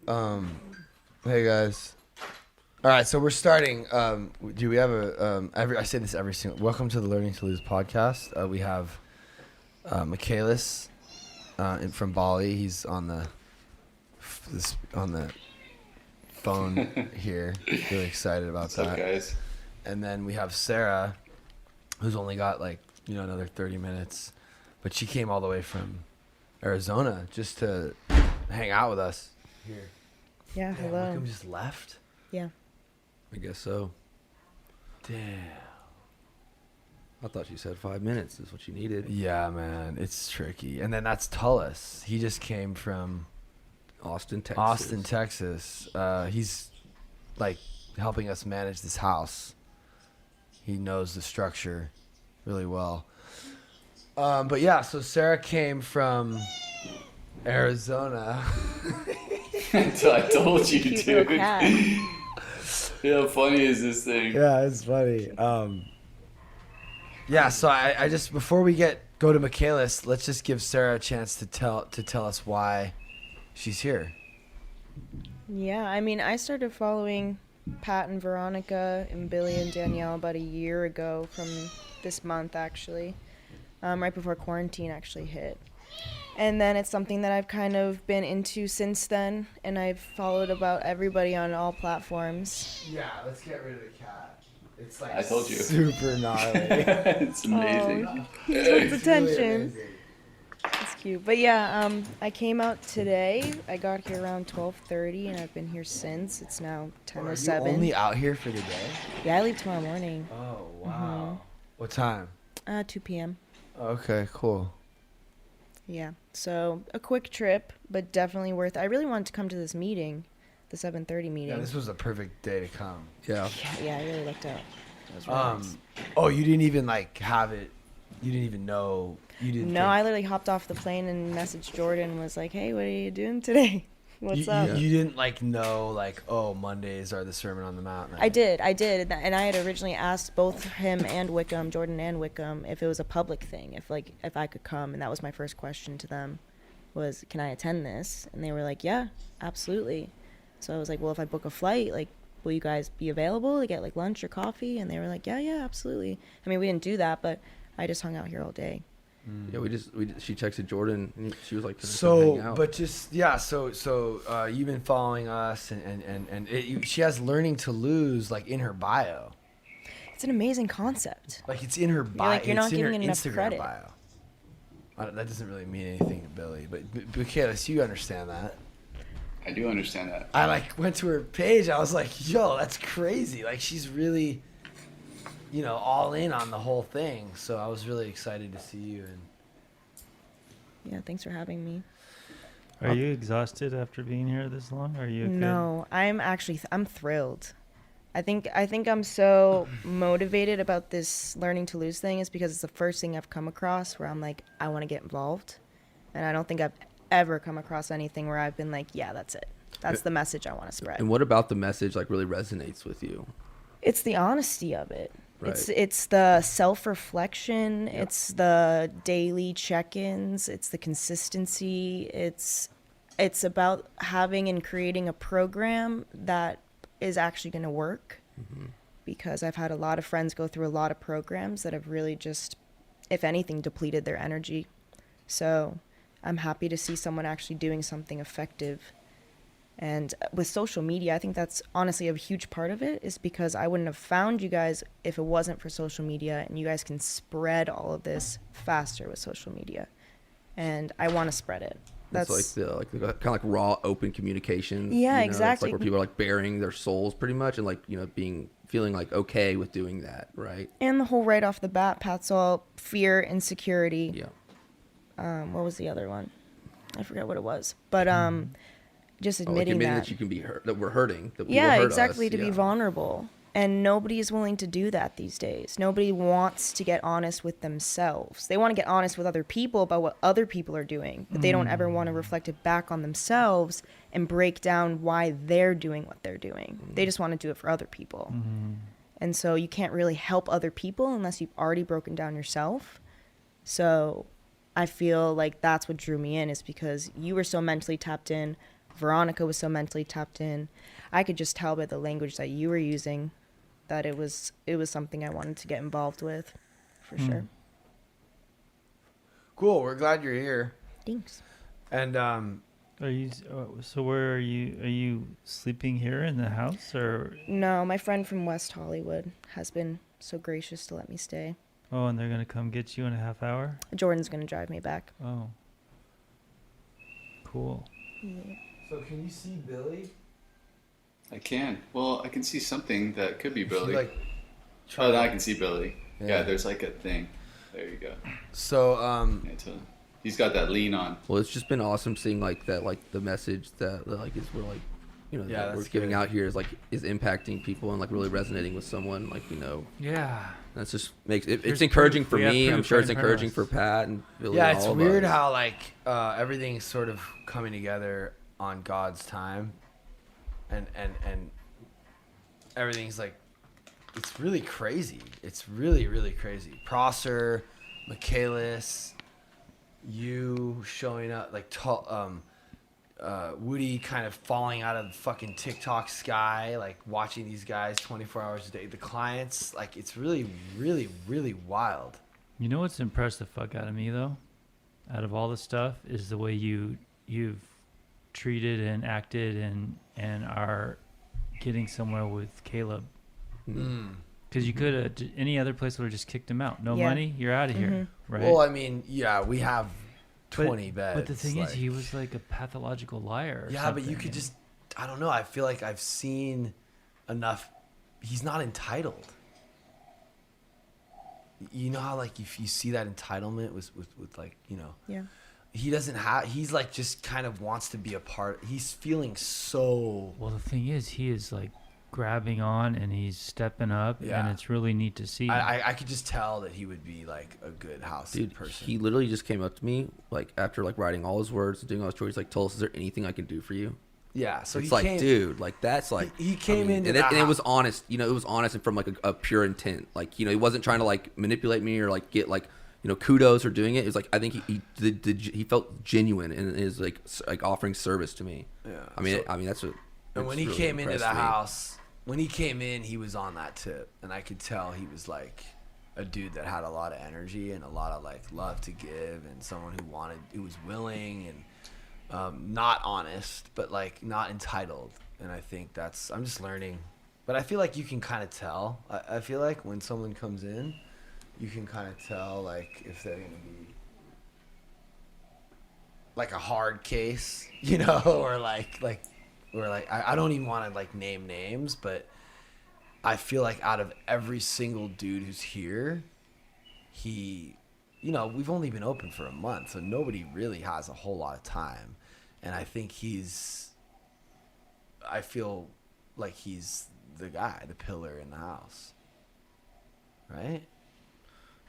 Hey guys. All right, so we're starting. Do we have a? I say this every single. Welcome to the Learning to Lose podcast. We have Michaelis from Bali. He's on the phone here. Really excited about What's that. up, guys? And then we have Sera, who's only got another 30 minutes, but she came all the way from Arizona just to hang out with us here. Yeah, Damn, hello. Wickham just left? Yeah. I guess so. Damn. I thought you said 5 minutes is what you needed. Yeah, man, it's tricky. And then that's Tullis. He just came from Austin, Texas. He's like helping us manage this house. He knows the structure really well. But yeah, so Sera came from Arizona. Until I told you, Cute little dude. cat. How funny is this thing? Yeah, it's funny. Yeah, so I just before we go to Michaelis, let's just give Sera a chance to tell us why she's here. Yeah, I mean, I started following Pat and Veronica and Billy and Danielle about a year ago from this month, actually, right before quarantine actually hit. And then it's something that I've kind of been into since then, and I've followed about everybody on all platforms. Yeah, let's get rid of the cat. It's like I told you. super gnarly. It's amazing. Oh, he wants It's really attention. amazing. It's cute. But yeah, I came out today. I got here around 12:30, and I've been here since. It's now Are you 10:07. only out here for the day? Yeah, I leave tomorrow morning. Oh wow. What time? 2 p.m. Okay, cool. Yeah, so a quick trip, but definitely worth. I really wanted to come to this meeting, the 7:30 meeting. Yeah, this was a perfect day to come. Yeah. Yeah, I really lucked out. It was really nice. Oh, you didn't even have it. You didn't even know. You didn't. No, think- I literally hopped off the plane and messaged Jordan and was like, "Hey, what are you doing today? What's up?" You didn't know oh, Mondays are the Sermon on the Mount. I did, and I had originally asked both him and Wickham, Jordan and Wickham, if it was a public thing, if I could come, and that was my first question to them, was, can I attend this? And they were like, yeah, absolutely. So I was like, well, if I book a flight, will you guys be available to get lunch or coffee? And they were like, yeah, absolutely. I mean, we didn't do that, but I just hung out here all day. Yeah, she texted Jordan and she was like, hang So, out. but just so you've been following us, and she has learning to lose in her bio. It's an amazing concept. It's in her bio. You're not it's in her giving it enough Instagram credit. bio. That doesn't really mean anything to Billy, but Michaelis, you understand that. I do understand that. I went to her page. I was like, yo, that's crazy. She's really, all in on the whole thing. So I was really excited to see you. And Yeah, thanks for having me. Are you exhausted after being here this long? Are you okay? No, I'm actually I'm thrilled. I think I'm so motivated about this learning to lose thing is because it's the first thing I've come across where I'm like, I want to get involved. And I don't think I've ever come across anything where I've been like, yeah, that's it. That's the message I want to spread. And what about the message really resonates with you? It's the honesty of it. Right. It's the self-reflection, Yep. it's the daily check-ins, it's the consistency, it's about having and creating a program that is actually going to work. Mm-hmm. Because I've had a lot of friends go through a lot of programs that have really just, if anything, depleted their energy. So I'm happy to see someone actually doing something effective. And with social media, I think that's honestly a huge part of it, is because I wouldn't have found you guys if it wasn't for social media, and you guys can spread all of this faster with social media. And I want to spread it. That's It's the kind of raw, open communication. Yeah, It's exactly. where people are bearing their souls pretty much, and feeling okay with doing that, right? and the whole right off the bat, Pat's all fear, insecurity. Yeah. What was the other one? I forget what it was. But just Admitting admitting that you can be hurt, that we're hurting, that people yeah, hurt exactly, us. to be vulnerable. And nobody is willing to do that these days. Nobody wants to get honest with themselves. They want to get honest with other people about what other people are doing, but they don't ever want to reflect it back on themselves and break down why they're doing what they're doing. They just want to do it for other people. And so you can't really help other people unless you've already broken down yourself. So I feel like that's what drew me in, is because you were so mentally tapped in. Veronica was so mentally tapped in. I could just tell by the language that you were using that it was something I wanted to get involved with, for sure. Cool. We're glad you're here. Thanks. And Are you so? Where are you? Are you sleeping here in the house, or? No, my friend from West Hollywood has been so gracious to let me stay. Oh, and they're gonna come get you in a half hour. Jordan's gonna drive me back. Oh. Cool. Yeah. so can you see Billy? I can. Well, I can see something that could be Billy. Like, Oh, now I can see Billy. Yeah. Yeah, there's like a thing. There you go. so Yeah, he's got that lean on. Well, it's just been awesome seeing like that, like the message that like is we're like, you know, Yeah, that we're that's giving good. out here is like is impacting people and like really resonating with someone, like, you know. Yeah. That's just makes it, Here's it's encouraging proof. for We have me. I'm proof sure right it's in front of encouraging us. for Pat and Billy. yeah, and it's all of weird us. how like everything's sort of coming together on God's time, and everything's like, it's really crazy. It's really, really crazy. Prosser, Michaelis, you showing up, like Woody kind of falling out of the fucking TikTok sky, like watching these guys 24 hours a day. The clients, like, it's really, really, really wild. You know what's impressed the fuck out of me though, out of all the stuff, is the way you've treated and acted and are getting somewhere with Caleb. Because you could have, any other place would have just kicked him out. No Yeah. money, you're out of here, right? Well, I mean, yeah, we have 20 beds. But the thing is, like- he was like a pathological liar. Or yeah, but you something, could just, I don't know. I feel like I've seen enough. He's not entitled. You know how, like, if you see that entitlement with like, you know, Yeah. he doesn't have, he's like just kind of wants to be a part. He's feeling so, Well, the thing is, he is like grabbing on and he's stepping up, Yeah. and it's really neat to see. I could just tell that he would be like a good house Dude, person. he literally just came up to me like after like writing all his words and doing all his stories. Like, Tullis, is there anything I can do for you? Yeah, so It's he like, came, dude, like that's like he came into and the it was house. honest. You know, it was honest and from like a pure intent. Like, you know, he wasn't trying to like manipulate me or like get like, you know, kudos or doing it. It was like I think he felt genuine and is like offering service to me. Yeah, I mean, so- that's what. And when he really came into the impressed me. house, when he came in, he was on that tip, and I could tell he was like a dude that had a lot of energy and a lot of like love to give, and someone who was willing and not honest, but like not entitled. And I think I'm just learning, but I feel like you can kind of tell. I feel like when someone comes in, you can kind of tell like if they're gonna be like a hard case, you know, or like I don't even want to like name names, but I feel like out of every single dude who's here, he, you know, we've only been open for a month, so nobody really has a whole lot of time, and I think I feel like he's the guy, the pillar in the house, right?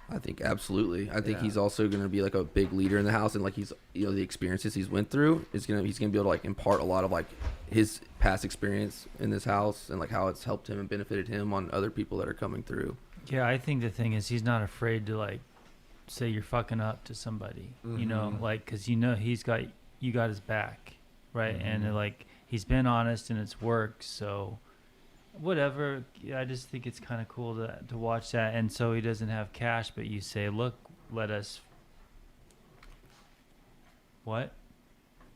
I think absolutely. I think Yeah. he's also going to be like a big leader in the house, and like he's, you know, the experiences he's went through he's gonna be able to like impart a lot of like his past experience in this house and like how it's helped him and benefited him on other people that are coming through. Yeah, I think the thing is, he's not afraid to like say you're fucking up to somebody, you know, like, because you know you got his back, right? And like he's been honest and it's worked, so whatever. I just think it's kind of cool to watch that. And so he doesn't have cash, but you say, look, let us what?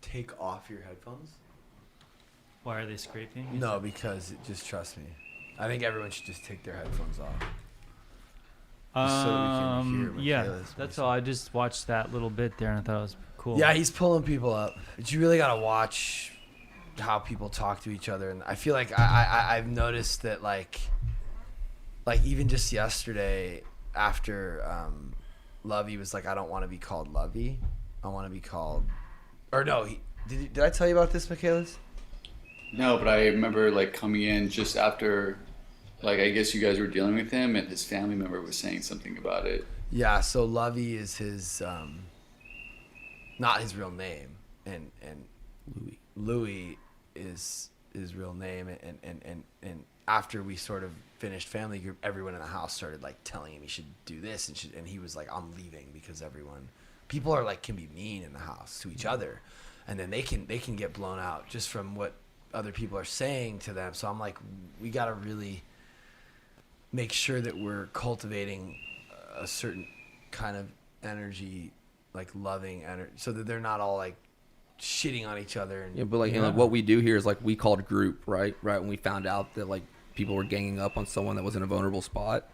Take off your headphones? Why are they scraping? No, because just trust me. I think everyone should just take their headphones off. Just so we can hear Yeah, Michaelis' that's voice. all. I just watched that little bit there and I thought it was cool. Yeah, he's pulling people up. But you really gotta watch how people talk to each other, and I feel like I've noticed that like even just yesterday after Lovey was like, I don't want to be called Lovey, I want to be called, or no, did I tell you about this, Michaelis? No, but I remember like coming in just after, like I guess you guys were dealing with him, and his family member was saying something about it. Yeah, so Lovey is his not his real name, and Louis is his real name, and after we sort of finished family group, everyone in the house started like telling him he should do this and he was like, I'm leaving, because people are like can be mean in the house to each other, and then they can get blown out just from what other people are saying to them. So I'm like, we got to really make sure that we're cultivating a certain kind of energy, like loving energy, so that they're not all like shitting on each other. And Yeah, but like, you know, like, what we do here is like we called group, right? When we found out that like people were ganging up on someone that was in a vulnerable spot,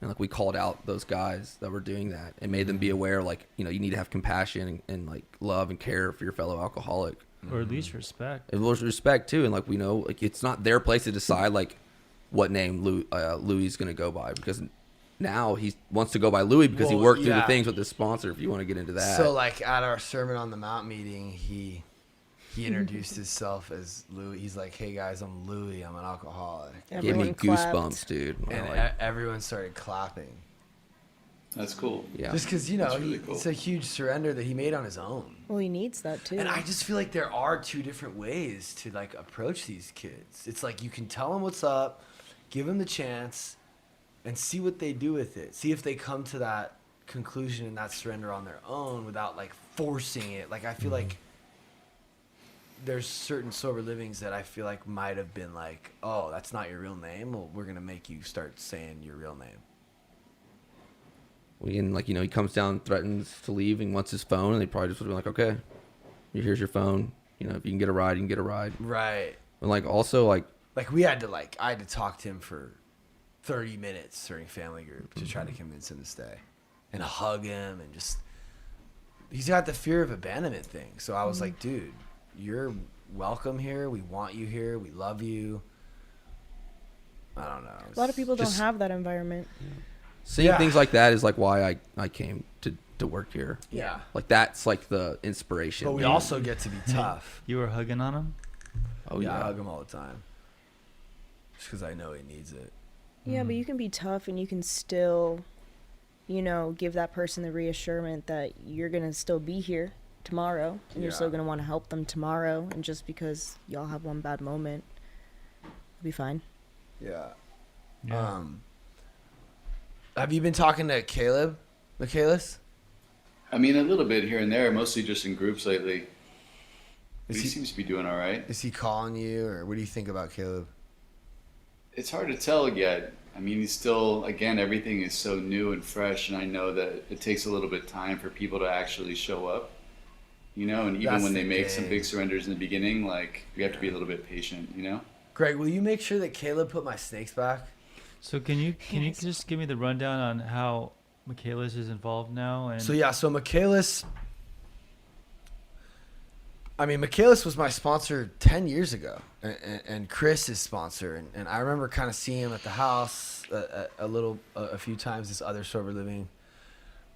and like we called out those guys that were doing that and made them be aware, like, you know, you need to have compassion and like love and care for your fellow alcoholic, or at least respect. and respect too. And like, we know, like, it's not their place to decide like what name Louis is gonna go by, because now he wants to go by Louis because he Well, worked through the yeah. things with his sponsor. If you want to get into that, So like at our Sermon on the Mount meeting, he introduced himself as Louis. He's like, "Hey guys, I'm Louis. I'm an alcoholic." gave me Everyone clapped. goosebumps, dude. And Like, everyone started clapping. That's cool. yeah, Just because, you know, That's really cool. it's a huge surrender that he made on his own. Well, he needs that too. And I just feel like there are two different ways to like approach these kids. It's like you can tell them what's up, give them the chance, and see what they do with it. See if they come to that conclusion and that surrender on their own without like forcing it. Like I feel like there's certain sober livings that I feel like might have been like, oh, that's not your real name. Well, we're gonna make you start saying your real name. we can, like, you know, he comes down, threatens to leave, and wants his phone, and they probably just would be like, okay, here's your phone. You know, if you can get a ride, you can get a ride. Right. And like, also, like, I had to talk to him for 30 minutes during family group to try to convince him to stay and hug him, and just, he's got the fear of abandonment thing. So I was like, dude, you're welcome here. We want you here. We love you. I don't know. a lot of people don't just- have that environment. seeing Yeah. things like that is like why I came to work here. Yeah. Like, that's like the inspiration. But we also get to be tough. You were hugging on him. oh Yeah, I yeah, hug him all the time. Just because I know he needs it. Yeah, but you can be tough and you can still, you know, give that person the reassurance that you're going to still be here tomorrow and you're still Yeah. going to want to help them tomorrow. And just because y'all have one bad moment, it'll be fine. Yeah. Yeah. Have you been talking to Caleb, Michaelis? I mean, a little bit here and there, mostly just in groups lately. But Is he he, seems to be doing all right. is he calling you, or what do you think about Caleb? It's hard to tell yet. I mean, he's still, again, everything is so new and fresh, and I know that it takes a little bit of time for people to actually show up, you know, and even That's when they the make some thing. big surrenders in the beginning, like, we have to be a little bit patient, you know? Greg, will you make sure that Caleb put my snakes back? So can you Yes. just give me the rundown on how Michaelis is involved now? And So Michaelis, Michaelis was my sponsor 10 years ago, and Chris is sponsor, and I remember kind of seeing him at the house a few times. This other sober living,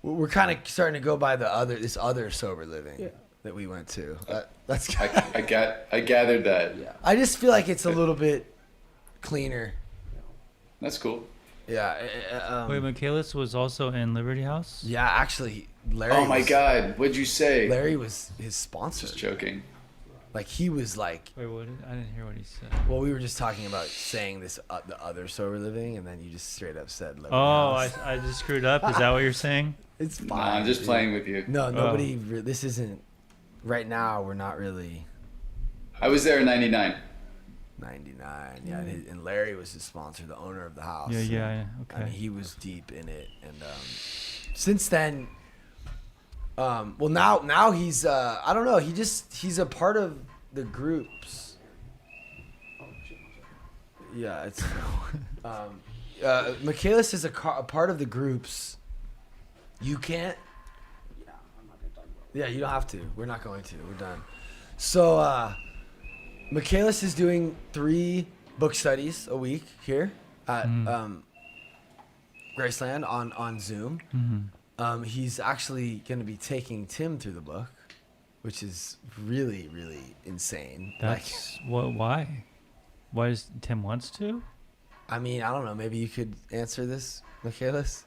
we're kind of starting to go by this other sober living that we went to. That's I gathered that. yeah. I just feel like it's a little bit cleaner. That's cool. Yeah. wait, Michaelis was also in Liberty House. Yeah, actually, Larry. Oh my was- God, what'd you say? Larry was his sponsor. Just joking. Like he was like, Wait, I didn't hear what he said. well, we were just talking about saying this the other sober living, and then you just straight up said Liberty Oh, House. I just screwed up. Is that what you're saying? It's fine. Nah, I'm just dude. playing with you. No, nobody. This isn't. Right now, we're not really I was there in 99. 99. Yeah, and Larry was his sponsor, the owner of the house. Yeah. I Okay. mean, he was deep in it, and since then, well, now he's I don't know. He's a part of the groups. Yeah, it's Michaelis is a part of the groups. You can't. Yeah, you don't have to. We're not going to. We're done. So, Michaelis is doing 3 book studies a week here at Graceland on Zoom. Mm-hmm. He's actually going to be taking Tim through the book, which is really, really insane. That's what. Why? Why does Tim wants to? I don't know. Maybe you could answer this, Michaelis.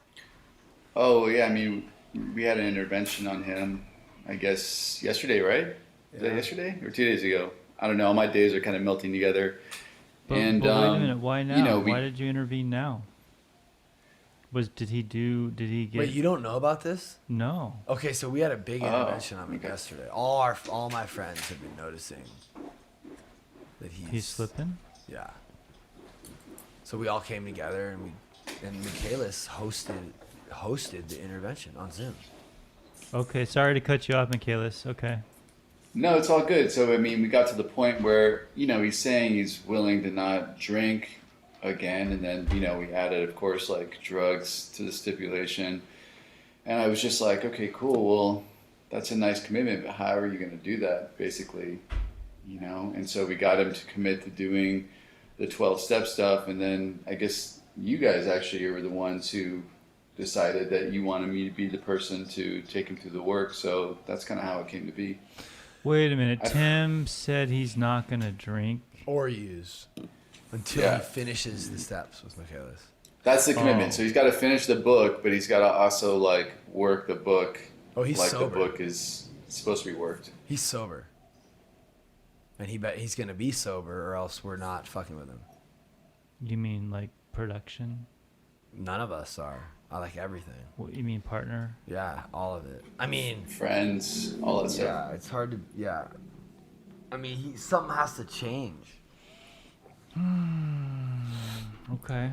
Oh, yeah, I mean, we had an intervention on him, I guess, yesterday, right? Was that yesterday or 2 days ago? I don't know. My days are kind of melting together. But, And, but wait a minute. Why now? you know, Why did you intervene now? Did he get? Wait, you don't know about this? No. Okay, so we had a big intervention on him okay. yesterday. All my friends have been noticing that He's slipping. Yeah. So we all came together and Michaelis hosted the intervention on Zoom. Okay, sorry to cut you off, Michaelis. Okay. No, it's all good. So, I mean, we got to the point where, he's saying he's willing to not drink again. And then, we added, of course, like drugs to the stipulation. And I was just like, okay, cool. Well, that's a nice commitment, but how are you going to do that, basically? And so we got him to commit to doing the 12-step stuff. And then I guess you guys actually were the ones who decided that you wanted me to be the person to take him through the work. So that's kind of how it came to be. Wait a minute. Tim said he's not going to drink. Or use until he finishes the steps with Michaelis. That's the commitment. Oh. So he's got to finish the book, but he's got to also like work the book. Oh, he's like sober. the book is supposed to be worked. He's sober. And he's going to be sober or else we're not fucking with him. You mean like production? None of us are. I like everything. What you mean partner? Yeah, all of it. I mean, Friends, all that stuff. yeah, it's hard to, yeah. I mean, something has to change. Okay.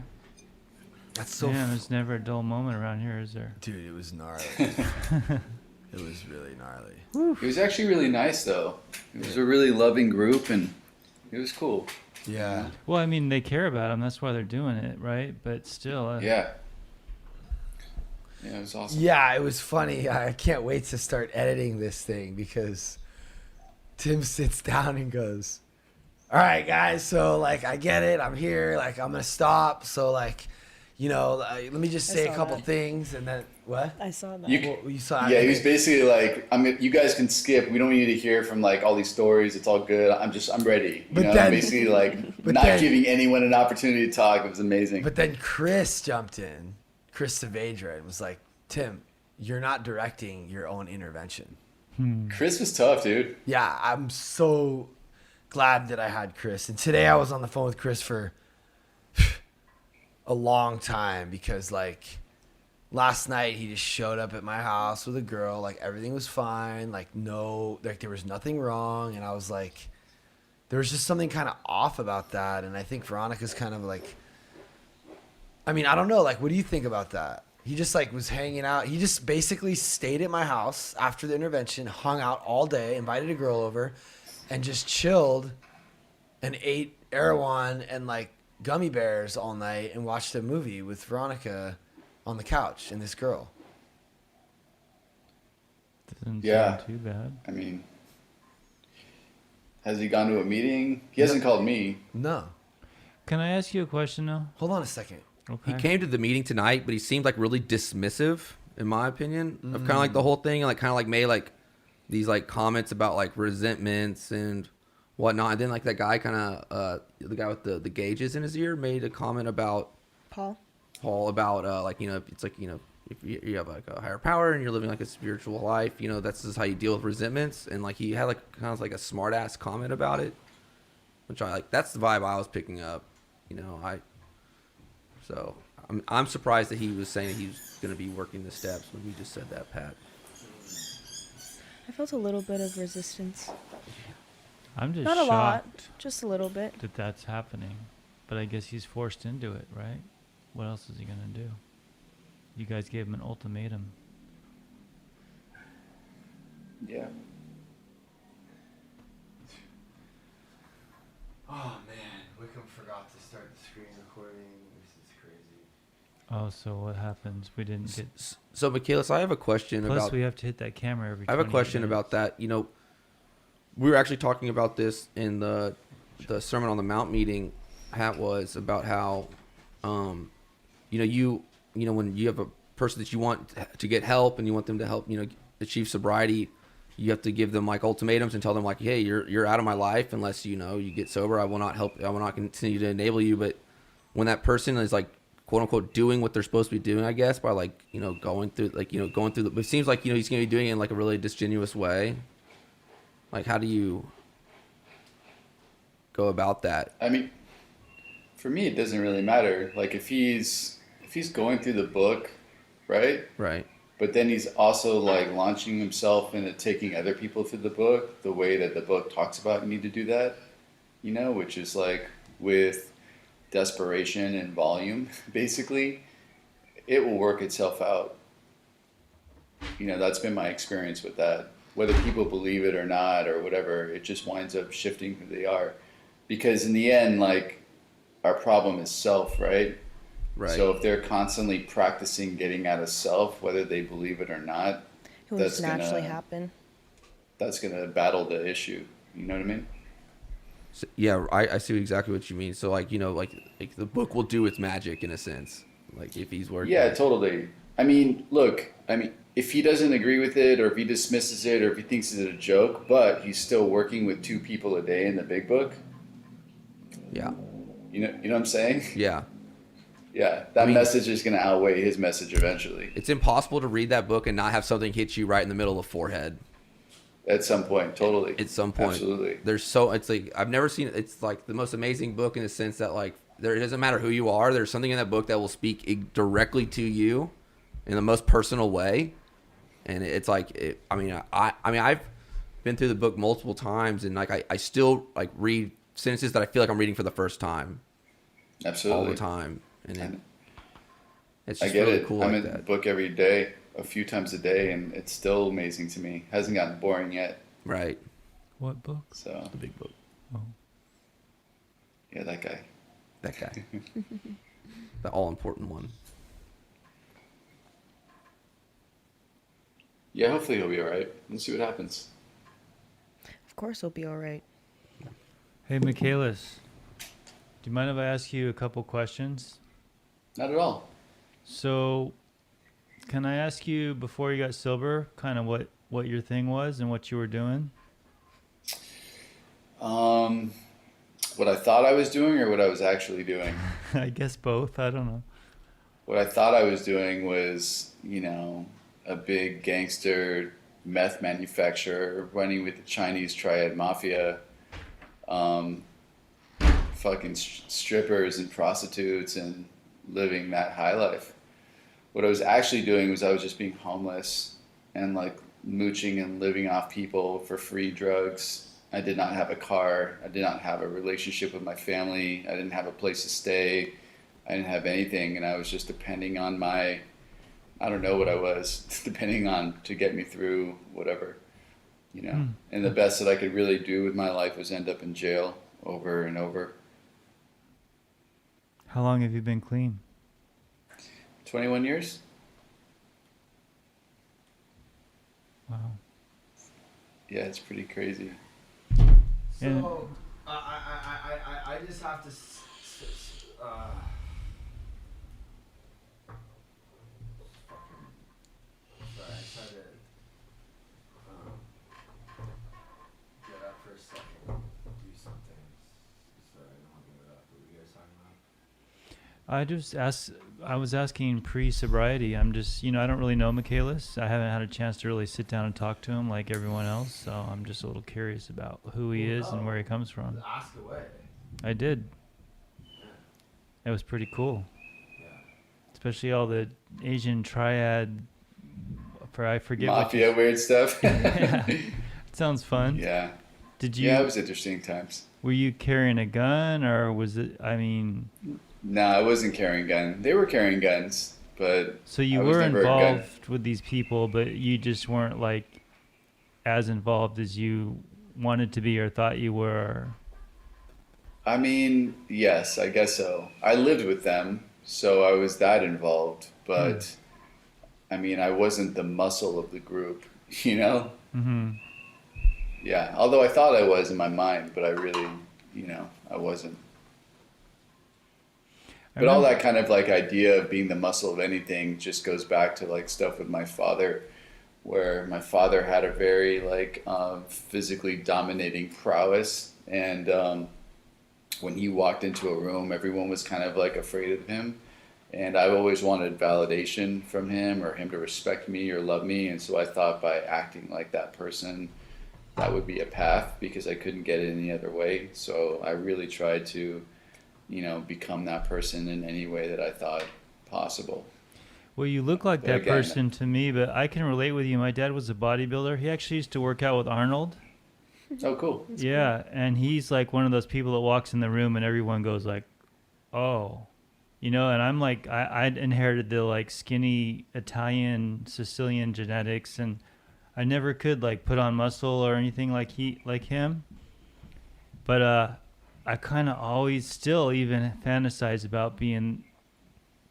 That's so, Man, there's never a dull moment around here, is there? dude, it was gnarly. It was really gnarly. It was actually really nice, though. It was a really loving group, and it was cool. Yeah. Well, I mean, they care about him. That's why they're doing it, right? But still. Yeah. Yeah, it was awesome. Yeah, it was funny. I can't wait to start editing this thing because Tim sits down and goes, all right, guys, so, like, I get it. I'm here. Like, I'm going to stop. So, like, let me just say a saw couple that. things. And then, what? I saw that. You saw Yeah, he was basically like, you guys can skip. We don't need to hear from like all these stories. It's all good. I'm ready. But then- basically like but not then- giving anyone an opportunity to talk. It was amazing. But then Chris jumped in, Chris Saavedra, and was like, Tim, you're not directing your own intervention. Chris was tough, dude. Yeah, I'm so glad that I had Chris. And today I was on the phone with Chris for a long time because, like, last night he just showed up at my house with a girl. Like, everything was fine. Like, there was nothing wrong. And I was like, there was just something kind of off about that. And I think Veronica's kind of like, I mean, I don't know. Like, what do you think about that? He just, like, was hanging out. He just basically stayed at my house after the intervention, hung out all day, invited a girl over, and just chilled and ate Erewhon and, like, gummy bears all night and watched a movie with Veronica on the couch and this girl. Doesn't Yeah. sound too bad. I mean, has he gone to a meeting? He hasn't called me. No. Can I ask you a question now? Hold on a second. Okay. He came to the meeting tonight, but he seemed like really dismissive, in my opinion, of kind of like the whole thing, and like kind of like made like these like comments about like resentments and whatnot. And then like that guy kind of the guy with the gauges in his ear made a comment about Paul? about like it's like if you have like a higher power and you're living like a spiritual life, that's just how you deal with resentments. And like he had like kind of like a smart ass comment about it, which I like. That's the vibe I was picking up. So I'm surprised that he was saying that he was going to be working the steps when we just said that, Pat. I felt a little bit of resistance. I'm just Not a lot, shocked just a little bit. that that's happening. But I guess he's forced into it, right? What else is he going to do? You guys gave him an ultimatum. Yeah. Oh, man. Wickham forgot to start the screen recording. This is crazy. Oh, so what happens? We didn't get... So, Michaelis, I have a question Plus, about... we have to hit that camera every I have a 28 question minutes. about that. We were actually talking about this in the Sermon on the Mount meeting. Hat was about how, when you have a person that you want to get help and you want them to help, achieve sobriety, you have to give them like ultimatums and tell them like, hey, you're out of my life unless you get sober. I will not help. I will not continue to enable you. But when that person is like, quote unquote, doing what they're supposed to be doing, I guess, by like, going through it seems like, he's going to be doing it in like a really disingenuous way. Like, how do you go about that? I mean, for me, it doesn't really matter. Like if he's if he's going through the book, right? Right. But then he's also like launching himself into taking other people through the book, the way that the book talks about you need to do that, you know, which is like with desperation and volume, basically, it will work itself out. You know, that's been my experience with that. Whether people believe it or not or whatever, it just winds up shifting who they are. Because in the end, like, our problem is self, right? Right. So if they're constantly practicing getting out of self, whether they believe it or not, It will just naturally happen. that's gonna battle the issue. You know what I mean? So, yeah, I see exactly what you mean. So like, you know, like the book will do its magic in a sense. Like if he's working. Yeah, totally. I mean, look, if he doesn't agree with it or if he dismisses it or if he thinks it's a joke, but he's still working with 2 people a day in the big book. Yeah. You know what I'm saying? Yeah. Yeah, that message is going to outweigh his message eventually. It's impossible to read that book and not have something hit you right in the middle of the forehead. At some point, totally. At some point. Absolutely. It's like, I've never seen it. It's like the most amazing book in the sense that like, it doesn't matter who you are. There's something in that book that will speak directly to you in the most personal way. And it's like, I've been through the book multiple times and like, I still like read sentences that I feel like I'm reading for the first time. Absolutely. All the time. And it's I just get really it. cool I'm like in the that. book every day, a few times a day, and it's still amazing to me. Hasn't gotten boring yet. Right. What book? So The big book. Oh. yeah, that guy. That guy. The all important one. Yeah, hopefully he'll be all right. Let's see what happens. Of course, he'll be all right. Hey, Michaelis, do you mind if I ask you a couple questions? Not at all. So, can I ask you, before you got sober, kind of what your thing was and what you were doing? What I thought I was doing or what I was actually doing? I guess both. I don't know. What I thought I was doing was, a big gangster meth manufacturer running with the Chinese triad mafia, fucking strippers and prostitutes and living that high life. What I was actually doing was I was just being homeless and like mooching and living off people for free drugs. I did not have a car. I did not have a relationship with my family. I didn't have a place to stay. I didn't have anything, and I was just depending on I don't know what I was, depending on to get me through whatever, And the best that I could really do with my life was end up in jail over and over. How long have you been clean? 21 years? Wow. Yeah, it's pretty crazy. So I just have to. Sorry, I tried to get up for a second, do something. Sorry, I don't want to give it up. What were you guys talking about? I was asking pre-sobriety. I'm just, I don't really know Michaelis. I haven't had a chance to really sit down and talk to him like everyone else. So I'm just a little curious about who he is and where he comes from. Ask away. I did. It was pretty cool. Yeah. Especially all the Asian triad. I forget Mafia what weird stuff. Yeah. It sounds fun. Yeah. Did you? Yeah, it was interesting times. Were you carrying a gun, or was it? No, I wasn't carrying guns. They were carrying guns, but So you I was were never a gun. involved with these people, but you just weren't like as involved as you wanted to be or thought you were. I mean, yes, I guess so. I lived with them, so I was that involved, but I mean, I wasn't the muscle of the group, Mm-hmm. Yeah, although I thought I was in my mind, but I really, I wasn't. But all that kind of like idea of being the muscle of anything just goes back to like stuff with my father, where my father had a very like physically dominating prowess, and when he walked into a room, everyone was kind of like afraid of him, and I always wanted validation from him or him to respect me or love me, and so I thought by acting like that person, that would be a path because I couldn't get it any other way. So I really tried to become that person in any way that I thought possible. Well, you look like But that again, person to me, but I can relate with you. My dad was a bodybuilder. He actually used to work out with Arnold. Oh, cool. Yeah, and he's like one of those people that walks in the room and everyone goes like, "Oh," and I'm like, I inherited the like skinny Italian Sicilian genetics, and I never could like put on muscle or anything like him. But I kind of always still even fantasize about being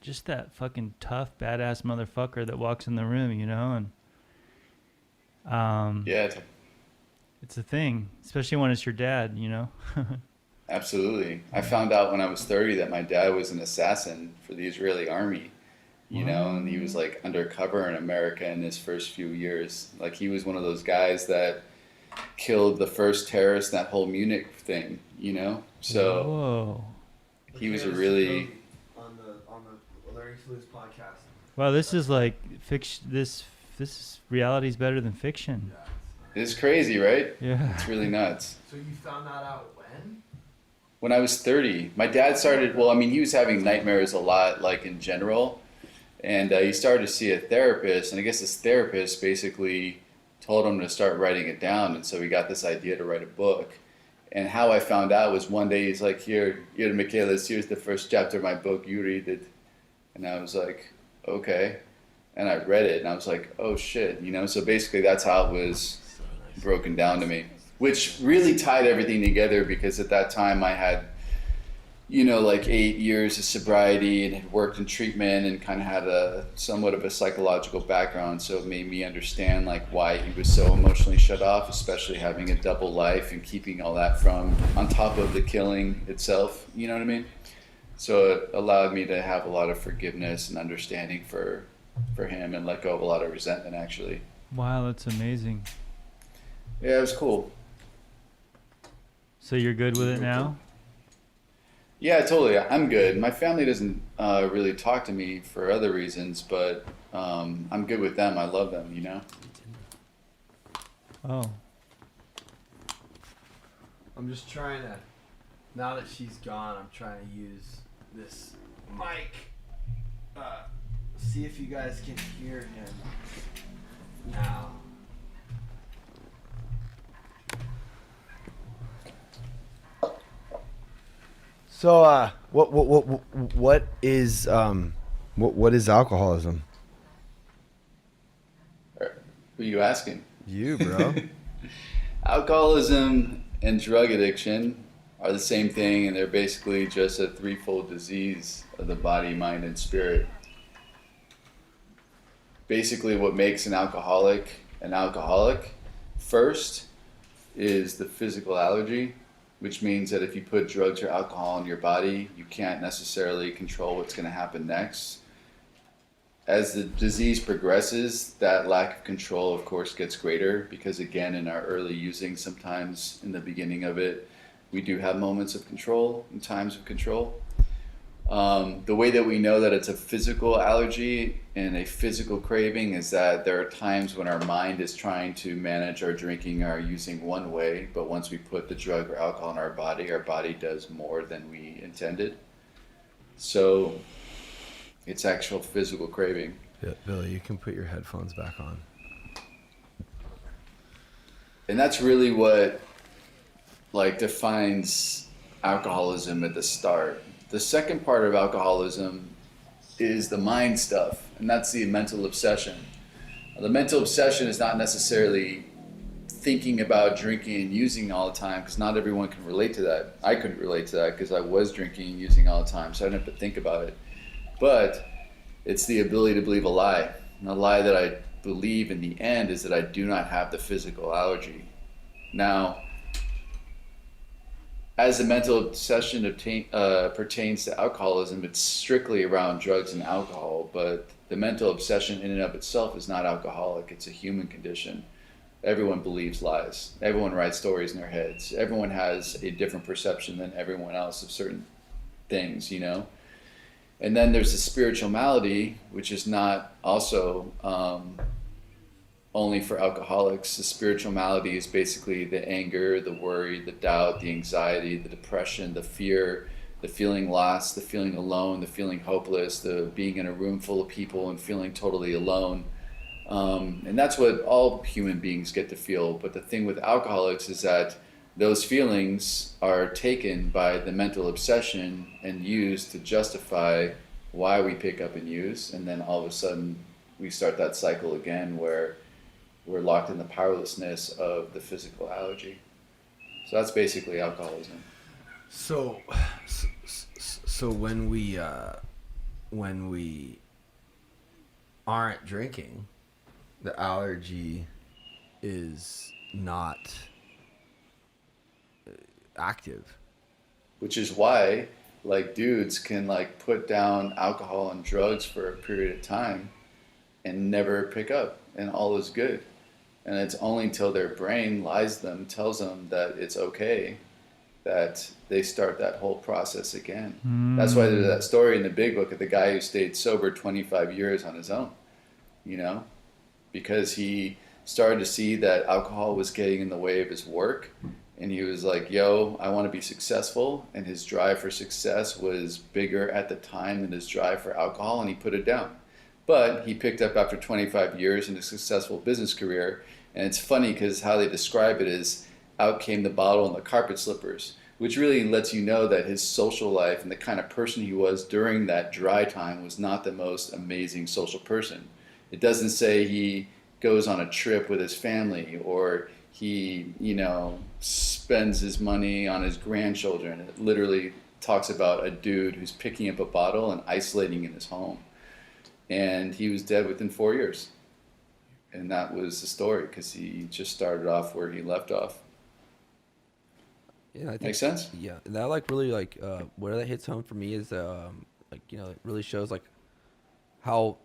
just that fucking tough, badass motherfucker that walks in the room, and Yeah, it's a thing, especially when it's your dad, absolutely. I found out when I was 30 that my dad was an assassin for the Israeli army, and he was like undercover in America in his first few years. Like he was one of those guys that killed the first terrorist in that whole Munich thing, So Whoa. he was a really... on the Learning to Lose podcast. Wow, this is like fiction. This is reality's better than fiction. It's crazy, right? Yeah. It's really nuts. So you found that out when? When I was 30, my dad started, well, I mean, he was having nightmares a lot, like in general. And he started to see a therapist. And I guess this therapist basically told him to start writing it down. And so he got this idea to write a book. And how I found out was one day he's like, here, Michaelis, here's the first chapter of my book. You read it. And I was like, okay. And I read it and I was like, oh shit, So basically that's how it was broken down to me, which really tied everything together because at that time I had, like 8 years of sobriety and had worked in treatment and kind of had a somewhat of a psychological background. So it made me understand like why he was so emotionally shut off, especially having a double life and keeping all that from on top of the killing itself. You know what I mean? So it allowed me to have a lot of forgiveness and understanding for him and let go of a lot of resentment actually. Wow, that's amazing. Yeah, it was cool. So you're good with it now? Yeah, totally. I'm good. My family doesn't really talk to me for other reasons, but I'm good with them. I love them, Oh. I'm just trying to, now that she's gone, I'm trying to use this mic. See if you guys can hear him now. So, what is alcoholism? Who are you asking? You, bro. Alcoholism and drug addiction are the same thing, and they're basically just a threefold disease of the body, mind, and spirit. Basically, what makes an alcoholic first is the physical allergy, which means that if you put drugs or alcohol in your body, you can't necessarily control what's going to happen next. As the disease progresses, that lack of control, of course, gets greater because, again, in our early using, sometimes in the beginning of it, we do have moments of control and times of control. The way that we know that it's a physical allergy and a physical craving is that there are times when our mind is trying to manage our drinking or using one way, but once we put the drug or alcohol in our body does more than we intended. So it's actual physical craving. Yeah, Billy, you can put your headphones back on. And that's really what defines alcoholism at the start. The second part of alcoholism is the mind stuff, and that's the mental obsession. The mental obsession is not necessarily thinking about drinking and using all the time, because not everyone can relate to that. I couldn't relate to that because I was drinking and using all the time, so I didn't have to think about it. But it's the ability to believe a lie. And the lie that I believe in the end is that I do not have the physical allergy. Now, as the mental obsession pertains to alcoholism, it's strictly around drugs and alcohol, but the mental obsession in and of itself is not alcoholic. It's a human condition. Everyone believes lies. Everyone writes stories in their heads. Everyone has a different perception than everyone else of certain things, And then there's the spiritual malady, which is not also only for alcoholics. The spiritual malady is basically the anger, the worry, the doubt, the anxiety, the depression, the fear, the feeling lost, the feeling alone, the feeling hopeless, the being in a room full of people and feeling totally alone. And that's what all human beings get to feel. But the thing with alcoholics is that those feelings are taken by the mental obsession and used to justify why we pick up and use. And then all of a sudden we start that cycle again where we're locked in the powerlessness of the physical allergy. So that's basically alcoholism. So when we aren't drinking, the allergy is not active. Which is why, like, dudes can, like, put down alcohol and drugs for a period of time and never pick up, and all is good. And it's only until their brain lies to them, tells them that it's okay, that they start that whole process again. That's why there's that story in the big book of the guy who stayed sober 25 years on his own, you know, because he started to see that alcohol was getting in the way of his work. And he was like, yo, I want to be successful. And his drive for success was bigger at the time than his drive for alcohol, and he put it down. But he picked up after 25 years in a successful business career. And it's funny because how they describe it is, out came the bottle and the carpet slippers, which really lets you know that his social life and the kind of person he was during that dry time was not the most amazing social person. It doesn't say he goes on a trip with his family or he, you know, spends his money on his grandchildren. It literally talks about a dude who's picking up a bottle and isolating in his home. And he was dead within 4 years. And that was the story, because he just started off where he left off. Yeah, I think, Makes sense? Yeah, that like really like where that hits home for me is like, you know, it really shows like how,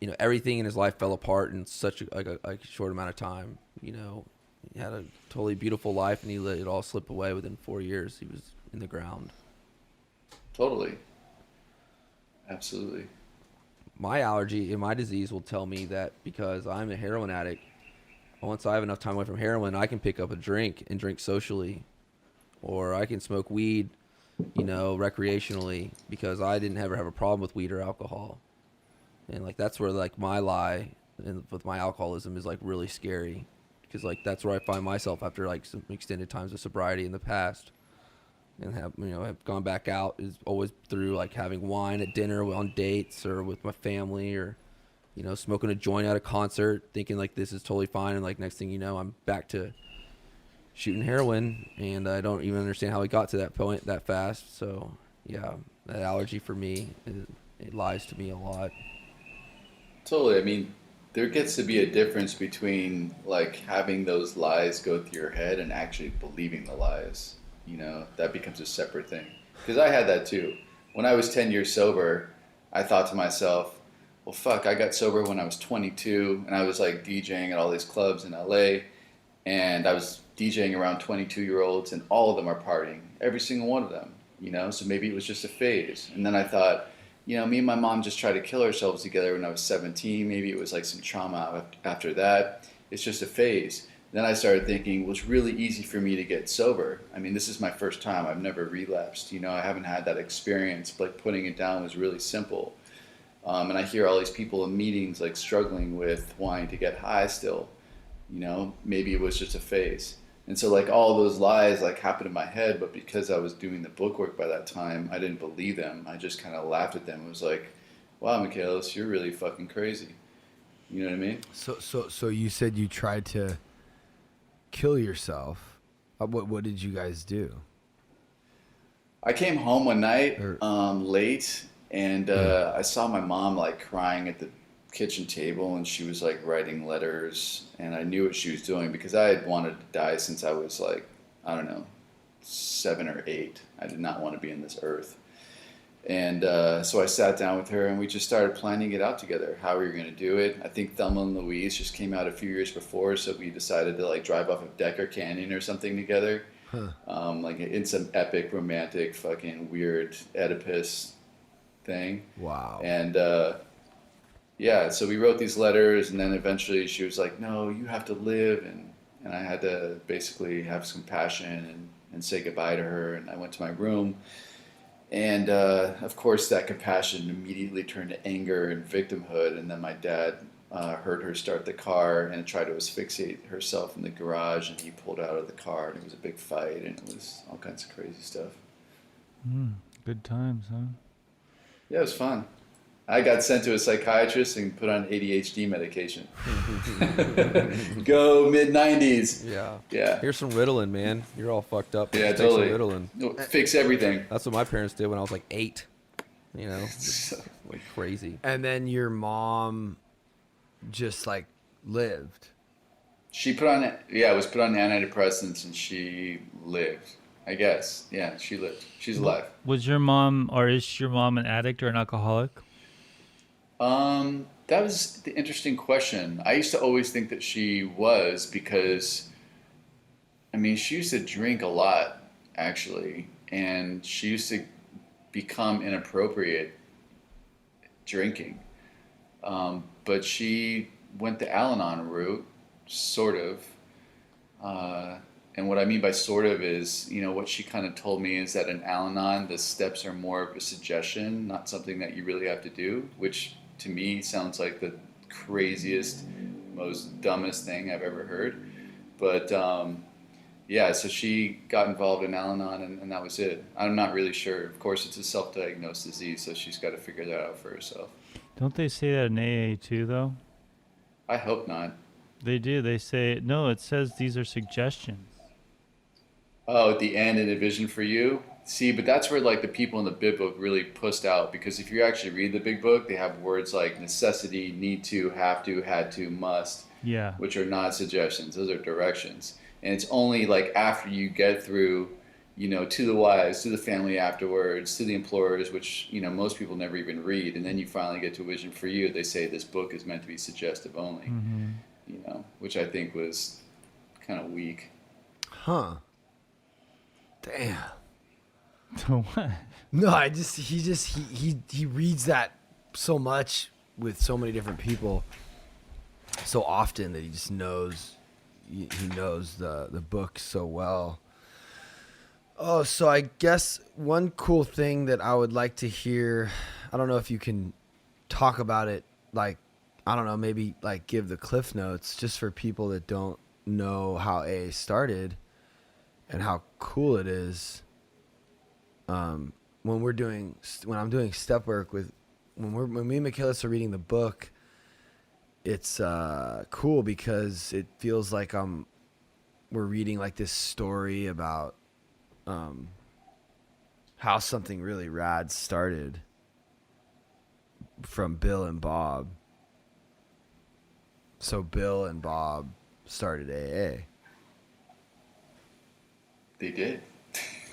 you know, everything in his life fell apart in such a short amount of time. You know, he had a totally beautiful life and he let it all slip away within 4 years. He was in the ground. Totally. Absolutely. My allergy and my disease will tell me that because I'm a heroin addict, once I have enough time away from heroin, I can pick up a drink and drink socially, or I can smoke weed, you know, recreationally, because I didn't ever have a problem with weed or alcohol. And like that's where like my lie and with my alcoholism is like really scary, because like that's where I find myself after like some extended times of sobriety in the past, and have, you know, have gone back out is always through like having wine at dinner on dates or with my family, or, you know, smoking a joint at a concert thinking like this is totally fine, and like next thing you know I'm back to shooting heroin, and I don't even understand how it got to that point that fast. So yeah, that allergy for me, it lies to me a lot. Totally. I mean, there gets to be a difference between like having those lies go through your head and actually believing the lies. You know, that becomes a separate thing. Because I had that too. When I was 10 years sober, I thought to myself, well, fuck, I got sober when I was 22, and I was like DJing at all these clubs in LA, and I was DJing around 22-year-olds, and all of them are partying, every single one of them, you know, so maybe it was just a phase. And then I thought, you know, me and my mom just tried to kill ourselves together when I was 17, maybe it was like some trauma after that, it's just a phase. Then I started thinking, well, it's really easy for me to get sober. I mean, this is my first time. I've never relapsed. You know, I haven't had that experience. Like, putting it down was really simple. And I hear all these people in meetings, like, struggling with wanting to get high still. You know, maybe it was just a phase. And so, like, all those lies, like, happened in my head. But because I was doing the book work by that time, I didn't believe them. I just kind of laughed at them. It was like, wow, Michaelis, you're really fucking crazy. You know what I mean? So you said you tried to kill yourself. What did you guys do? I came home one night late, and I saw my mom like crying at the kitchen table, and she was like writing letters, and I knew what she was doing because I had wanted to die since I was like, I don't know, 7 or 8. I did not want to be in this earth. And so I sat down with her and we just started planning it out together, how we were going to do it. I think Thelma and Louise just came out a few years before, so we decided to like drive off of Decker Canyon or something together. Like in some epic romantic fucking weird Oedipus thing. Wow. And yeah, so we wrote these letters, and then eventually she was like, no, you have to live. And I had to basically have some compassion and say goodbye to her. And I went to my room. And of course, that compassion immediately turned to anger and victimhood. And then my dad heard her start the car and tried to asphyxiate herself in the garage, and he pulled out of the car, and it was a big fight, and it was all kinds of crazy stuff. Good times, huh? Yeah, it was fun. I got sent to a psychiatrist and put on ADHD medication. Go mid-90s. Yeah. Yeah. Here's some Ritalin, man. You're all fucked up. Yeah, Just take some totally. Ritalin. No, fix everything. That's what my parents did when I was like 8. You know, just, like crazy. And then your mom just like lived. She was put on antidepressants, and she lived. I guess. Yeah, she lived. She's alive. Was your mom, or is your mom, an addict or an alcoholic? That was the interesting question. I used to always think that she was, because, I mean, she used to drink a lot, actually, and she used to become inappropriate drinking. But she went the Al-Anon route, sort of. And what I mean by sort of is, you know, what she kind of told me is that in Al-Anon, the steps are more of a suggestion, not something that you really have to do, which to me sounds like the craziest, most dumbest thing I've ever heard. But yeah, so she got involved in Al-Anon, and that was it. I'm not really sure. Of course, it's a self-diagnosed disease, so she's got to figure that out for herself. Don't they say that in AA too, though? I hope not. They do. They say, no, it says these are suggestions. Oh, at the end, in a vision for you. See, but that's where like the people in the big book really pussed out, because if you actually read the big book, they have words like necessity, need to, have to, had to, must, Yeah. which are not suggestions. Those are directions. And it's only like after you get through, you know, to the wives, to the family afterwards, to the implorers, which, you know, most people never even read. And then you finally get to a vision for you. They say this book is meant to be suggestive only, you know, which I think was kind of weak. Huh. Damn. So what? No, he reads that so much with so many different people so often that he just knows he knows the book so well. Oh, so I guess one cool thing that I would like to hear, I don't know if you can talk about it, like, I don't know, maybe like give the cliff notes just for people that don't know how AA started and how cool it is. When I'm doing step work with, when me and Michaelis are reading the book, it's cool because it feels like we're reading like this story about how something really rad started from Bill and Bob. So Bill and Bob started AA. They did.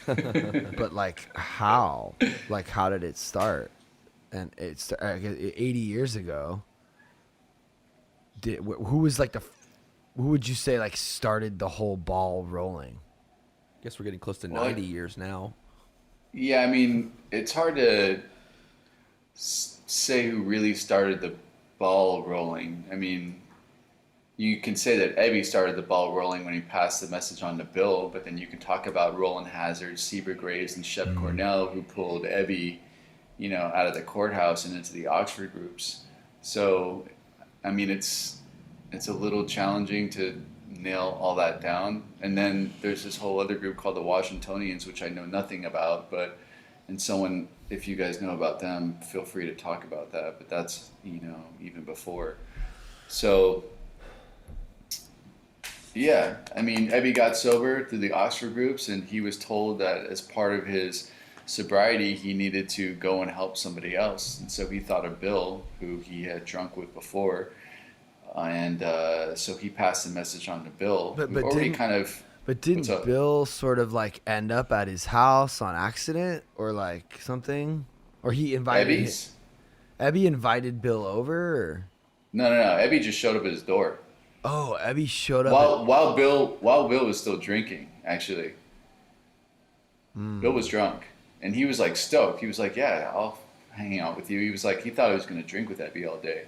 But like how? Like how did it start? And it's 80 years ago. Who was like who would you say like started the whole ball rolling? Guess we're getting close to Well, 90 years now. Yeah, I mean, it's hard to say who really started the ball rolling. I mean, you can say that Ebby started the ball rolling when he passed the message on to Bill, but then you can talk about Roland Hazard, Seaver Graves, and Shep Cornell, who pulled Ebby, you know, out of the courthouse and into the Oxford groups. So, I mean, it's a little challenging to nail all that down. And then there's this whole other group called the Washingtonians, which I know nothing about, and someone, if you guys know about them, feel free to talk about that. But that's, you know, even before. So, yeah, I mean, Ebby got sober through the Oxford groups, and he was told that as part of his sobriety, he needed to go and help somebody else. And so he thought of Bill, who he had drunk with before. And so he passed the message on to Bill. But didn't Bill sort of like end up at his house on accident or like something? Or he invited Ebby invited Bill over? Or? No. Ebby just showed up at his door. Oh, Ebby showed up while Bill was still drinking, actually. Bill was drunk, and he was like stoked. He was like, "Yeah, I'll hang out with you." He was like, he thought he was going to drink with Ebby all day,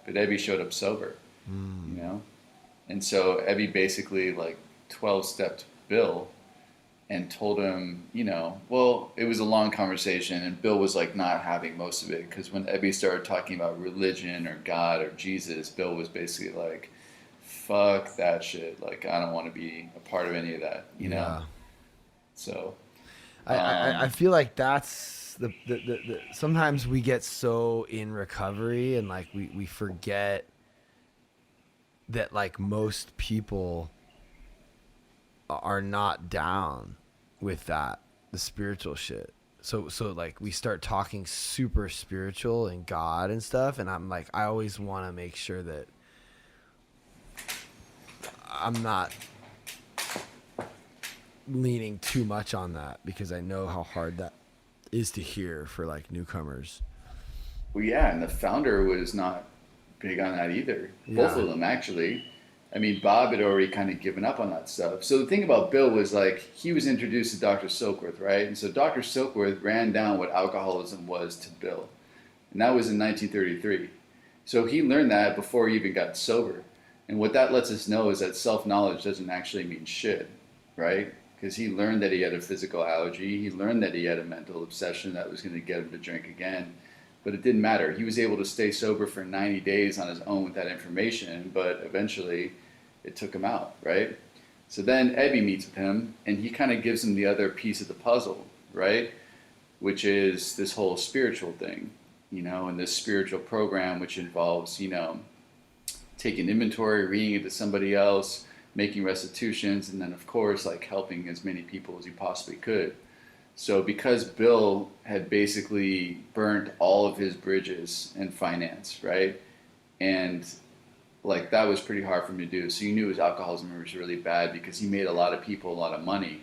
but Ebby showed up sober, you know. And so Ebby basically like 12-stepped Bill, and told him, well, it was a long conversation, and Bill was like not having most of it, because when Ebby started talking about religion or God or Jesus, Bill was basically like, fuck that shit. Like, I don't want to be a part of any of that, Yeah. So I feel like that's the sometimes we get so in recovery and like we forget that like most people are not down with that, the spiritual shit. So like we start talking super spiritual and God and stuff, and I'm like, I always want to make sure that I'm not leaning too much on that, because I know how hard that is to hear for like newcomers. well, yeah, and the founder was not big on that either. Both Yeah. of them, actually. I mean, Bob had already kind of given up on that stuff. So the thing about Bill was like, he was introduced to Dr. Silkworth, right? And so Dr. Silkworth ran down what alcoholism was to Bill. And that was in 1933. So he learned that before he even got sober. And what that lets us know is that self-knowledge doesn't actually mean shit, right? Because he learned that he had a physical allergy. He learned that he had a mental obsession that was going to get him to drink again. But it didn't matter. He was able to stay sober for 90 days on his own with that information, but eventually it took him out, right? So then Ebby meets with him, and he kind of gives him the other piece of the puzzle, right? Which is this whole spiritual thing, and this spiritual program, which involves, taking inventory, reading it to somebody else, making restitutions, and then, of course, like helping as many people as you possibly could. So because Bill had basically burnt all of his bridges in finance, right? And like that was pretty hard for him to do. So you knew his alcoholism was really bad because he made a lot of people a lot of money.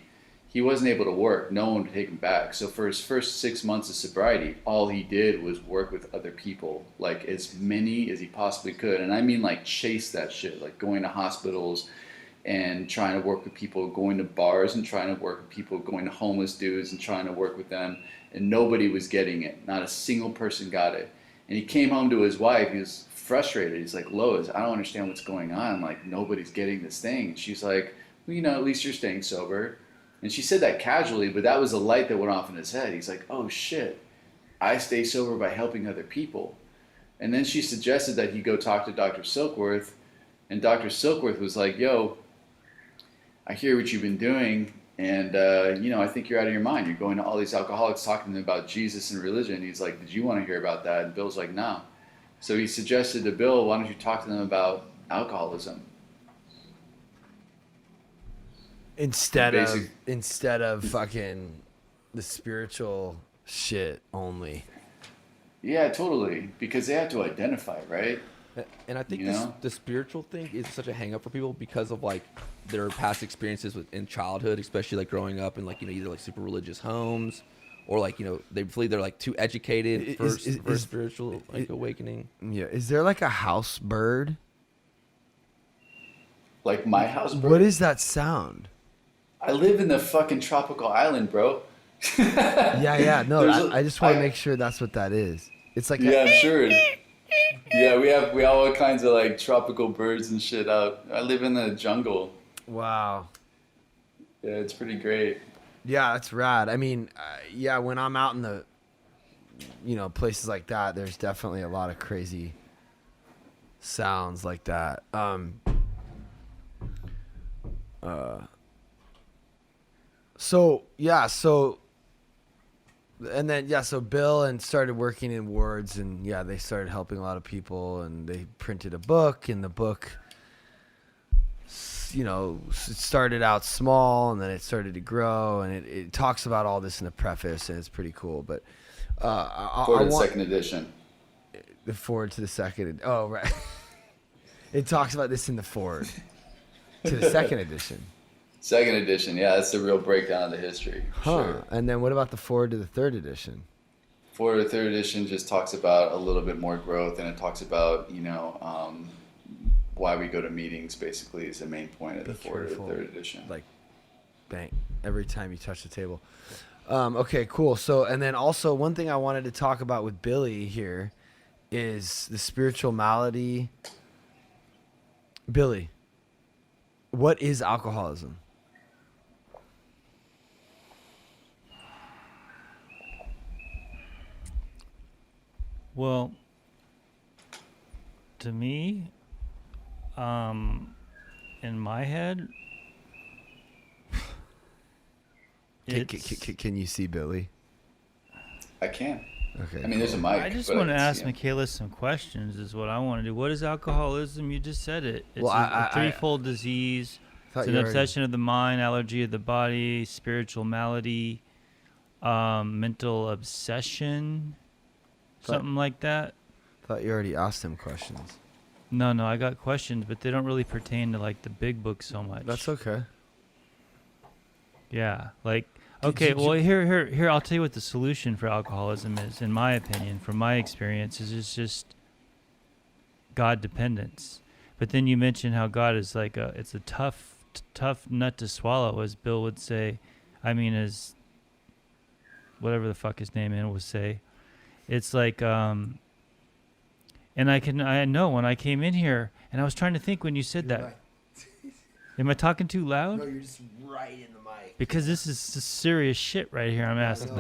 He wasn't able to work. No one would take him back. So for his first 6 months of sobriety, all he did was work with other people, like as many as he possibly could. And I mean like chase that shit, like going to hospitals and trying to work with people, going to bars and trying to work with people, going to homeless dudes and trying to work with them. And nobody was getting it. Not a single person got it. And he came home to his wife. He was frustrated. He's like, Lois, I don't understand what's going on. Like, nobody's getting this thing. And she's like, well, at least you're staying sober. And she said that casually, but that was a light that went off in his head. He's like, oh shit, I stay sober by helping other people. And then she suggested that he go talk to Dr. Silkworth. And Dr. Silkworth was like, yo, I hear what you've been doing, and I think you're out of your mind. You're going to all these alcoholics talking to them about Jesus and religion. He's like, did you want to hear about that? And Bill's like, no. So he suggested to Bill, why don't you talk to them about alcoholism? Instead of fucking the spiritual shit only. Yeah, totally. Because they have to identify, right? And I think the spiritual thing is such a hang up for people because of like their past experiences in childhood, especially like growing up in like, either like super religious homes or like, they believe they're like too educated for spiritual like awakening. Yeah. Is there like a house bird? Like my house bird? What is that sound? I live in the fucking tropical island, bro. Yeah. No, I just want to make sure that's what that is. It's like I'm sure. Yeah, we have all kinds of like tropical birds and shit out. I live in the jungle. Wow. Yeah, it's pretty great. Yeah, that's rad. I mean, when I'm out in the, places like that, there's definitely a lot of crazy sounds like that. So Bill and started working in wards, and they started helping a lot of people, and they printed a book, and the book, it started out small, and then it started to grow, and it talks about all this in the preface, and it's pretty cool. But second edition. The forward to the second. Oh, right. It talks about this in the forward to the second edition. Second edition, yeah, that's the real breakdown of the history. Sure. And then what about the forward to the third edition? Forward to the third edition just talks about a little bit more growth, and it talks about, why we go to meetings, basically, is the main point of the forward to the third edition. Like, bang, every time you touch the table. Okay, cool. So, and then also one thing I wanted to talk about with Billy here is the spiritual malady. Billy, what is alcoholism? Well, to me, in my head, Can you see Billy? I can. Okay. I mean, there's a mic. I just but want to ask yeah. Michaelis some questions. Is what I want to do. What is alcoholism? You just said it. It's Well, a threefold disease. Thought It's an you already- obsession of the mind, allergy of the body, spiritual malady, mental obsession, something like that. Thought you already asked him questions. No, I got questions, but they don't really pertain to like the big book so much. That's okay. Yeah, like Did okay. you- Well, here. I'll tell you what the solution for alcoholism is, in my opinion, from my experience, is it's just God dependence. But then you mentioned how God is like it's a tough nut to swallow, as Bill would say. I mean, as whatever the fuck his name would say. It's like, and I know when I came in here, and I was trying to think when you said that. Am I talking too loud? No, you're just right in the mic. Because this is serious shit right here. I'm asking.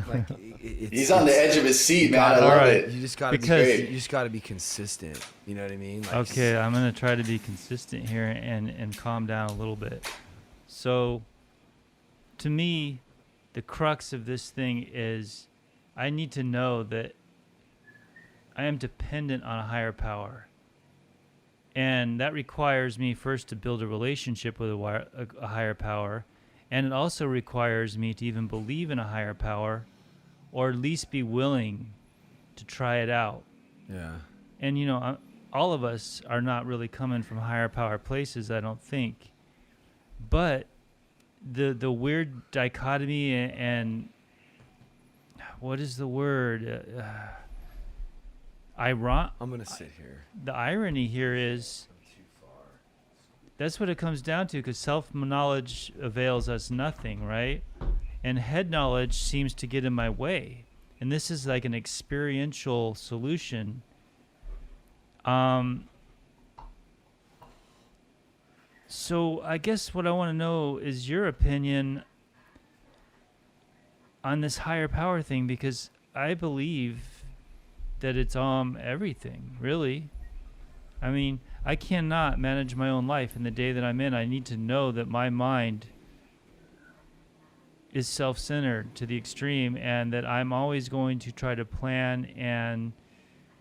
Like, He's on the edge of his seat, man. I gotta- love Alright. it. You just gotta Because- be. You just gotta be consistent. You know what I mean? Like, Okay, I'm gonna try to be consistent here and calm down a little bit. So, to me, the crux of this thing is, I need to know that I am dependent on a higher power, and that requires me first to build a relationship with a higher power, and it also requires me to even believe in a higher power, or at least be willing to try it out. Yeah. And all of us are not really coming from higher power places, I don't think. But the weird dichotomy and what is the word? I'm gonna sit here. The irony here is that's what it comes down to, because self-knowledge avails us nothing, right? And head knowledge seems to get in my way. And this is like an experiential solution. So I guess what I want to know is your opinion on this higher power thing, because I believe that it's everything, really. I mean, I cannot manage my own life in the day that I'm in. I need to know that my mind is self-centered to the extreme, and that I'm always going to try to plan and,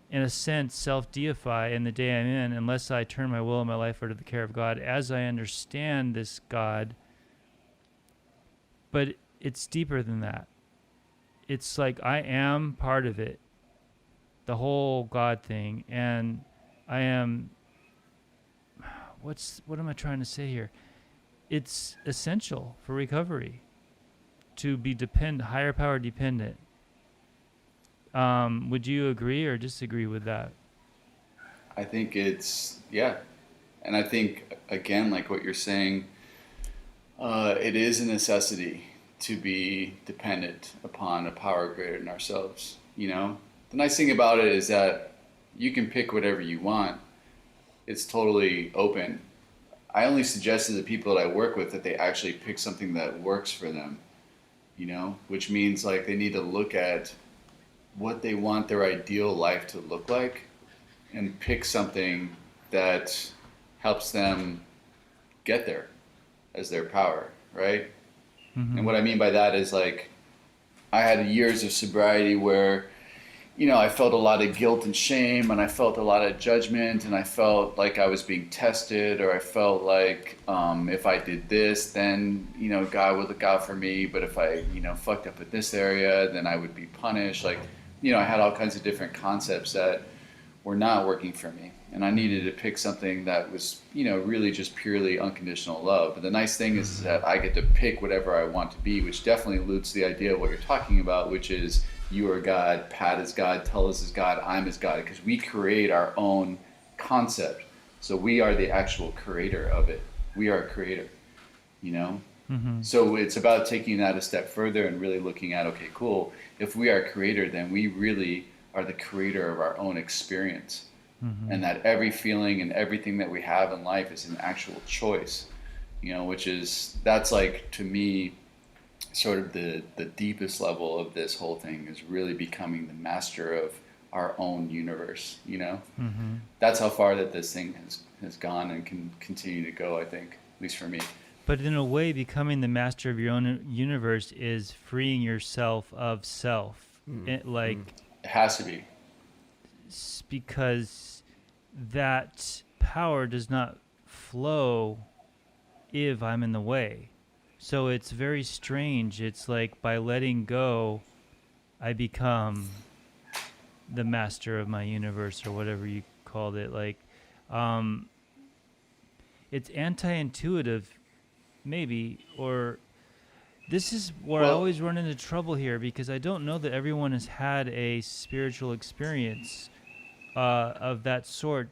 in a sense, self-deify in the day I'm in, unless I turn my will and my life over to the care of God as I understand this God. But it's deeper than that. It's like I am part of it, the whole God thing, and I am, what am I trying to say here? It's essential for recovery to be higher power dependent. Would you agree or disagree with that? I think yeah. And I think, again, like what you're saying, it is a necessity to be dependent upon a power greater than ourselves. The nice thing about it is that you can pick whatever you want. It's totally open. I only suggest to the people that I work with that they actually pick something that works for them, which means like they need to look at what they want their ideal life to look like and pick something that helps them get there as their power, right? Mm-hmm. And what I mean by that is like, I had years of sobriety where, I felt a lot of guilt and shame, and I felt a lot of judgment, and I felt like I was being tested, or I felt like if I did this, then, God would look out for me. But if I, fucked up at this area, then I would be punished. Like, I had all kinds of different concepts that were not working for me. And I needed to pick something that was, really just purely unconditional love. But the nice thing is that I get to pick whatever I want to be, which definitely alludes to the idea of what you're talking about, which is you are God, Pat is God, Tullis is God, I'm is God, because we create our own concept. So we are the actual creator of it. We are a creator, Mm-hmm. So it's about taking that a step further and really looking at, okay, cool. If we are a creator, then we really are the creator of our own experience. Mm-hmm. And that every feeling and everything that we have in life is an actual choice, that's like, to me, sort of the deepest level of this whole thing is really becoming the master of our own universe, you know? Mm-hmm. That's how far that this thing has gone and can continue to go, I think, at least for me. But in a way, becoming the master of your own universe is freeing yourself of self. It, like, It has to be. because that power does not flow if I'm in the way. So it's very strange. It's like by letting go, I become the master of my universe, or whatever you called it. Like, it's anti-intuitive, maybe, or this is where I Well- always run into trouble here, because I don't know that everyone has had a spiritual experience of that sort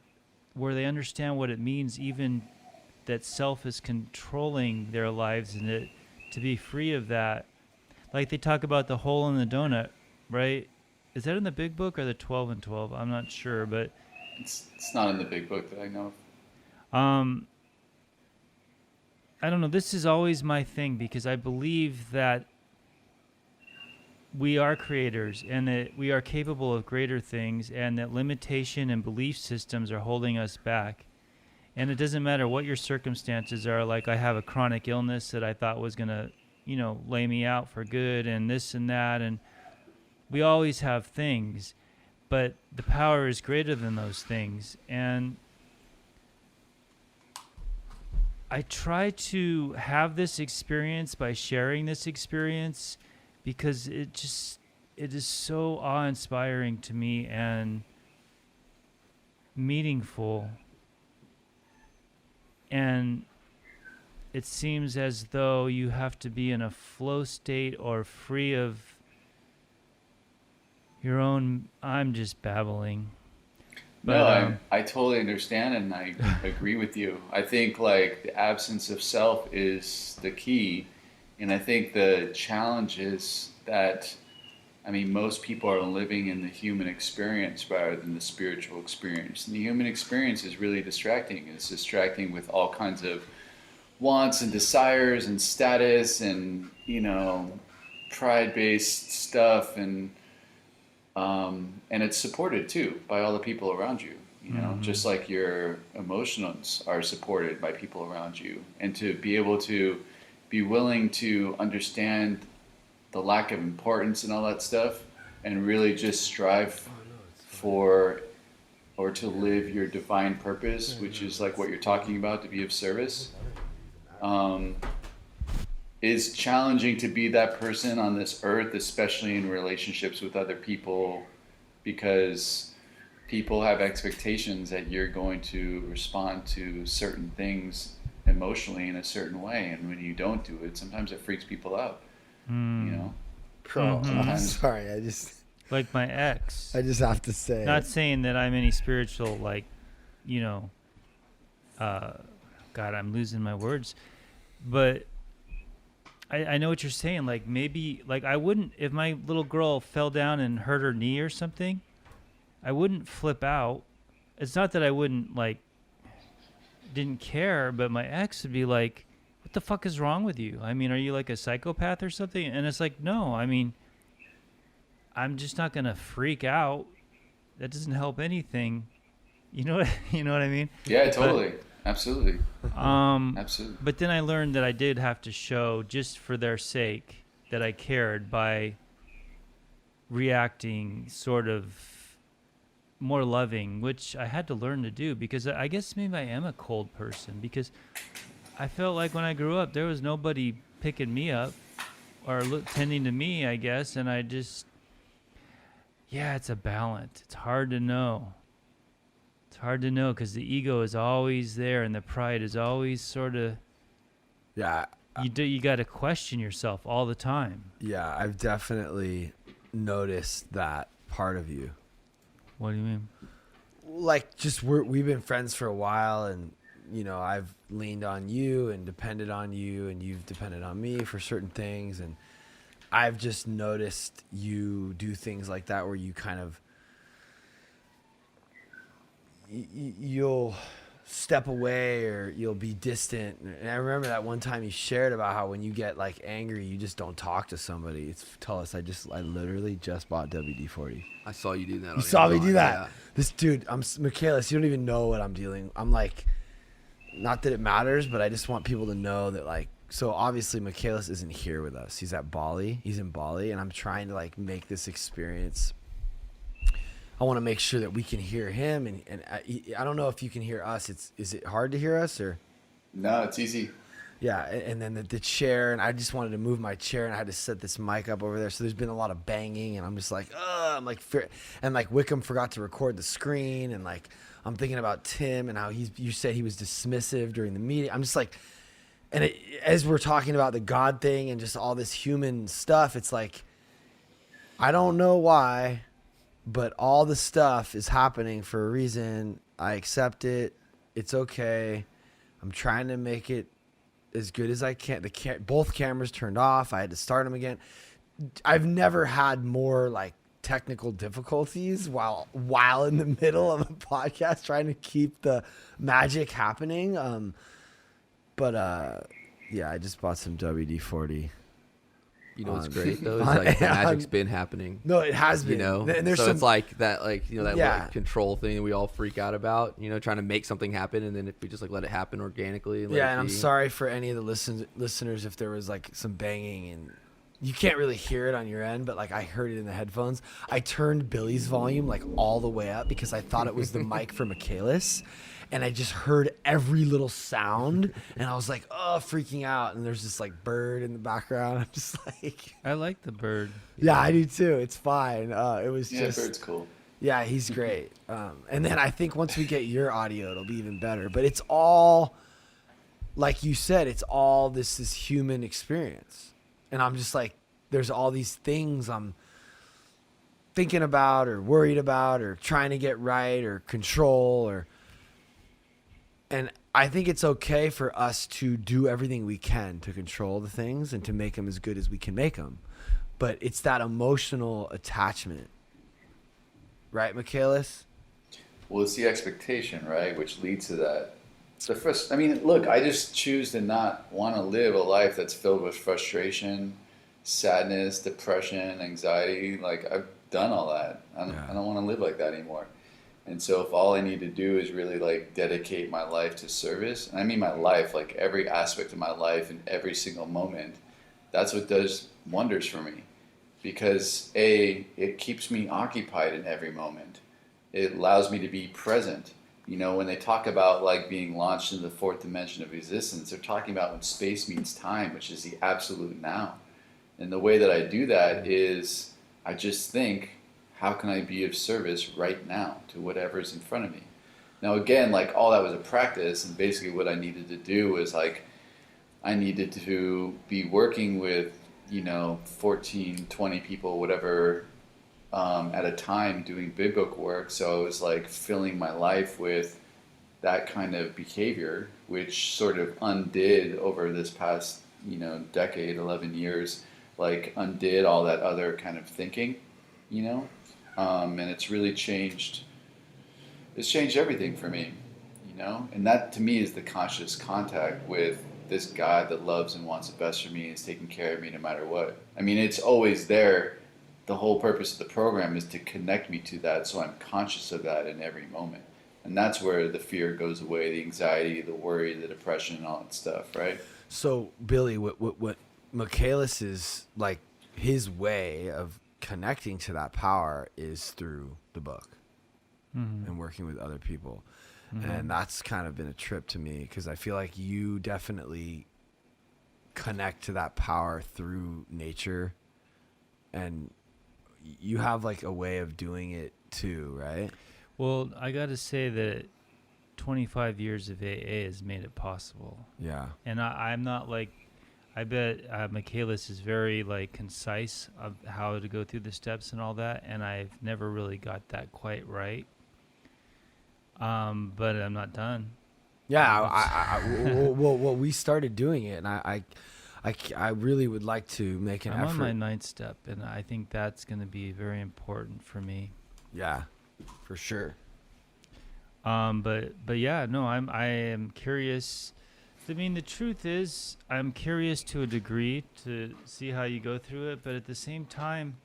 where they understand what it means, even that self is controlling their lives, and that to be free of that. Like they talk about the hole in the donut, right? Is that in the big book or the 12 and 12? I'm not sure, but It's not in the big book that I know of. I don't know. This is always my thing, because I believe that we are creators and that we are capable of greater things, and that limitation and belief systems are holding us back. And it doesn't matter what your circumstances are. Like, I have a chronic illness that I thought was going to, lay me out for good, and this and that. And we always have things, but the power is greater than those things. And I try to have this experience by sharing this experience, because it is so awe-inspiring to me and meaningful. And it seems as though you have to be in a flow state or free of your own. I'm just babbling. No, I totally understand, and I agree with you. I think like the absence of self is the key, and I think the challenge is that, most people are living in the human experience rather than the spiritual experience. And the human experience is really distracting. It's distracting with all kinds of wants and desires and status and, pride-based stuff, and it's supported too by all the people around you. Just like your emotions are supported by people around you, and to be able to be willing to understand the lack of importance and all that stuff, and really just strive for or to live your divine purpose, which is like what you're talking about, to be of service, is challenging to be that person on this earth, especially in relationships with other people, because people have expectations that you're going to respond to certain things emotionally in a certain way, and when you don't do it, sometimes it freaks people out. Bro, I'm Sometimes- sorry. I just Like my ex. have to say. Not saying that I'm any spiritual, God, I'm losing my words. But I know what you're saying. Like, maybe, I wouldn't, if my little girl fell down and hurt her knee or something, I wouldn't flip out. It's not that I wouldn't, didn't care, but my ex would be like, what the fuck is wrong with you? Are you like a psychopath or something? And it's like, no, I'm just not going to freak out. That doesn't help anything. You know what I mean? Yeah, totally. Absolutely. Absolutely. But then I learned that I did have to show, just for their sake, that I cared by reacting sort of more loving, which I had to learn to do, because I guess maybe I am a cold person, because I felt like when I grew up, there was nobody picking me up or tending to me, I guess. And I just, it's a balance. It's hard to know. It's hard to know, because the ego is always there, and the pride is always sort of, Yeah. you got to question yourself all the time. Yeah, I've definitely noticed that part of you. What do you mean? Like, just we've been friends for a while, and I've leaned on you and depended on you, and you've depended on me for certain things, and I've just noticed you do things like that where you kind of you'll step away or you'll be distant. And I remember that one time you shared about how when you get like angry, you just don't talk to somebody. It's Tullis. I literally just bought WD-40. I saw you do that. You saw me do that. Yeah. This dude, Michaelis, you don't even know what I'm dealing. I'm like, not that it matters, but I just want people to know that like, so obviously Michaelis isn't here with us. He's at Bali. He's in Bali, and I'm trying to like make this experience. I want to make sure that we can hear him, and I don't know if you can hear us. Is it hard to hear us or? No, it's easy. Yeah, and then the chair, and I just wanted to move my chair, and I had to set this mic up over there. So there's been a lot of banging, and I'm just like, I'm like, and like Wickham forgot to record the screen, and like I'm thinking about Tim and how you said he was dismissive during the meeting. I'm just like, and as we're talking about the God thing and just all this human stuff, it's like, I don't know why, but all the stuff is happening for a reason. I accept it. It's okay. I'm trying to make it as good as I can. Both cameras turned off. I had to start them again. I've never had more like technical difficulties while in the middle of a podcast trying to keep the magic happening. Yeah, I just bought some WD-40. You know what's great though is like the magic's been happening. No, it has been. You know, And there's so some, it's like that, like that Yeah. like control thing that we all freak out about. You know, trying to make something happen, and then if we just like let it happen organically. And let it and I'm be. sorry for any of the listeners if there was like some banging and you can't really hear it on your end, but like I heard it in the headphones. I turned Billy's volume like all the way up because I thought it was the mic for Michaelis. And I just heard every little sound, and I was like, freaking out. And there's this like bird in the background. I'm just like, I like the bird. yeah, I do too. It's fine. It was Yeah, just, bird's cool. yeah, he's great. And then I think once we get your audio, it'll be even better. But it's all, like you said, it's all this human experience. And I'm just like, there's all these things I'm thinking about or worried about or trying to get right or control and I think it's okay for us to do everything we can to control the things and to make them as good as we can make them. But it's that emotional attachment. Right, Michaelis? Well, it's the expectation, right, which leads to that. The first, I mean, look, I just choose to not want to live a life that's filled with frustration, sadness, depression, anxiety. Like, I've done all that. I don't want to live like that anymore. And so if all I need to do is really like dedicate my life to service, and I mean my life, like every aspect of my life in every single moment, that's what does wonders for me. Because it keeps me occupied in every moment. It allows me to be present. You know, when they talk about like being launched into the fourth dimension of existence, they're talking about when space meets time, which is the absolute now. And the way that I do that is I just think, how can I be of service right now to whatever's in front of me? Now, again, like all that was a practice, and basically what I needed to do was like, I needed to be working with, 14, 20 people, whatever, at a time doing big book work. So I was like filling my life with that kind of behavior, which sort of undid over this past, decade, 11 years, like undid all that other kind of thinking, and it's really changed. It's changed everything for me, and that to me is the conscious contact with this God that loves and wants the best for me and is taking care of me no matter what. I mean, it's always there. The whole purpose of the program is to connect me to that, so I'm conscious of that in every moment. And that's where the fear goes away, the anxiety, the worry, the depression, and all that stuff, right? So, Billy, what Michaelis is like, his way of connecting to that power is through the book and working with other people. And that's kind of been a trip to me because I feel like you definitely connect to that power through nature, and you have like a way of doing it too, right? Well, I got to say that 25 years of AA has made it possible. Yeah. And I'm not like, I bet Michaelis is very like concise of how to go through the steps and all that, and I've never really got that quite right. But I'm not done. Yeah, well, we started doing it, and I really would like to make an I'm effort. on my 9th step, and I think that's going to be very important for me. Yeah, for sure. But yeah, no, I am curious. I mean, the truth is, I'm curious to a degree to see how you go through it, but at the same time,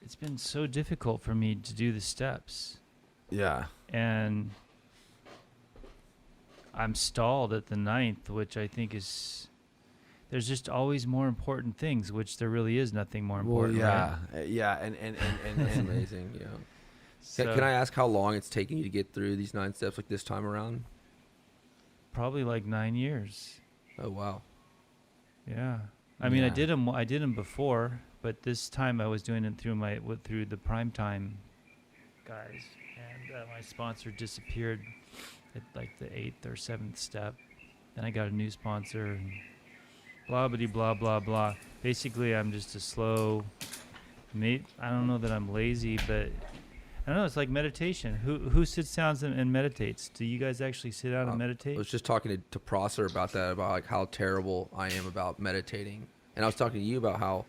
it's been so difficult for me to do the steps, Yeah. and I'm stalled at the 9th, which I think is. There's just always more important things, which there really is nothing more important. Yeah. Right? Yeah. And That's amazing. Yeah. So Can I ask how long it's taking you to get through these 9 steps like this time around? probably like 9 years. Oh wow. Yeah. I mean, I Yeah. did them before, but this time I was doing it through the primetime guys, and my sponsor disappeared at like the 8th or 7th step. Then I got a new sponsor, and blah blah blah blah. Basically, I'm just a slow mate. I don't know that I'm lazy, but I don't know. It's like meditation. Who sits down and meditates? Do you guys actually sit down and I meditate? was just talking to Prosser about that, about like how terrible I am about meditating, and I was talking to you about how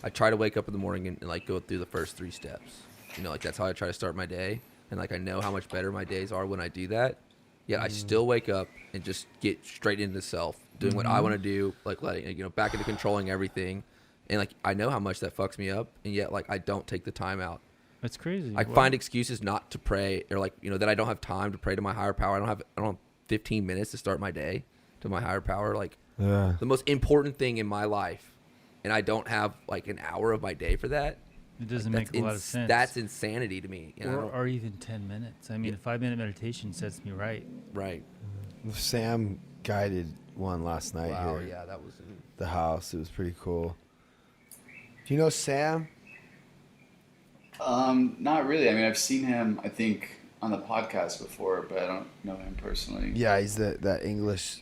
I try to wake up in the morning and like go through the first 3 steps. You know, like that's how I try to start my day, and like I know how much better my days are when I do that. Yet I still wake up and just get straight into self, doing what I want to do, like letting back into controlling everything, and like I know how much that fucks me up, and yet like I don't take the time out. It's crazy. I find excuses not to pray, or like that I don't have time to pray to my higher power. I don't have 15 minutes to start my day to my higher power. Like the most important thing in my life, and I don't have like an hour of my day for that. It doesn't Like, make a lot of sense. That's insanity to me. Or even 10 minutes. I mean, a 5-minute meditation sets me right. Right. Sam guided one last night Wow. here Yeah, that was. at the house. It was pretty cool. Do you know Sam? Not really. I mean, I've seen him, I think, on the podcast before, but I don't know him personally. Yeah, he's that English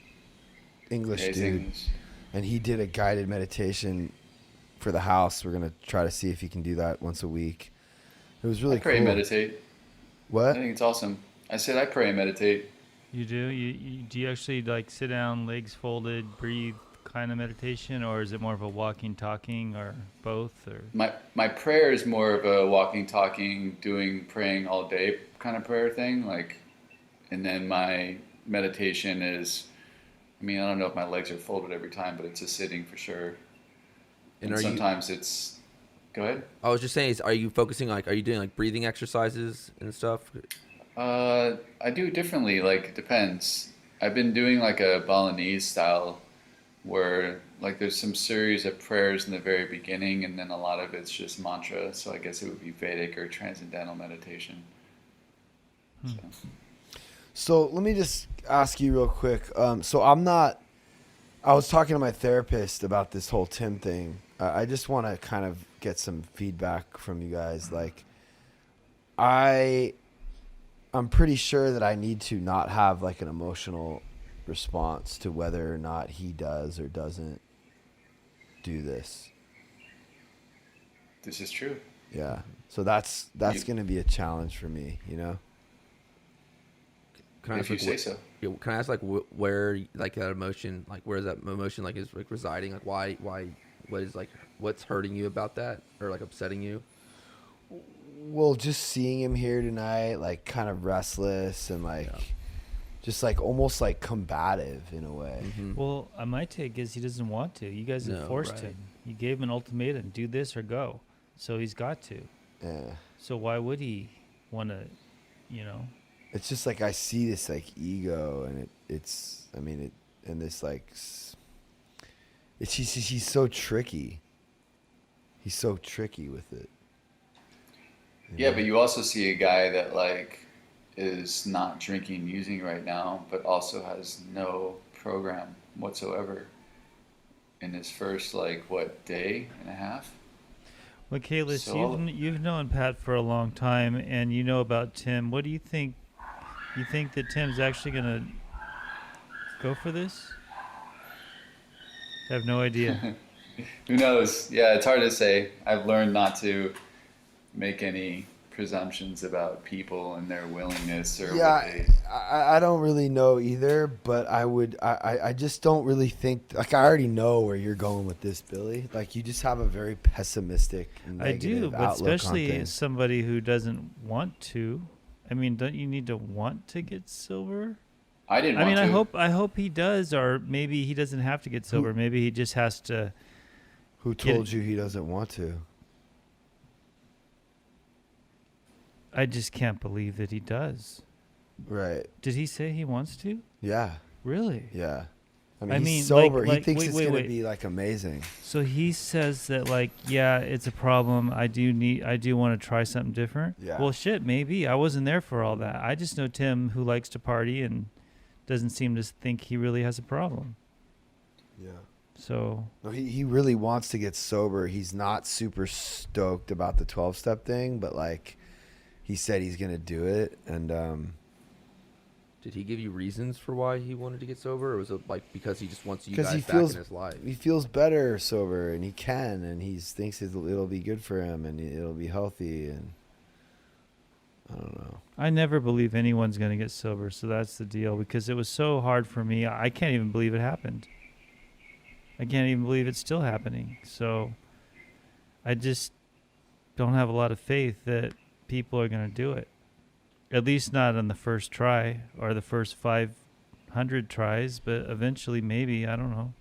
Yeah, he's dude. English. And he did a guided meditation for the house. We're gonna try to see if he can do that once a week. It was really I pray cool. and meditate. I What? think it's awesome. I said I pray and meditate. You do? Do you actually like sit down, legs folded, breathe kind of meditation, or is it more of a walking, talking, or both? Or My prayer is more of a walking, talking, praying all day kind of prayer thing. Like, and then my meditation is, I mean, I don't know if my legs are folded every time, but it's a sitting for sure. And sometimes it's. Go ahead. I was just saying, are you focusing are you doing like breathing exercises and stuff? I do it differently. Like, it depends. I've been doing like a Balinese style where like there's some series of prayers in the very beginning, and then a lot of it's just mantra. So I guess it would be Vedic or transcendental meditation. So let me just ask you real quick. So I was talking to my therapist about this whole Tim thing. I just want to kind of get some feedback from you guys. Like, I'm pretty sure that I need to not have like an emotional response to whether or not he does or doesn't do this. This is true. Yeah. So that's going to be a challenge for me, you know? Can I If ask, you like, say so. Can I ask like where like that emotion, like where is that emotion like is like residing? Like why what is like what's hurting you about that or like upsetting you? Well, just seeing him here tonight, like kind of restless and like just like almost like combative in a way. Mm-hmm. well, my take is he doesn't want to. You guys have No, forced right. him. You gave him an ultimatum: do this or go. So he's got to. Yeah. So why would he want to? You know. It's just like I see this like ego and it's I mean it and this like he's so tricky. He's so tricky with it. Yeah, but you also see a guy that like is not drinking, using right now, but also has no program whatsoever in his first day and a half. Michaelis, So- you've known Pat for a long time, and you know about Tim. What do you think? You think that Tim's actually gonna go for this? I have no idea. Who knows? Yeah, it's hard to say. I've learned not to make any presumptions about people and their willingness or what they. I don't really know either, but I just don't really think like I already know where you're going with this, Billy. Like you just have a very pessimistic and I do, negative but outlook on especially things. somebody who doesn't want to. I mean, don't you need to want to get sober? I didn't I want mean, to. I hope he does, or maybe he doesn't have to get sober. Maybe he just has to. Who told you he doesn't want to? I just can't believe that he does. Right. Did he say he wants to? Yeah. Really? Yeah. I I mean, mean, he's sober. like, he thinks wait, it's wait, gonna wait. be like amazing. So he says that, like, yeah, it's a problem. I do want to try something different. Yeah. Well, shit, maybe. I wasn't there for all that. I just know Tim, who likes to party and doesn't seem to think he really has a problem. Yeah. So No, he really wants to get sober. He's not super stoked about the 12-step thing, but like he said he's gonna do it. And Did he give you reasons for why he wanted to get sober, or was it like because he just wants you because guys he back feels in his life? he feels better sober, and he can, and he thinks it'll be good for him, and it'll be healthy, and I don't know. I never believe anyone's going to get sober. So that's the deal, because it was so hard for me. I can't even believe it happened. I can't even believe it's still happening. So I just don't have a lot of faith that people are going to do it. At least not on the first try or the first 500 tries, but eventually maybe. I don't know.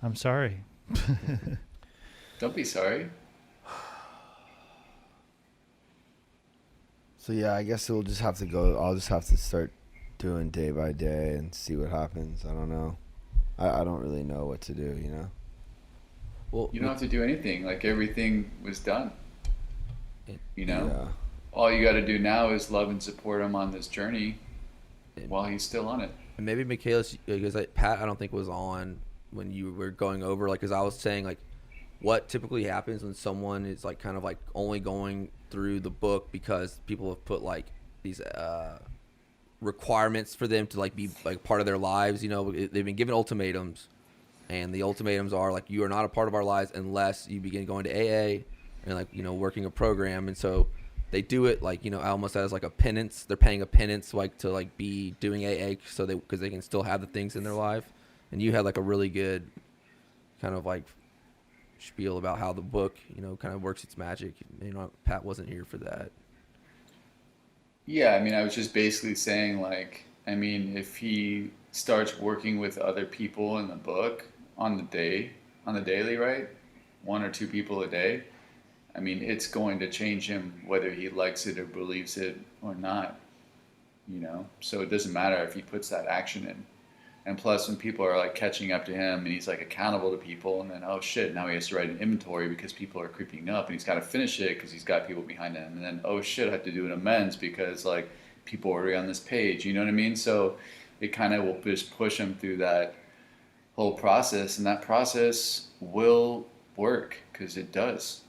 I'm sorry. Don't be sorry. So yeah, I guess we'll just have to go. I'll just have to start doing day by day and see what happens. I don't know. I don't really know what to do, you know? Well, You don't have to do anything. Like everything was done. You know? Yeah. All you got to do now is love and support him on this journey while he's still on it. and maybe Michaelis, because Pat, I don't think was on when you were going over, like, because I was saying, like, what typically happens when someone is like kind of like only going through the book because people have put like these requirements for them to like be like part of their lives. You know, they've been given ultimatums, and the ultimatums are like, you are not a part of our lives unless you begin going to AA and like, you know, working a program. And so they do it like, you know, almost as like a penance. They're paying a penance like to like be doing AA so because they can still have the things in their life. And you had like a really good kind of like spiel about how the book, you know, kind of works its magic. You know, Pat wasn't here for that. Yeah, I mean, I was just basically saying, like, I mean, if he starts working with other people in the book on the daily, right? One or two people a day, I mean, it's going to change him whether he likes it or believes it or not, you know? So it doesn't matter if he puts that action in. And plus, when people are like catching up to him and he's like accountable to people, and then, oh shit, now he has to write an inventory because people are creeping up, and he's got to finish it because he's got people behind him. And then, oh shit, I have to do an amends because like people are already on this page. You know what I mean? So it kind of will just push him through that whole process, and that process will work because it does.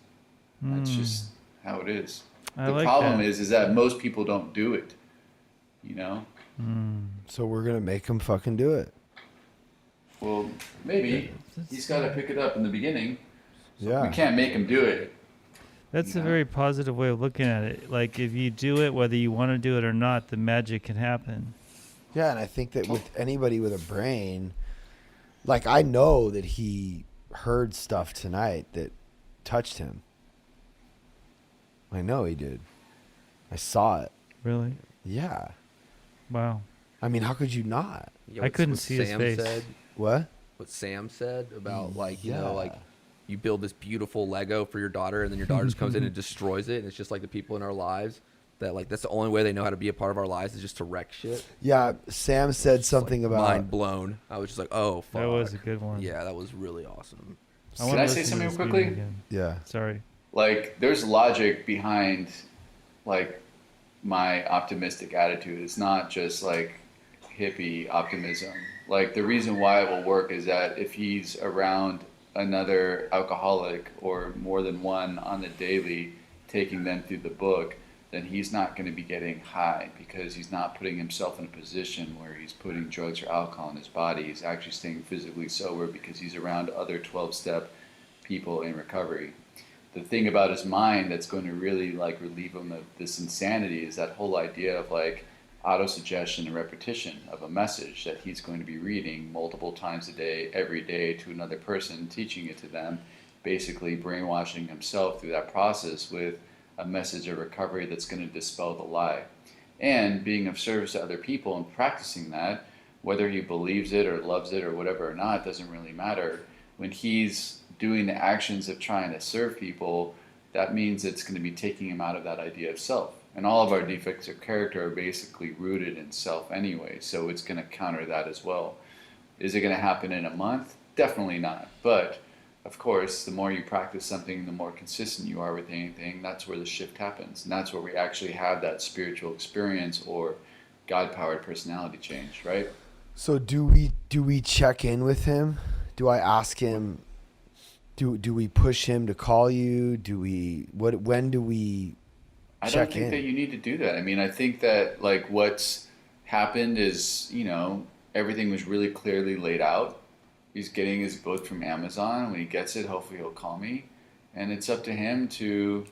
That's just how it is. I The like problem that. is that most people don't do it. You know? So we're gonna make him fucking do it. Well, maybe he's got to pick it up in the beginning. Yeah. We can't make him do it. That's a Yeah. very positive way of looking at it. Like, if you do it, whether you want to do it or not, the magic can happen. Yeah, and I think that with anybody with a brain, like I know that he heard stuff tonight that touched him. I know he did. I saw it. Really? Yeah. Wow. I mean, how could you not? You I couldn't see his face. Said, What? what Sam said about like, you Yeah. know, like you build this beautiful Lego for your daughter and then your daughter just comes in and destroys it. And it's just like the people in our lives that like, that's the only way they know how to be a part of our lives is just to wreck shit. Yeah, Sam said something Like, about mind blown. I was just like, oh, fuck. That was a good one. Yeah, that was really awesome. I wanna Can I say listen to something this quickly? meeting again. yeah. Sorry. Like, there's logic behind, like, my optimistic attitude. It's not just like hippie optimism. Like, the reason why it will work is that if he's around another alcoholic or more than one on the daily, taking them through the book, then he's not going to be getting high because he's not putting himself in a position where he's putting drugs or alcohol in his body. He's actually staying physically sober because he's around other 12-step people in recovery. The thing about his mind that's going to really like relieve him of this insanity is that whole idea of like autosuggestion and repetition of a message that he's going to be reading multiple times a day, every day to another person, teaching it to them, basically brainwashing himself through that process with a message of recovery that's going to dispel the lie. And being of service to other people and practicing that, whether he believes it or loves it or whatever or not, doesn't really matter. When he's doing the actions of trying to serve people, that means it's going to be taking him out of that idea of self. And all of our defects of character are basically rooted in self anyway, so it's going to counter that as well. Is it going to happen in a month? Definitely not. But, of course, the more you practice something, the more consistent you are with anything, that's where the shift happens. And that's where we actually have that spiritual experience or God-powered personality change, right? So do we check in with him? Do I ask him, do we push him to call you? When do we I check don't think in? that you need to do that. I mean, I think that like what's happened is, everything was really clearly laid out. He's getting his book from Amazon. When he gets it, hopefully he'll call me. And it's up to him to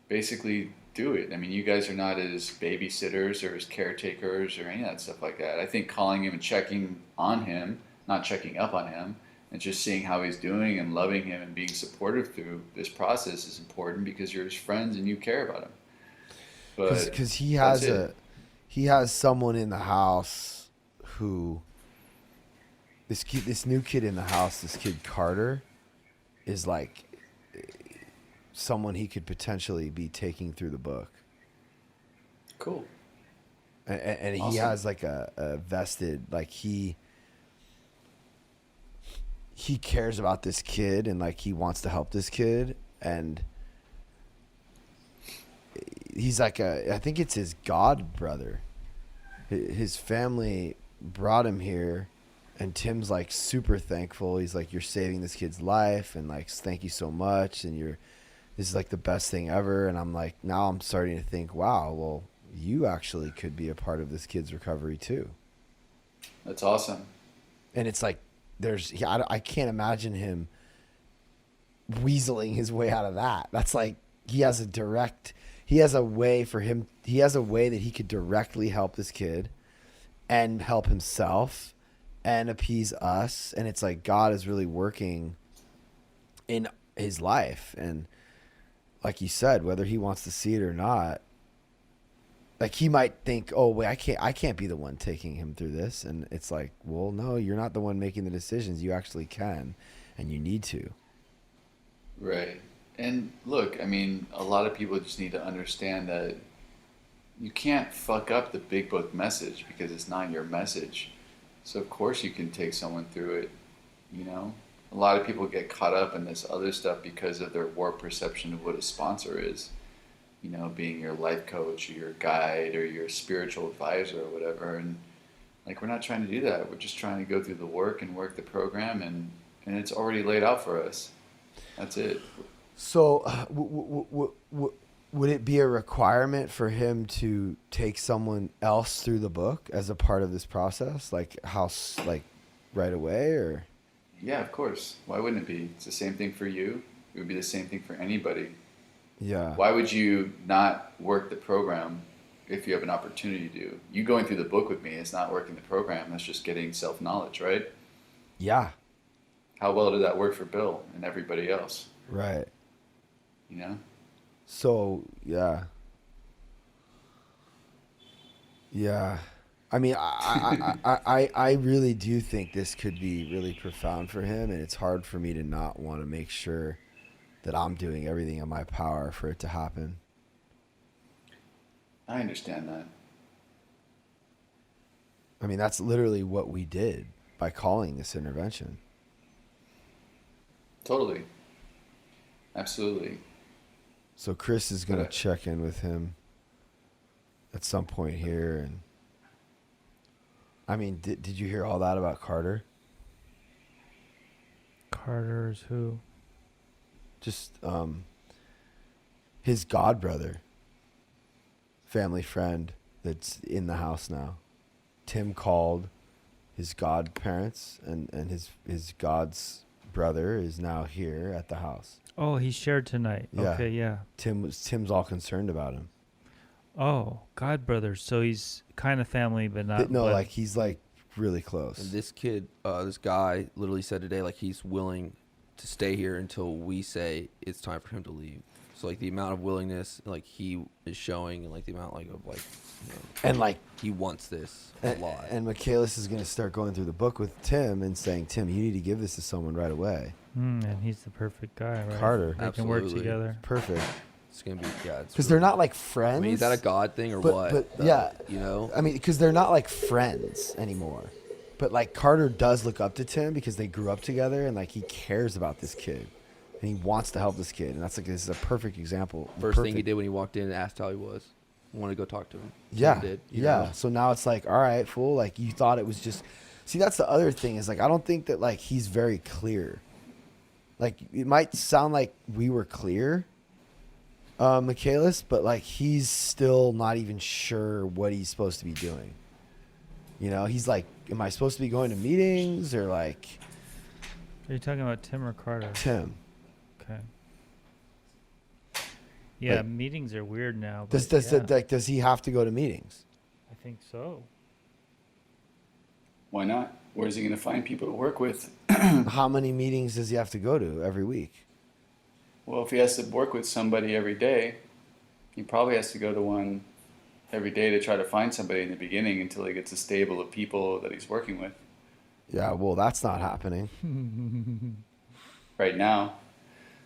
basically do it. I mean, you guys are not his babysitters or his caretakers or any of that stuff like that. I think calling him and checking on him, not checking up on him, and just seeing how he's doing and loving him and being supportive through this process is important because you're his friends and you care about him. Because he has someone in the house who this new kid in the house, this kid Carter, is like someone he could potentially be taking through the book. Cool. And he Awesome. has like a vested, like he cares about this kid and like he wants to help this kid, and he's like I think it's his god brother. His family brought him here, and Tim's like super thankful. He's like, you're saving this kid's life, and like, thank you so much, and this is like the best thing ever. And I'm like, now I'm starting to think, wow, well, you actually could be a part of this kid's recovery too. That's awesome. And it's like, I can't imagine him weaseling his way out of that. That's like, he has a way that he could directly help this kid and help himself and appease us. And it's like, God is really working in his life. And like you said, whether he wants to see it or not, like he might think, oh wait, I can't be the one taking him through this. And it's like, well, no, you're not the one making the decisions. You actually can, and you need to. Right. And look, I mean, a lot of people just need to understand that you can't fuck up the big book message because it's not your message. So of course you can take someone through it, A lot of people get caught up in this other stuff because of their warped perception of what a sponsor is. Being your life coach or your guide or your spiritual advisor or whatever. And like, we're not trying to do that. We're just trying to go through the work and work the program, and it's already laid out for us. That's it. So would it be a requirement for him to take someone else through the book as a part of this process? Like right away, or? Yeah, of course. Why wouldn't it be? It's the same thing for you. It would be the same thing for anybody. Yeah. Why would you not work the program if you have an opportunity to? You going through the book with me is not working the program. That's just getting self-knowledge, right? Yeah. How well did that work for Bill and everybody else? Right. So, yeah. Yeah. I mean, I really do think this could be really profound for him, and it's hard for me to not want to make sure that I'm doing everything in my power for it to happen. I understand that. I mean, that's literally what we did by calling this intervention. Totally. Absolutely. So Chris is going to check in with him at some point here. And I mean, did you hear all that about Carter? Carter's who? Just his god brother, family friend that's in the house now. Tim called his godparents, and his god's brother is now here at the house. Oh, he shared tonight. Yeah. Okay, yeah. Tim's all concerned about him. Oh, God brother. So he's kind of family, but not. No, like he's like really close. And this kid, this guy literally said today, like he's willing to stay here until we say it's time for him to leave. So like the amount of willingness like he is showing, and like the amount like of like, And like, he wants this a lot. and Michaelis is going to start going through the book with Tim and saying, Tim, you need to give this to someone right away. And he's the perfect guy, right? Carter. They can work Absolutely. together. Perfect. It's gonna be Because they're not like friends. I mean, is that a God thing or But- what? but, though? yeah. You know. I mean, because they're not like friends anymore. But like Carter does look up to Tim because they grew up together, and like he cares about this kid, and he wants to help this kid, and that's like this is a perfect example. First thing he Perfect. did when he walked in and asked how he was, wanted to go talk to him. Yeah, Tim did, you yeah. know? So now it's like, all right, fool. Like you thought it was just. See, that's the other thing is like I don't think that like he's very clear. Like it might sound like we were clear, Michaelis, but like he's still not even sure what he's supposed to be doing. You know, he's like, am I supposed to be going to meetings or like Are you talking about Tim or Carter? Tim? Okay. Yeah, Like- meetings are weird now. Does but yeah, does he have to go to meetings? I think so. Why not? Where's he going to find people to work with? How many meetings does he have to go to every week? Well, if he has to work with somebody every day, he probably has to go to one every day to try to find somebody in the beginning until he gets a stable of people that he's working with Yeah, well, that's not happening. right now.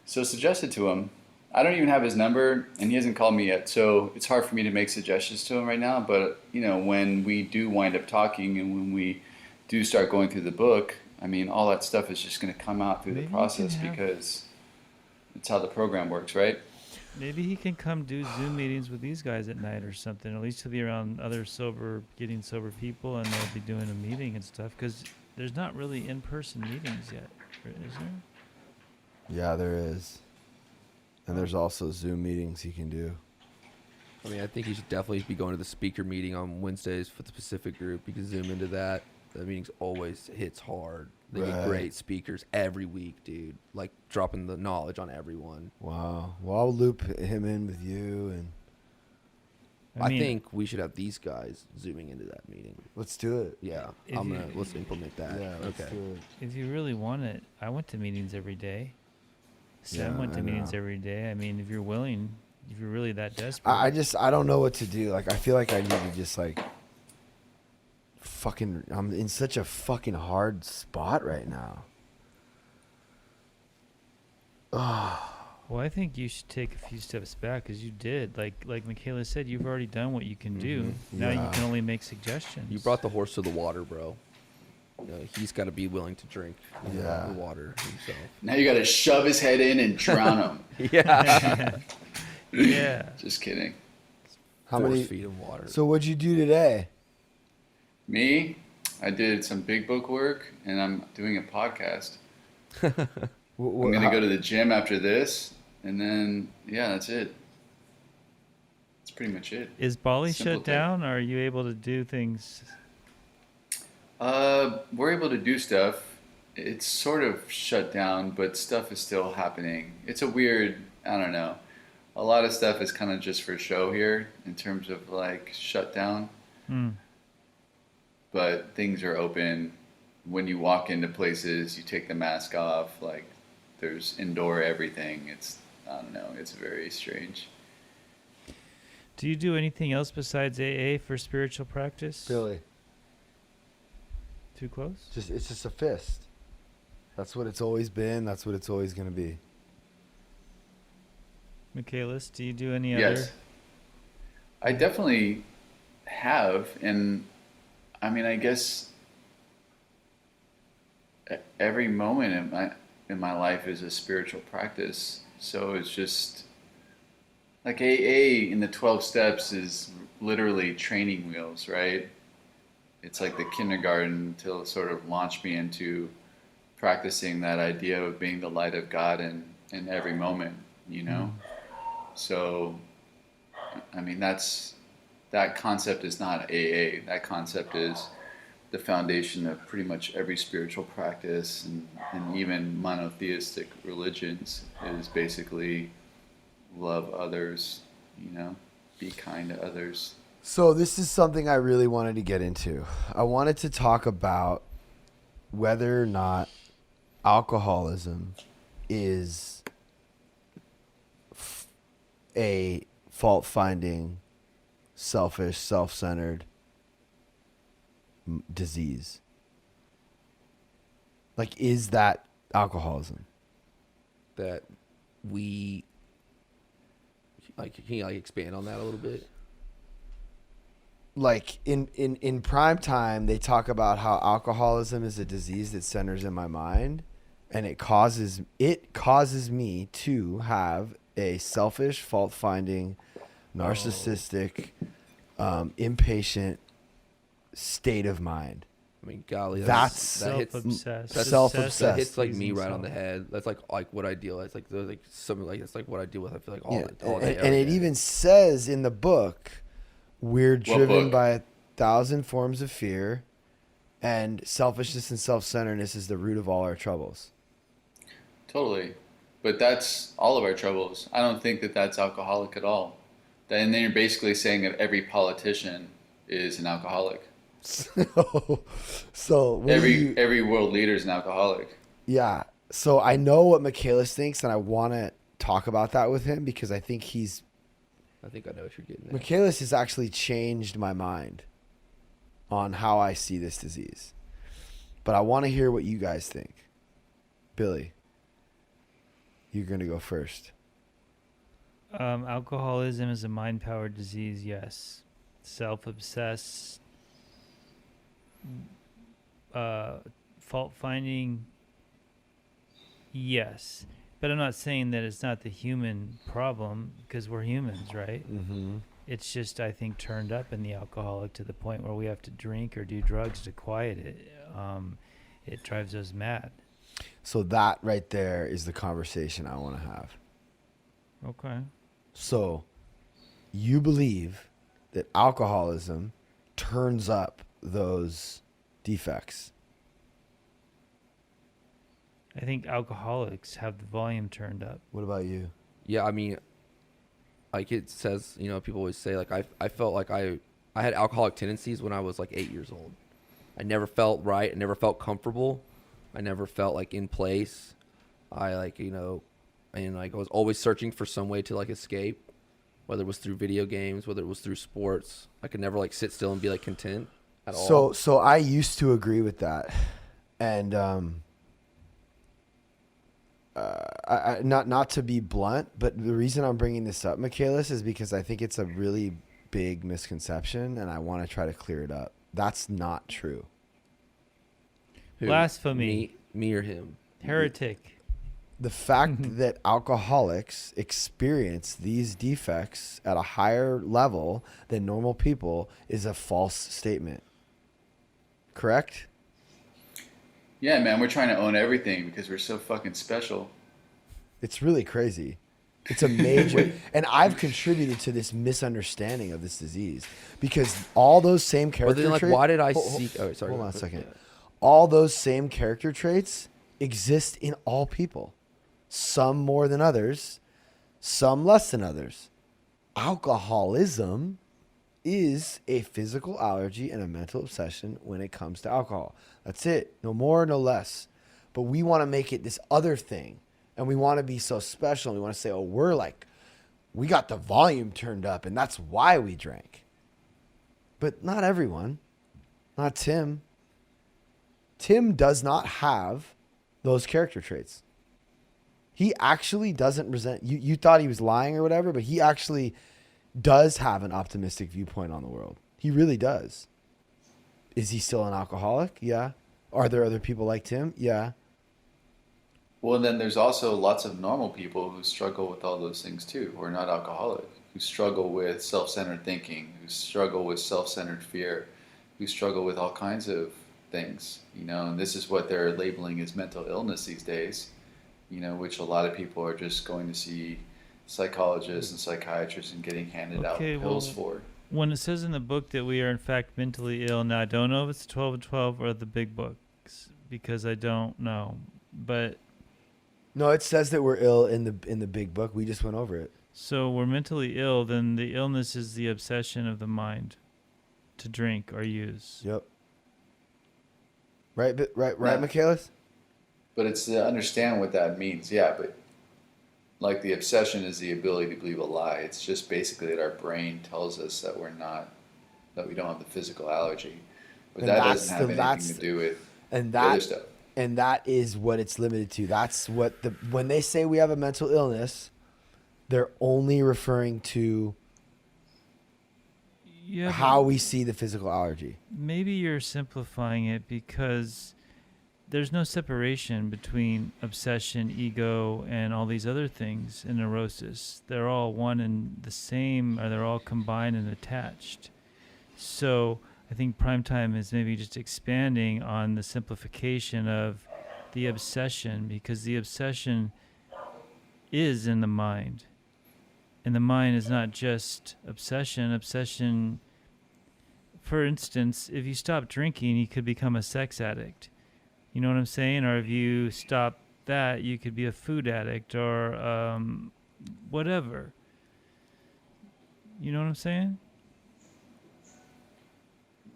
So suggest it to him. I don't even have his number, and he hasn't called me yet, so it's hard for me to make suggestions to him right now. But, you know, when we do wind up talking and when we do start going through the book, I mean, all that stuff is just going to come out through Maybe the you process can have- because it's how the program works, right? Maybe he can come do Zoom meetings with these guys at night or something. At least he'll be around other getting sober people, and they'll be doing a meeting and stuff. Because there's not really in-person meetings yet, is there? Yeah, there is. And there's also Zoom meetings he can do. I mean, I think he should definitely be going to the speaker meeting on Wednesdays for the Pacific group. You can zoom into that. The meeting's always hits hard. They get Right. great speakers every week, dude. Like dropping the knowledge on everyone. Wow. Well, I'll loop him in with you, and I mean, think we should have these guys zooming into that meeting. let's do it. Yeah, If let's implement that. Yeah, let's okay. do it. if you really want it, I went to meetings every day. Sam Yeah, went to I meetings know. every day. I mean, if you're willing, if you're really that desperate. I don't know what to do. Like, I feel like I need to just like I'm in such a fucking hard spot right now. Well, I think you should take a few steps back, because you did. Like Michaela said, you've already done what you can do. Now you Yeah. can only make suggestions. You brought the horse to the water, bro. He's got to be willing to drink Yeah. the water himself. Now you got to shove his head in and drown him. Yeah. Yeah. Just kidding. How Force many? feed him water. So what'd you do today? Me, I did some big book work, and I'm doing a podcast. I'm going to go to the gym after this, and then, yeah, that's it. That's pretty much it. Is Bali Simple shut thing. down, or are you able to do things? We're able to do stuff. It's sort of shut down, but stuff is still happening. It's a weird, I don't know. A lot of stuff is kind of just for show here in terms of like shut down, but things are open. When you walk into places, you take the mask off. Like there's indoor everything. It's, I don't know. It's very strange. Do you do anything else besides AA for spiritual practice? Billy. Too close? It's just a fist. That's what it's always been. That's what it's always gonna be. Michaelis, do you do any Yes. I definitely have, and I mean, I guess every moment in my life is a spiritual practice. So it's just like AA in the 12 steps is literally training wheels, right? It's like the kindergarten to sort of launch me into practicing that idea of being the light of God in every moment, you know? So, I mean, that concept is not AA. That concept is the foundation of pretty much every spiritual practice, and even monotheistic religions is basically love others, you know, be kind to others. So this is something I really wanted to get into. I wanted to talk about whether or not alcoholism is a fault-finding, selfish, self-centered disease? Like, is that alcoholism? That we like, can you like expand on that a little bit? Like in prime time, they talk about how alcoholism is a disease that centers in my mind, and it causes me to have a selfish, fault-finding, narcissistic, impatient state of mind. I mean, golly, that hits self-obsessed. Self-obsessed. that hits like me Pleasing right on the self. head. That's like what I deal with. It's like there's like something like that's like what I deal with. I feel like all Yeah. all day. And every it day. even says in the book, we're driven book? by 1,000 forms of fear, and selfishness and self-centeredness is the root of all our troubles. Totally. But that's all of our troubles. I don't think that that's alcoholic at all. And then you're basically saying that every politician is an alcoholic. So what do you- Every world leader is an alcoholic. yeah. So I know what Michaelis thinks, and I want to talk about that with him because I think I think I know what you're getting at. Michaelis has actually changed my mind on how I see this disease. But I want to hear what you guys think. Billy, you're going to go first. Alcoholism is a mind-powered disease, yes. Self-obsessed, fault-finding, yes. But I'm not saying that it's not the human problem, because we're humans, right? Mm-hmm. It's just, I think, turned up in the alcoholic to the point where we have to drink or do drugs to quiet it. It drives us mad. So that right there is the conversation I want to have. Okay. So you believe that alcoholism turns up those defects? I think alcoholics have the volume turned up. What about you? Yeah, I mean, like it says, you know, people always say like I felt like I had alcoholic tendencies when I was like 8 years old. I never felt right. I never felt comfortable. I never felt like in place. I like, you know, and like I was always searching for some way to like escape, whether it was through video games, whether it was through sports. I could never like sit still and be like content at all. So I used to agree with that, and not to be blunt, but the reason I'm bringing this up, Michaelis, is because I think it's a really big misconception, and I want to try to clear it up. That's not true. Who? Blasphemy. Me or him? Heretic. The fact that alcoholics experience these defects at a higher level than normal people is a false statement. Correct? Yeah, man, we're trying to own everything because we're so fucking special. It's really crazy. It's a major, and I've contributed to this misunderstanding of this disease because all those same But character then like, traits. why did I seek? Oh, sorry. Hold on a second. All those same character traits exist in all people. Some more than others, some less than others. Alcoholism is a physical allergy and a mental obsession when it comes to alcohol. That's it. No more, no less. But we want to make it this other thing. And we want to be so special. And we want to say, oh, we got the volume turned up and that's why we drank. But not everyone. Not Tim. Tim does not have those character traits. He actually doesn't resent you. You thought he was lying or whatever, but he actually does have an optimistic viewpoint on the world. He really does. Is he still an alcoholic? Yeah. Are there other people like Tim? Yeah. Well, and then there's also lots of normal people who struggle with all those things too, who are not alcoholic, who struggle with self-centered thinking, who struggle with self-centered fear, who struggle with all kinds of things, you know, and this is what they're labeling as mental illness these days, you know, which a lot of people are just going to see psychologists and psychiatrists and getting handed out pills for. When it says in the book that we are in fact mentally ill, now I don't know if it's 12 and 12 or the big books because I don't know, but No, it says that we're ill in the big book. We just went over it. so we're mentally ill, then the illness is the obsession of the mind to drink or use. Yep. Right, Yeah. Michaelis? But it's to understand what that means, yeah, but like the obsession is the ability to believe a lie. It's just basically that our brain tells us that we don't have the physical allergy, but And that that's doesn't have the- anything that's- to do with And the other that stuff. and that is what it's limited to. That's what when they say we have a mental illness, they're only referring to Yeah, but how we see the physical allergy. maybe you're simplifying it because there's no separation between obsession, ego, and all these other things in neurosis. They're all one and the same, or they're all combined and attached. So I think prime time is maybe just expanding on the simplification of the obsession, because the obsession is in the mind. And the mind is not just obsession. Obsession, for instance, if you stop drinking, you could become a sex addict. You know what I'm saying? Or if you stop that, you could be a food addict or whatever. You know what I'm saying?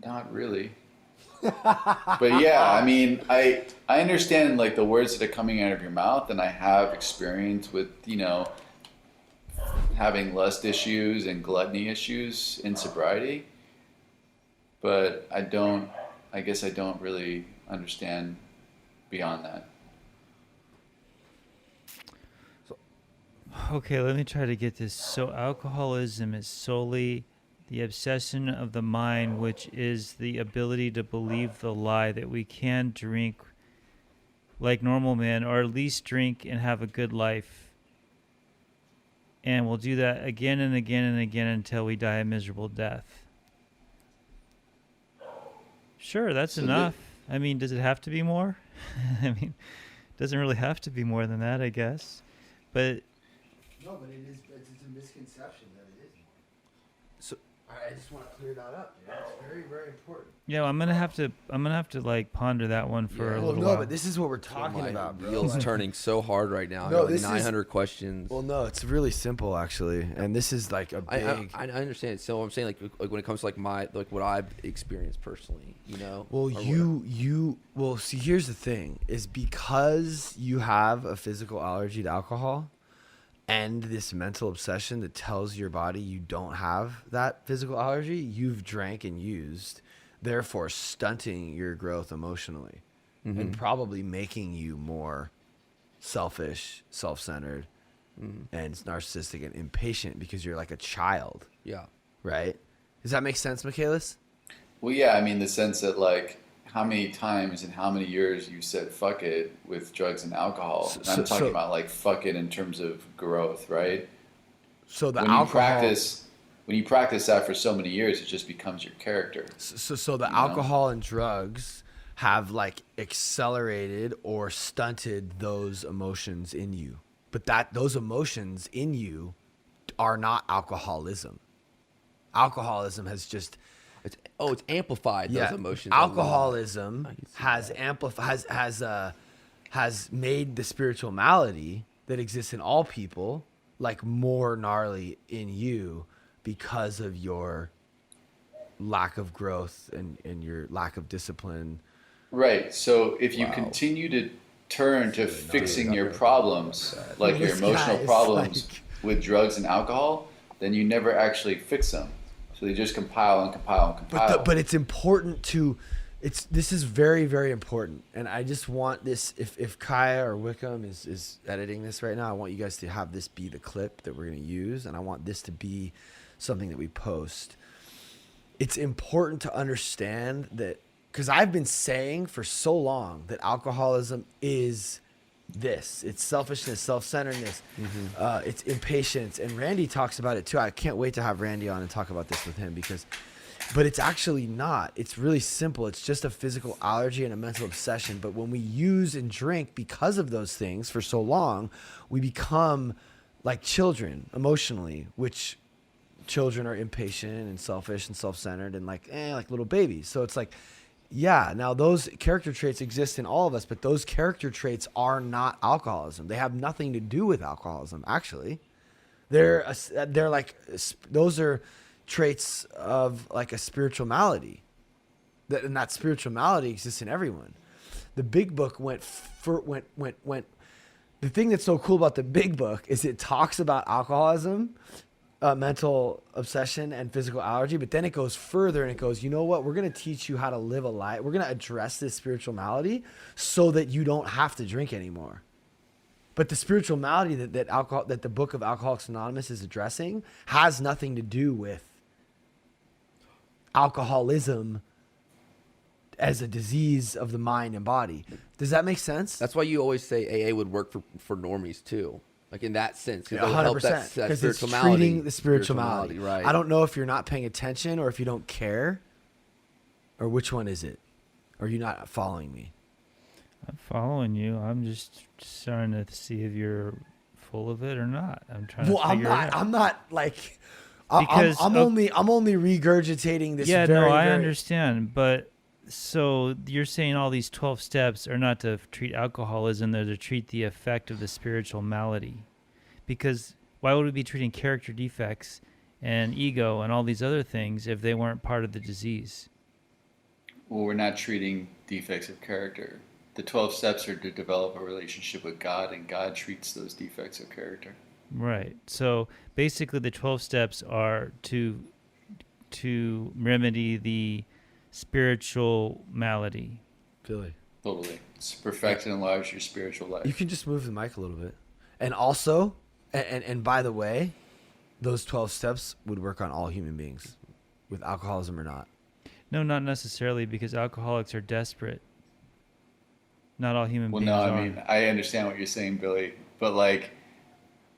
Not really. But yeah, I mean, I understand like the words that are coming out of your mouth, and I have experience with, having lust issues and gluttony issues in sobriety. But I guess I don't really understand beyond that. Okay, let me try to get this. So alcoholism is solely the obsession of the mind, which is the ability to believe the lie that we can drink like normal men, or at least drink and have a good life. And we'll do that again and again and again until we die a miserable death. Sure, that's So enough. I mean, does it have to be more? I mean, it doesn't really have to be more than that, I guess. But No, but it's a misconception that it is more. So- I just want to clear that up, dude. It's very, very important. yeah, I'm gonna have to like ponder that one for a Well, little no, while. but this is what we're talking My about, bro. wheels Like- turning so hard right now. I No, got like this is- 900 questions. Well, no, it's really simple actually, and this is like a I big. I understand. So I'm saying like when it comes to like what I've experienced personally, Well, or well, see, here's the thing: is because you have a physical allergy to alcohol, and this mental obsession that tells your body you don't have that physical allergy, you've drank and used, therefore stunting your growth emotionally, and probably making you more selfish, self-centered, and narcissistic and impatient because you're like a child, yeah. right? Does that make sense, Michaelis? Well, yeah, I mean, the sense that like how many times and how many years you said fuck it with drugs and alcohol. And I'm talking about like fuck it in terms of growth, right? So the When alcohol. you practice that for so many years, it just becomes your character. So the know? alcohol and drugs have like accelerated or stunted those emotions in you, but those emotions in you are not alcoholism. Alcoholism has just It's amplified those emotions. a lot. Alcoholism I can see has has made the spiritual malady that exists in all people like more gnarly in you because of your lack of growth and your lack of discipline. Right. So if you Wow. continue to turn to fixing your Dude, problems, like your This emotional guy is problems like- with drugs and alcohol, then you never actually fix them. So they just compile and compile and compile. But it's important to this is very, very important. And I just want this, if Kaya or Wickham is editing this right now, I want you guys to have this be the clip that we're going to use. And I want this to be something that we post. It's important to understand that, because I've been saying for so long that alcoholism is this. It's selfishness, self-centeredness, it's impatience. And Randy talks about it too. I can't wait to have Randy on and talk about this with him but it's actually not. It's really simple. It's just a physical allergy and a mental obsession. But when we use and drink because of those things for so long, we become like children emotionally, which children are impatient and selfish and self-centered and like little babies. So it's like, yeah, now those character traits exist in all of us, but those character traits are not alcoholism. They have nothing to do with alcoholism, actually. They're like, those are traits of like a spiritual malady. And that spiritual malady exists in everyone. The big book went the thing that's so cool about the big book is it talks about alcoholism, mental obsession, and physical allergy, but then it goes further and it goes, you know what? We're going to teach you how to live a life. We're going to address this spiritual malady so that you don't have to drink anymore. But the spiritual malady that the book of Alcoholics Anonymous is addressing has nothing to do with alcoholism as a disease of the mind and body. Does that make sense? That's why you always say AA would work for normies too. Like in that sense, because 100%. Because it's treating the spiritual malady. Right. I don't know if you're not paying attention or if you don't care, or which one is it? Or are you not following me? I'm following you. I'm just trying to see if you're full of it or not. I'm trying to figure it out. I'm not like. Because I'm only regurgitating this. Yeah, very, no, I very- understand, but so you're saying all these 12 steps are not to treat alcoholism, they're to treat the effect of the spiritual malady. Because why would we be treating character defects and ego and all these other things if they weren't part of the disease? Well, we're not treating defects of character. The 12 steps are to develop a relationship with God, and God treats those defects of character. Right. So basically the 12 steps are to remedy the spiritual malady. Billy, Totally. It's perfect and enlarge your spiritual life. you can just move the mic a little bit. And also, and by the way, those 12 steps would work on all human beings, with alcoholism or not. No, not necessarily, because alcoholics are desperate. Not all human Well, beings no, are. I mean, I understand what you're saying, Billy, but like,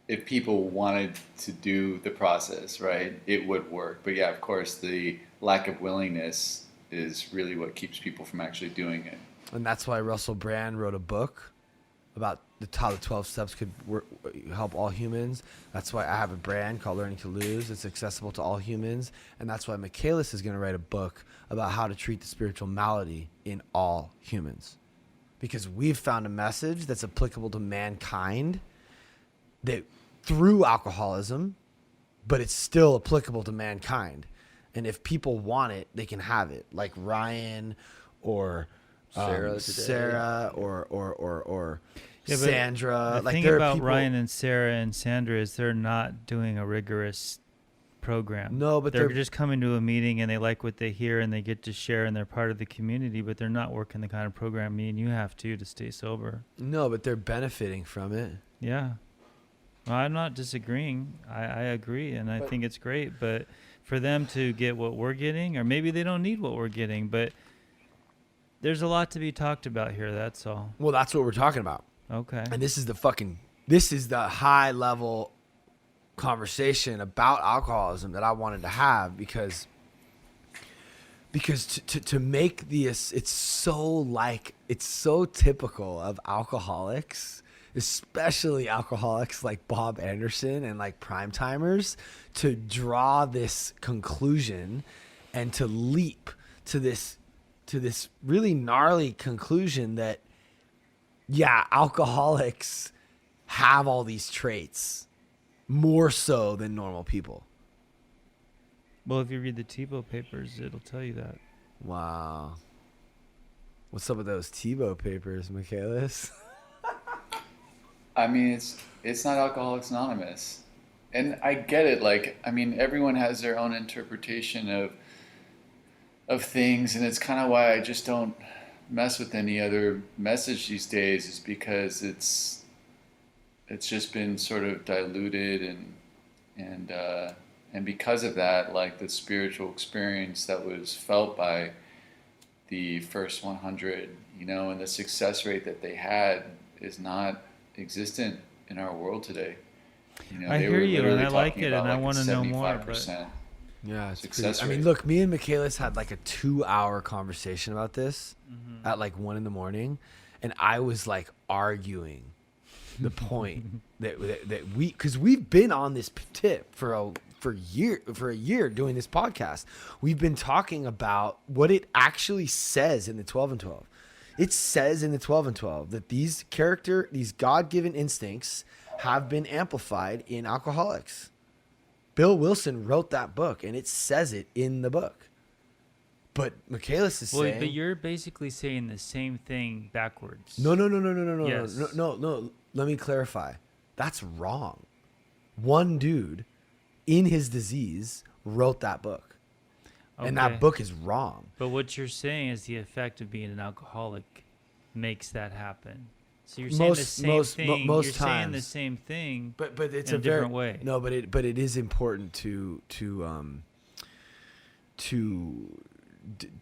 if people wanted to do the process, right, it would work. But yeah, of course, the lack of willingness is really what keeps people from actually doing it. And that's why Russell Brand wrote a book about how the 12 steps could help all humans. That's why I have a brand called Learning to Lose. It's accessible to all humans. And that's why Michaelis is going to write a book about how to treat the spiritual malady in all humans. Because we've found a message that's applicable to mankind that through alcoholism, but it's still applicable to mankind. And if people want it, they can have it. Like Ryan or Sera or Yeah, but Sandra. The Like thing there are about people, Ryan and Sarah and Sandra is they're not doing a rigorous program. No, but they're they're just coming to a meeting and they like what they hear and they get to share and they're part of the community, but they're not working the kind of program me and you have to stay sober. no, but they're benefiting from it. Yeah. Well, I'm not disagreeing. I agree, and I think it's great. But for them to get what we're getting, or maybe they don't need what we're getting, but there's a lot to be talked about here. That's all. Well, that's what we're talking about. Okay. And this is the high level conversation about alcoholism that I wanted to have because to make this, it's so typical of alcoholics, especially alcoholics like Bob Anderson and like prime timers, to draw this conclusion and to leap to this really gnarly conclusion that, yeah, alcoholics have all these traits more so than normal people. Well, if you read the Tebow papers, it'll tell you that. Wow. What's up with those Tebow papers, Michaelis? I mean, it's not Alcoholics Anonymous. And I get it. Like, I mean, everyone has their own interpretation of things, and it's kind of why I just don't mess with any other message these days, is because it's just been sort of diluted, and because of that, like the spiritual experience that was felt by the first 100, and the success rate that they had is not existent in our world today. I hear you, and I like it, and I want to know more. But Yeah, it's Success pretty, I mean, rate. look, me and Michaelis had like a 2-hour conversation about this at like 1 a.m, and I was like arguing the point that because we've been on this tip for a year doing this podcast. We've been talking about what it actually says in the 12 and 12. It says in the 12 and 12 that these God-given instincts have been amplified in alcoholics. Bill Wilson wrote that book, and it says it in the book. But Michaelis is saying. But you're basically saying the same thing backwards. No. Yes. No. Let me clarify. That's wrong. One dude in his disease wrote that book. And that Okay. book is wrong. But what you're saying is the effect of being an alcoholic makes that happen. So you're saying the same thing. Most you're saying the times. same thing. But it's in a different very, way. No, but it is important to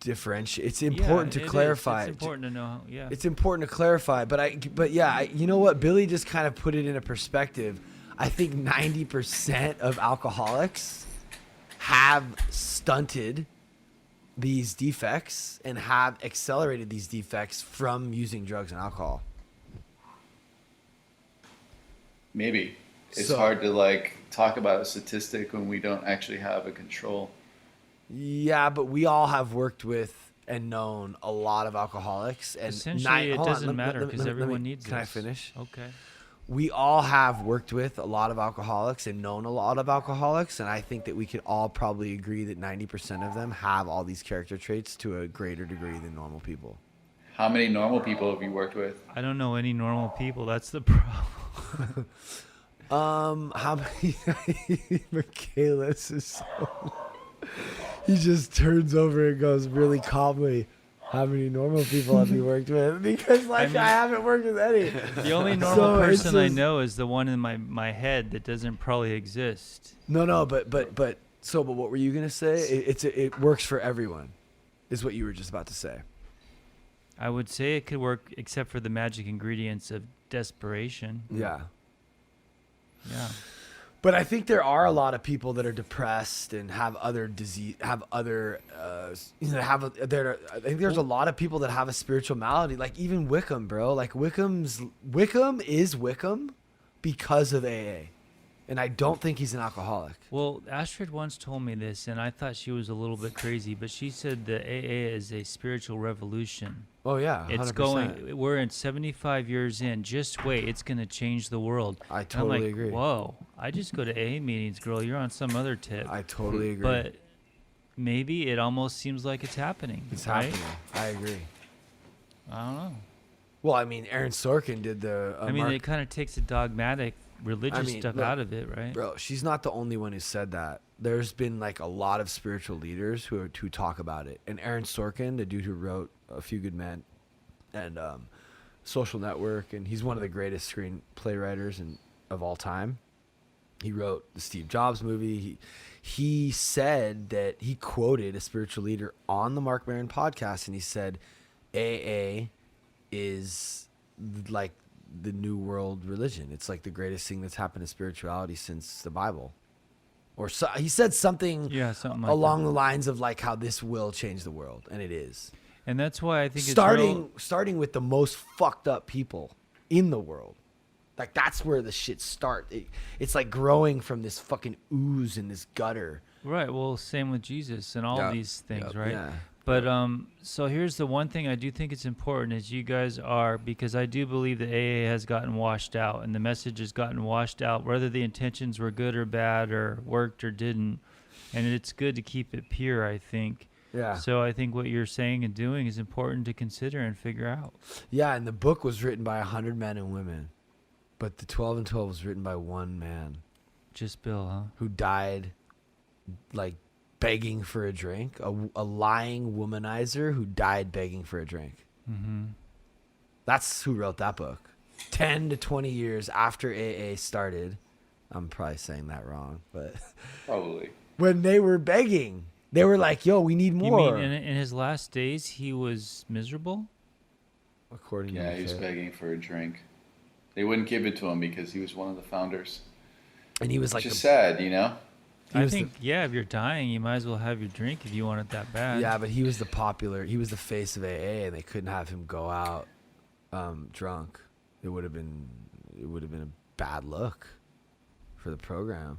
differentiate. It's important to clarify. It's important to know. Yeah. It's important to clarify. But you know what? Billy just kind of put it in a perspective. I think 90% of alcoholics have stunted these defects and have accelerated these defects from using drugs and alcohol. Maybe. It's So- hard to like talk about a statistic when we don't actually have a control. Yeah, but we all have worked with and known a lot of alcoholics. And Essentially, it hold on, doesn't matter because let me- everyone needs Can I this. finish? Okay. We all have worked with a lot of alcoholics and known a lot of alcoholics, and I think that we could all probably agree that 90% of them have all these character traits to a greater degree than normal people. How many normal people have you worked with? I don't know any normal people. That's the problem. How many? Michaelis is so. He just turns over and goes really calmly. How many normal people have you worked with? Because I haven't worked with any. The only normal So it's person I just- know is the one in my head that doesn't probably exist. No, but what were you gonna say? It works for everyone, is what you were just about to say. I would say it could work except for the magic ingredients of desperation. Yeah. Yeah. But I think there are a lot of people that are depressed and have other disease, have other, I think there's a lot of people that have a spiritual malady. Like even Wickham, bro. Like Wickham is Wickham because of AA, and I don't think he's an alcoholic. Well, Astrid once told me this, and I thought she was a little bit crazy, but she said the AA is a spiritual revolution. Oh yeah, 100%. It's going. We're in 75 years in. Just wait, it's going to change the world. I And I'm totally like, agree. Whoa! I just go to AA meetings, girl. You're on some other tip. I totally agree. But maybe it almost seems like it's happening. it's right? happening. I agree. I don't know. Well, I mean, Aaron Sorkin did the. I mean, it kind of takes the dogmatic religious mean, stuff look, out of it, right? Bro, she's not the only one who said that. There's been like a lot of spiritual leaders who talk about it. And Aaron Sorkin, the dude who wrote A Few Good Men and Social Network, and he's one of the greatest screenplay writers of all time. He wrote the Steve Jobs movie. He said that he quoted a spiritual leader on the Mark Maron podcast, and he said, AA is like the new world religion. It's like the greatest thing that's happened to spirituality since the Bible. Or so, he said something Something like along that. the lines of like how this will change the world, and it is. And that's why I think Starting with the most fucked up people in the world. Like that's where the shit starts. It's like growing from this fucking ooze in this gutter. right. Well, same with Jesus and all Yeah. these things, Yeah. right? Yeah. But so here's the one thing I do think it's important is you guys are, because I do believe that AA has gotten washed out and the message has gotten washed out, whether the intentions were good or bad or worked or didn't. And it's good to keep it pure, I think. Yeah. So I think what you're saying and doing is important to consider and figure out. Yeah, and the book was written by 100 men and women. But the 12 and 12 was written by one man Just Bill, huh? who died like begging for a drink, a lying womanizer who died begging for a drink. Mm-hmm. That's who wrote that book. 10 to 20 years after AA started. I'm probably saying that wrong, but Probably. when they were begging, they were like, yo, we need You more. mean in his last days he was miserable? According Yeah, to he was Michael. begging for a drink. They wouldn't give it to him because he was one of the founders. And he was like, Which is the- sad, you know? he I was the- think, if you're dying, you might as well have your drink if you want it that bad. yeah, but he was the face of AA, and they couldn't have him go out drunk. It would have been a bad look for the program,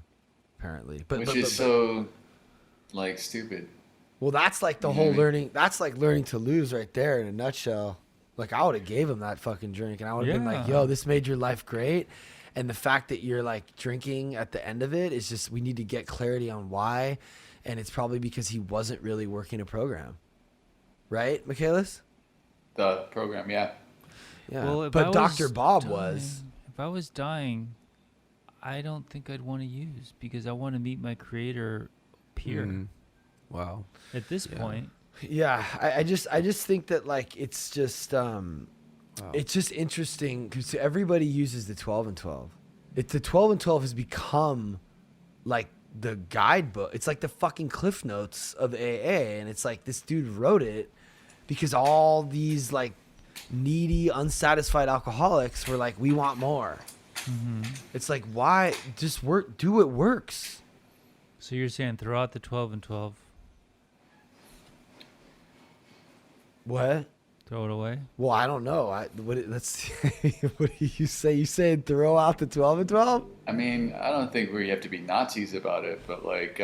apparently. Which is so, like, stupid. well, that's like the You know whole what I mean? learning. That's like learning to lose right there in a nutshell. Like I would have gave him that fucking drink, and I would have been like, Yeah. "Yo, this made your life great." And the fact that you're like drinking at the end of it is just we need to get clarity on why, and it's probably because he wasn't really working a program. right, Michaelis? The program, yeah. Yeah. Well, if I but was Dr. Bob dying- was. If I was dying, I don't think I'd want to use because I want to meet my creator pure. Wow. At this Yeah. point, Yeah, I just think that like it's just it's just interesting because everybody uses the 12 and 12. The 12 and 12 has become like the guidebook. It's like the fucking cliff notes of AA, and it's like this dude wrote it because all these like needy, unsatisfied alcoholics were like, we want more. It's like, why just do what works. so you're saying throw out the 12 and 12, What? throw it away? Well, I don't know. Let's what do you say? You saying throw out the 12 and 12? I mean, I don't think we have to be Nazis about it, but like,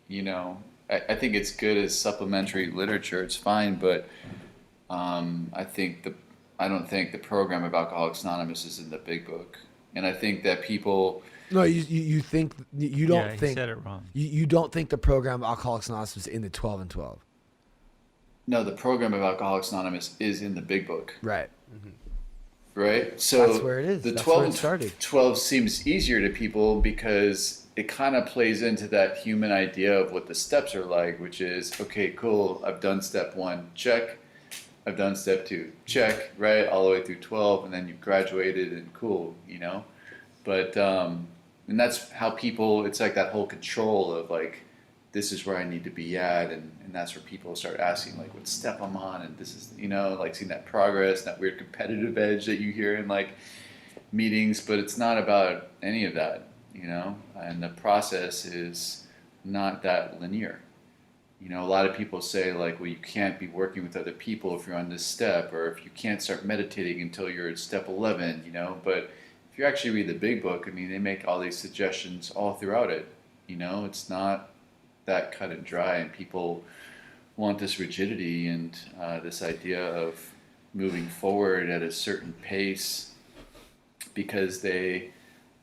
you know, I think it's good as supplementary literature. It's fine, but I don't think the program of Alcoholics Anonymous is in the big book, and I think that people. No, you think you don't Yeah, he think said it wrong. you don't think the program of Alcoholics Anonymous is in the 12 and 12. No, the program of Alcoholics Anonymous is in the big book, Right. right? So That's where it is. The That's 12 where it and started. 12 seems easier to people because it kind of plays into that human idea of what the steps are like, which is, okay, cool, I've done step 1, check. I've done step 2, check, right? All the way through 12, and then you've graduated and cool, you know? But, and that's how people, it's like that whole control of like, this is where I need to be at, and that's where people start asking like what step I'm on, and this is, you know, like seeing that progress, that weird competitive edge that you hear in like meetings, but it's not about any of that, you know, and the process is not that linear. You know, a lot of people say like, well, you can't be working with other people if you're on this step, or if you can't start meditating until you're at step 11, you know, but if you actually read the big book, I mean, they make all these suggestions all throughout it, you know, it's not that cut and dry, and people want this rigidity and this idea of moving forward at a certain pace because they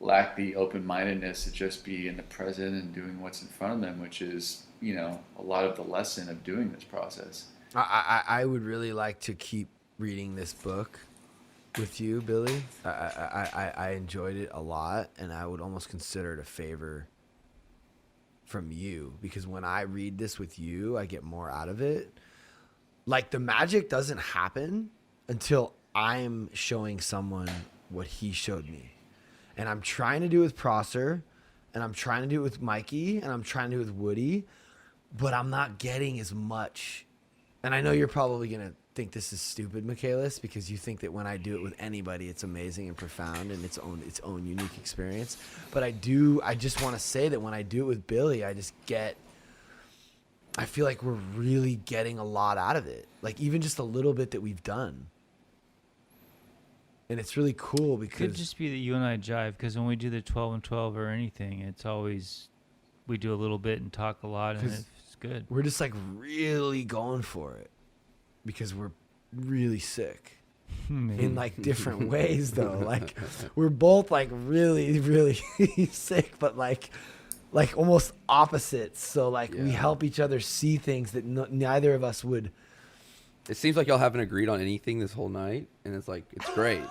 lack the open-mindedness to just be in the present and doing what's in front of them, which is, you know, a lot of the lesson of doing this process. I would really like to keep reading this book with you, Billy. I enjoyed it a lot, and I would almost consider it a favor from you, because when I read this with you, I get more out of it. Like, the magic doesn't happen until I'm showing someone what he showed me. And I'm trying to do it with Prosser, and I'm trying to do it with Mikey, and I'm trying to do it with Woody, but I'm not getting as much. And I know you're probably going to think this is stupid, Michaelis, because you think that when I do it with anybody, it's amazing and profound and its own unique experience. But I just want to say that when I do it with Billy, I feel like we're really getting a lot out of it. Like, even just a little bit that we've done. And it's really cool because... Could just be that you and I jive, because when we do the 12 and 12 or anything, it's always, we do a little bit and talk a lot, and it's good. We're just like really going for it because we're really sick in like different ways though. Like, we're both like really, really sick, but like almost opposites. So like we help each other see things that neither of us would. It seems like y'all haven't agreed on anything this whole night, and it's like, it's great.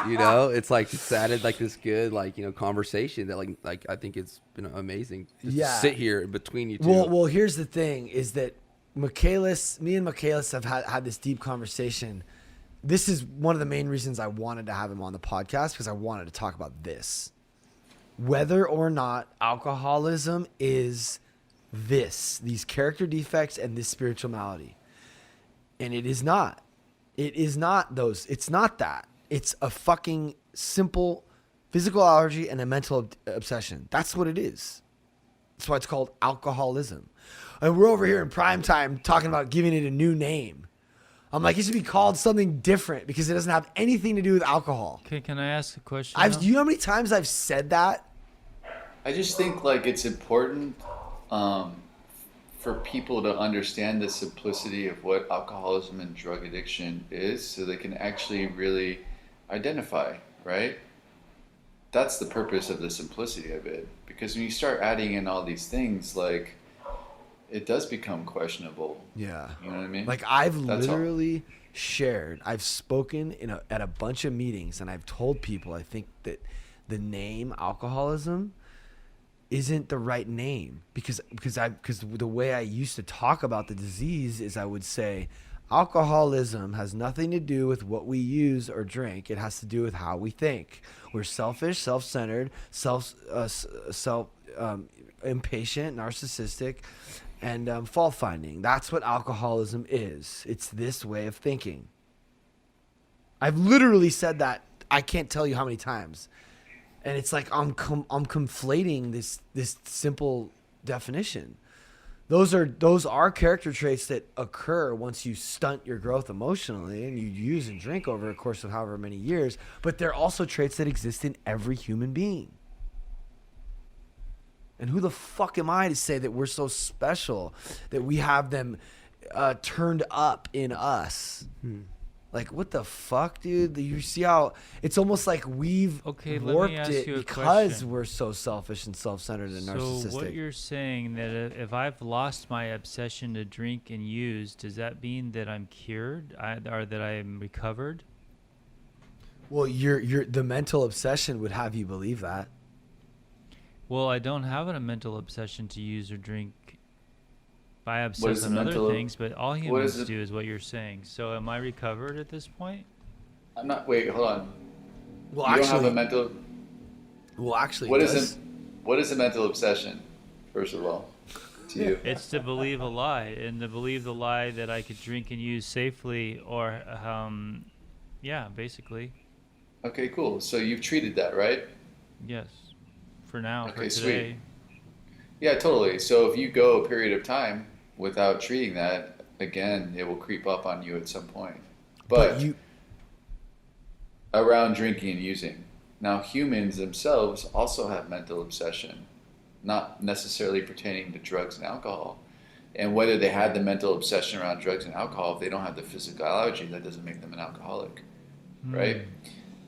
You know, it's like it's added like this good, like, you know, conversation that like I think it's been amazing just to sit here between you two. Well, here's the thing is that me and Michaelis have had this deep conversation. This is one of the main reasons I wanted to have him on the podcast, because I wanted to talk about this. Whether or not alcoholism is these character defects and this spiritual malady. And it is not. It is not those. It's not that. It's a fucking simple physical allergy and a mental obsession. That's what it is. That's why it's called alcoholism. And we're over here in prime time talking about giving it a new name. I'm like, it should be called something different because it doesn't have anything to do with alcohol. Okay, can I ask a question? Do you know how many times I've said that? I just think like it's important for people to understand the simplicity of what alcoholism and drug addiction is, so they can actually really identify, right? That's the purpose of the simplicity of it. Because when you start adding in all these things, like, it does become questionable. Yeah. You know what I mean? Like I've That's all. literally I've spoken at a bunch of meetings, and I've told people I think that the name alcoholism isn't the right name because the way I used to talk about the disease is I would say alcoholism has nothing to do with what we use or drink. It has to do with how we think. We're selfish, self-centered, impatient, narcissistic, and fault-finding. That's what alcoholism is. It's this way of thinking. I've literally said that I can't tell you how many times. And it's like I'm conflating this simple definition. Those are character traits that occur once you stunt your growth emotionally and you use and drink over a course of however many years, but they're also traits that exist in every human being. And who the fuck am I to say that we're so special that we have them turned up in us? Like, what the fuck, dude? You see how it's almost like we've Okay, let me warped ask it you a because question. we're so selfish and self-centered and narcissistic. So what you're saying that if I've lost my obsession to drink and use, does that mean that I'm cured, or that I'm recovered? Well, the mental obsession would have you believe that. Well, I don't have a mental obsession to use or drink. I What is obsess the on other mental- things, but all what humans is it- do is what you're saying. So am I recovered at this point? I'm not. Wait, hold on. Well, You don't have actually, a mental. what What is is what is a mental obsession? First of all, to you. It's to believe a lie, and to believe the lie that I could drink and use safely, or yeah, basically, Okay, cool. So you've treated that, right? yes. For now, Okay, for today. Yeah, totally. So if you go a period of time without treating that, again, it will creep up on you at some point. But you around drinking and using. Now, humans themselves also have mental obsession, not necessarily pertaining to drugs and alcohol. And whether they had the mental obsession around drugs and alcohol, if they don't have the physical allergy, that doesn't make them an alcoholic, right?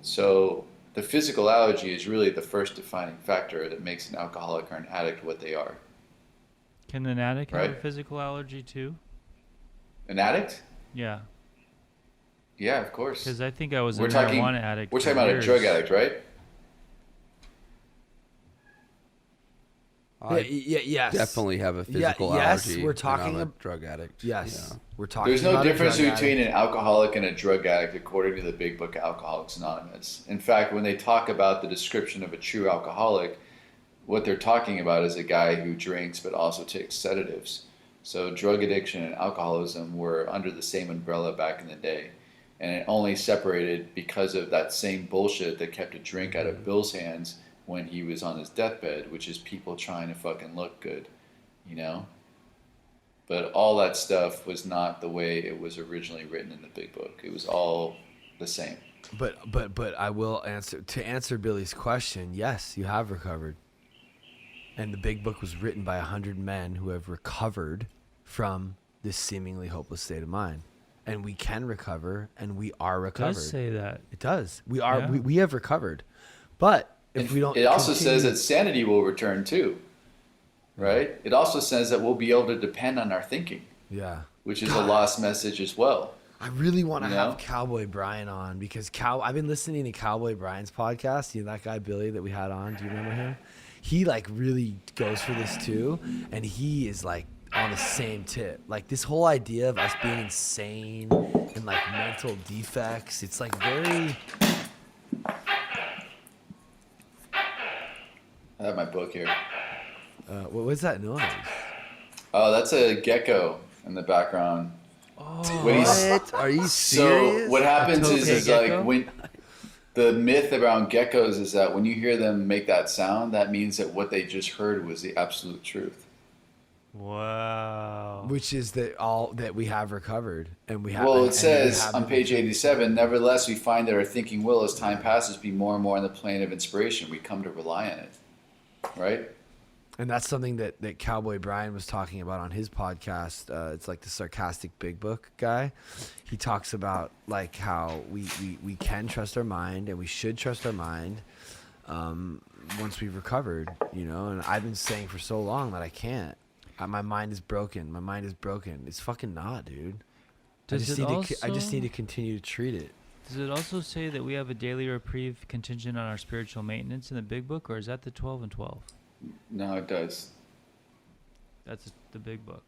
So the physical allergy is really the first defining factor that makes an alcoholic or an addict what they are. Can an addict have a Right. physical allergy too? An addict? Yeah, Yeah, of course. because I think I was a We're talking- marijuana addict. We're for talking about a drug years. addict, right? I yes, definitely have a physical yes, allergy. we're and talking I'm a ab- drug addict. yes, Yeah. we're talking. There's no about a difference drug between addict. an alcoholic and a drug addict according to the big book Alcoholics Anonymous. In fact, when they talk about the description of a true alcoholic, what they're talking about is a guy who drinks but also takes sedatives. So drug addiction and alcoholism were under the same umbrella back in the day. And it only separated because of that same bullshit that kept a drink out of Bill's hands when he was on his deathbed, which is people trying to fucking look good, you know? But all that stuff was not the way it was originally written in the big book. It was all the same. But I will answer Billy's question. Yes, you have recovered. And the big book was written by 100 men who have recovered from this seemingly hopeless state of mind. And we can recover, and we are It recovered. does say that. It does. We are. Yeah. We have recovered. But if we don't, It also continue- says that sanity will return too, right? It also says that we'll be able to depend on our thinking, yeah. which is a lost message as well. I really want to You have know? Cowboy Brian on because I've been listening to Cowboy Brian's podcast. You know that guy Billy that we had on? Do you remember him? He like really goes for this too, and he is like on the same tip. Like this whole idea of us being insane and like mental defects. It's like very. I have my book here. What was that noise? Oh, that's a gecko in the background. Oh, When he's- what? Are you serious? So what happens is totally gecko? like when the myth around geckos is that when you hear them make that sound, that means that what they just heard was the absolute truth. Wow. Which is that we have recovered and we have. Well, and it we says have on been- page 87, nevertheless, we find that our thinking will, as time passes, be more and more on the plane of inspiration. We come to rely on it, right? And that's something that Cowboy Brian was talking about on his podcast. It's like the sarcastic big book guy. He talks about like how we can trust our mind and we should trust our mind once we've recovered, you know. And I've been saying for so long that I can't. My mind is broken. My mind is broken. It's fucking not, dude. Does I just need to continue to treat it. Does it also say that we have a daily reprieve contingent on our spiritual maintenance in the big book, or is that the 12 and 12? No, it does. That's the big book.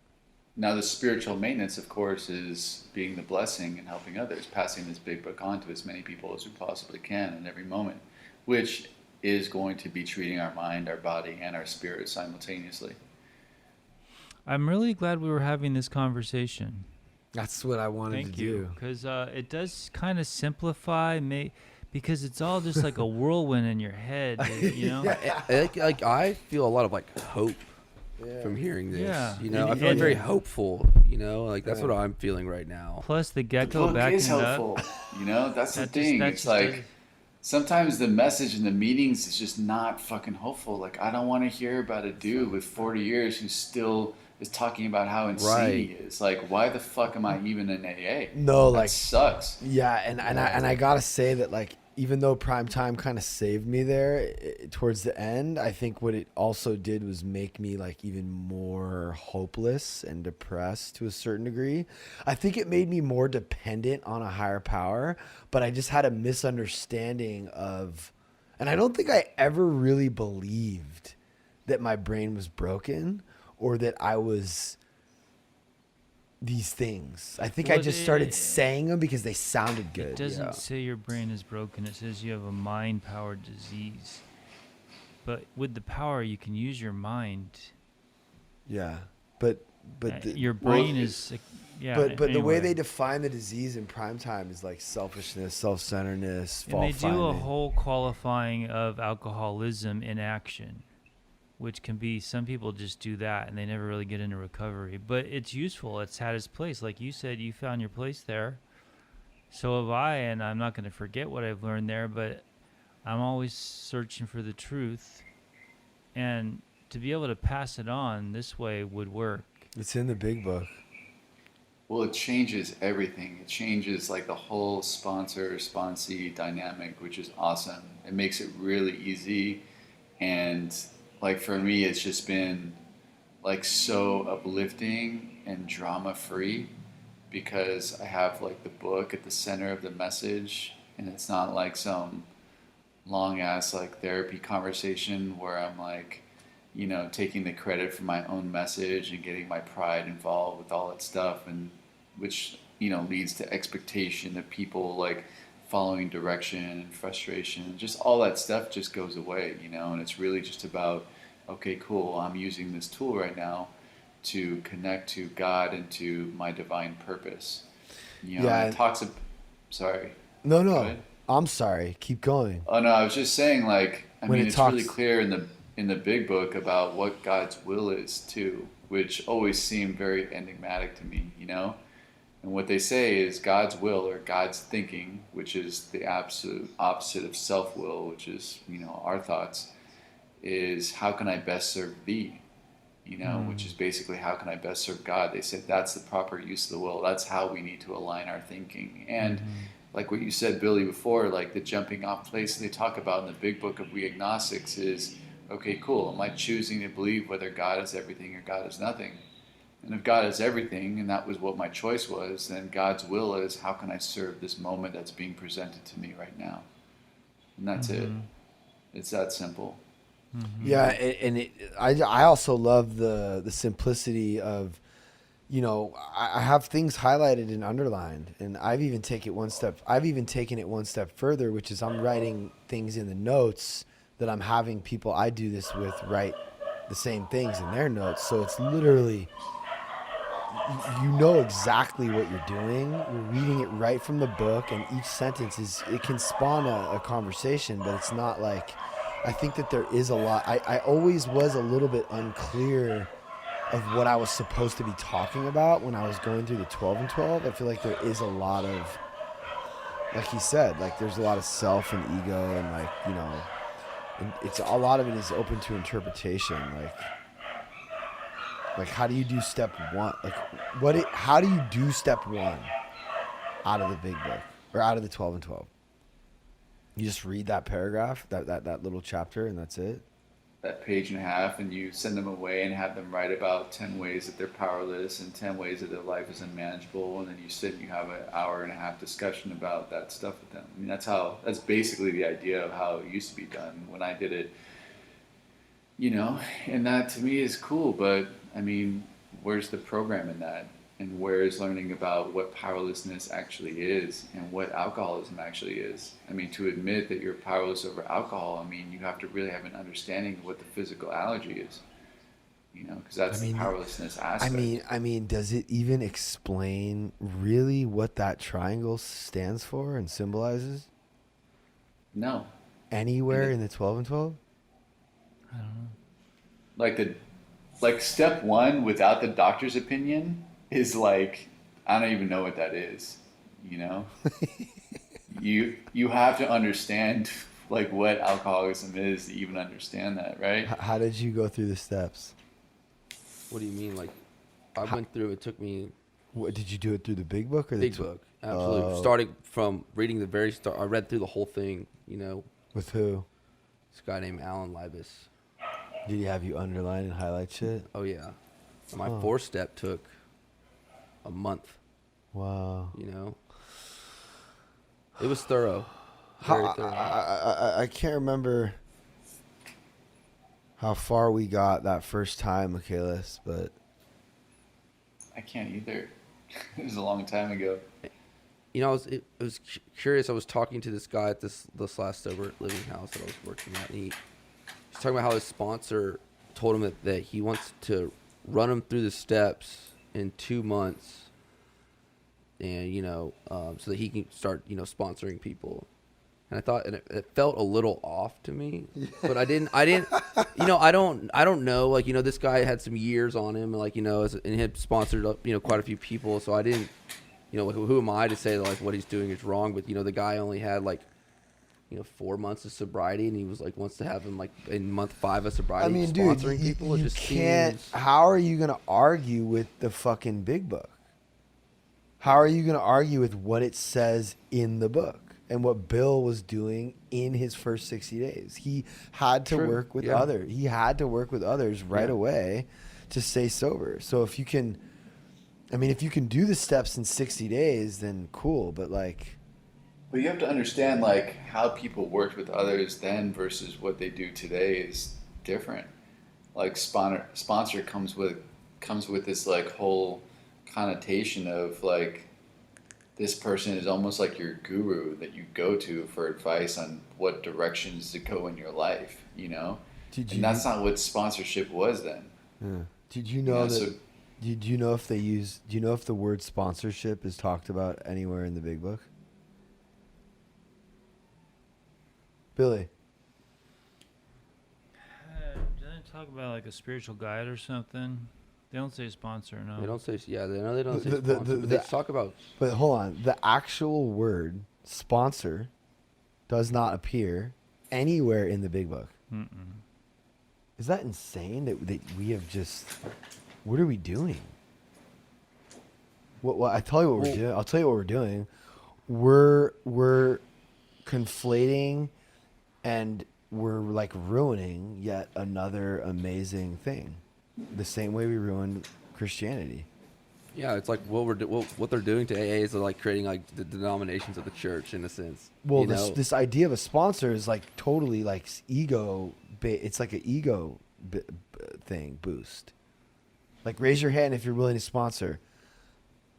Now, the spiritual maintenance, of course, is being the blessing and helping others, passing this big book on to as many people as we possibly can in every moment, which is going to be treating our mind, our body, and our spirit simultaneously. I'm really glad we were having this conversation. That's what I wanted to do. Because it does kind of simplify, because it's all just like a whirlwind in your head, you know? Like I feel a lot of like hope from hearing this. I feel like very hopeful. Like that's what I'm feeling right now. Plus the The gecko book backing is it helpful. up. That's the thing. It's like sometimes the message in the meetings is just not fucking hopeful. Like, I don't want to hear about a dude with 40 years who still is talking about how insane he is. Like, why the fuck am I even in AA? No, that sucks. Yeah, and I gotta say that, like, even though prime time kind of saved me there towards the end, I think what it also did was make me like even more hopeless and depressed to a certain degree. I think it made me more dependent on a higher power, but I just had a misunderstanding of, and I don't think I ever really believed that my brain was broken or that I was these things. I think I just started saying them because they sounded good. It doesn't say your brain is broken. It says you have a mind-powered disease. But with the power, you can use your mind. Yeah, but your brain is. But the way they define the disease in prime time is like selfishness, self-centeredness, fault finding. And they do a whole qualifying of alcoholism in action, which can be, some people just do that and they never really get into recovery. But it's useful. It's had its place. Like you said, you found your place there. So have I, and I'm not going to forget what I've learned there, but I'm always searching for the truth. And to be able to pass it on this way would work. It's in the big book. Well, it changes everything. It changes like the whole sponsor-sponsee dynamic, which is awesome. It makes it really easy, and like for me, it's just been like so uplifting and drama free because I have like the book at the center of the message, and it's not like some long ass like therapy conversation where I'm like, taking the credit for my own message and getting my pride involved with all that stuff, and which leads to expectation of people like following direction and frustration, just all that stuff just goes away, and it's really just about, okay, cool, I'm using this tool right now to connect to God and to my divine purpose. It talks about, sorry. No, I'm sorry. Keep going. Oh no, I was just saying, like, it's really clear in the big book about what God's will is too, which always seemed very enigmatic to me, And what they say is God's will, or God's thinking, which is the absolute opposite of self-will, which is, our thoughts, is how can I best serve thee? Which is basically how can I best serve God? They said that's the proper use of the will. That's how we need to align our thinking. And like what you said, Billy, before, like the jumping off place they talk about in the big book of We Agnostics is, okay, cool, am I choosing to believe whether God is everything or God is nothing? And if God is everything, and that was what my choice was, then God's will is how can I serve this moment that's being presented to me right now? And that's it. It's that simple. Yeah, and I also love the simplicity of, I have things highlighted and underlined, and I've even taken it one step further, which is I'm writing things in the notes that I'm having people I do this with write the same things in their notes. So it's literally, you know exactly what you're doing. You're reading it right from the book, and each sentence it can spawn a conversation, but it's not like, I think that there is a lot. I always was a little bit unclear of what I was supposed to be talking about when I was going through the 12 and 12. I feel like there is a lot of, like he said, like there's a lot of self and ego, and like, and it's a lot of it is open to interpretation. Like how do you do step one? Like how do you do step one out of the big book or out of the 12 and 12? You just read that paragraph, that little chapter, and that's it. that page and a half, and you send them away and have them write about 10 ways that they're powerless and 10 ways that their life is unmanageable, and then you sit and you have an hour and a half discussion about that stuff with them. I mean, that's basically the idea of how it used to be done when I did it, you know, and that to me is cool, but I mean, where's the program in that? And where is learning about what powerlessness actually is and what alcoholism actually is? I mean, to admit that you're powerless over alcohol, I mean, you have to really have an understanding of what the physical allergy is, you know, because that's the powerlessness aspect. I mean, does it even explain really what that triangle stands for and symbolizes? No. Anywhere in the 12 and 12? I don't know. Like step one without the doctor's opinion is like, I don't even know what that is, you know? you have to understand like what alcoholism is to even understand that, right? How did you go through the steps? What do you mean? Like, I went through. It took me. What, did you do it through the big book or the Big book? Absolutely. Starting from reading the very start, I read through the whole thing. You know, with who? this guy named Alan Libas. Did he have you underline and highlight shit? Oh yeah. My 4th step took a month. Wow. You know, it was thorough. Very thorough. I can't remember how far we got that first time, Michaelis, but I can't either. It was a long time ago. You know, I was curious. I was talking to this guy at this last sober living house that I was working at, and he was talking about how his sponsor told him that he wants to run him through the steps in 2 months, and you know, so that he can start, you know, sponsoring people. And I thought, and it felt a little off to me, but I didn't, you know, I don't know, like, you know, this guy had some years on him, like, you know, and he had sponsored up, you know, quite a few people, so I didn't, you know, who am I to say that, like, what he's doing is wrong? But, you know, the guy only had, like, you know, 4 months of sobriety, and he was, like, wants to have him, like, in month 5 of sobriety, I mean, sponsoring dude, people. you It just can't, seems... how are you going to argue with the fucking big book? How are you going to argue with what it says in the book and what Bill was doing in his first 60 days? He had to work with others. He had to work with others right away to stay sober. So if you can, I mean, if you can do the steps in 60 days, then cool. But like, But you have to understand, like, how people worked with others then versus what they do today is different. Like, sponsor comes with this, like, whole connotation of, like, this person is almost like your guru that you go to for advice on what directions to go in your life, you know? And that's not what sponsorship was then. Yeah. Did you know that? Do you know if they use? Do you know if the word sponsorship is talked about anywhere in the big book? Billy. Didn't it talk about like a spiritual guide or something? They don't say sponsor, no. They don't say, they don't say The- sponsor, but they talk about... But hold on, the actual word sponsor does not appear anywhere in the big book. Mm-mm. Is that insane that we have just? What are we doing? What I tell you what we're doing. I'll tell you what we're doing. We're conflating, and we're like ruining yet another amazing thing. The same way we ruined Christianity. Yeah, it's like what they're doing to AA is they're like creating like the denominations of the church in a sense. Well, you know? this idea of a sponsor is like totally like ego. It's like an ego thing boost. Like, raise your hand if you're willing to sponsor.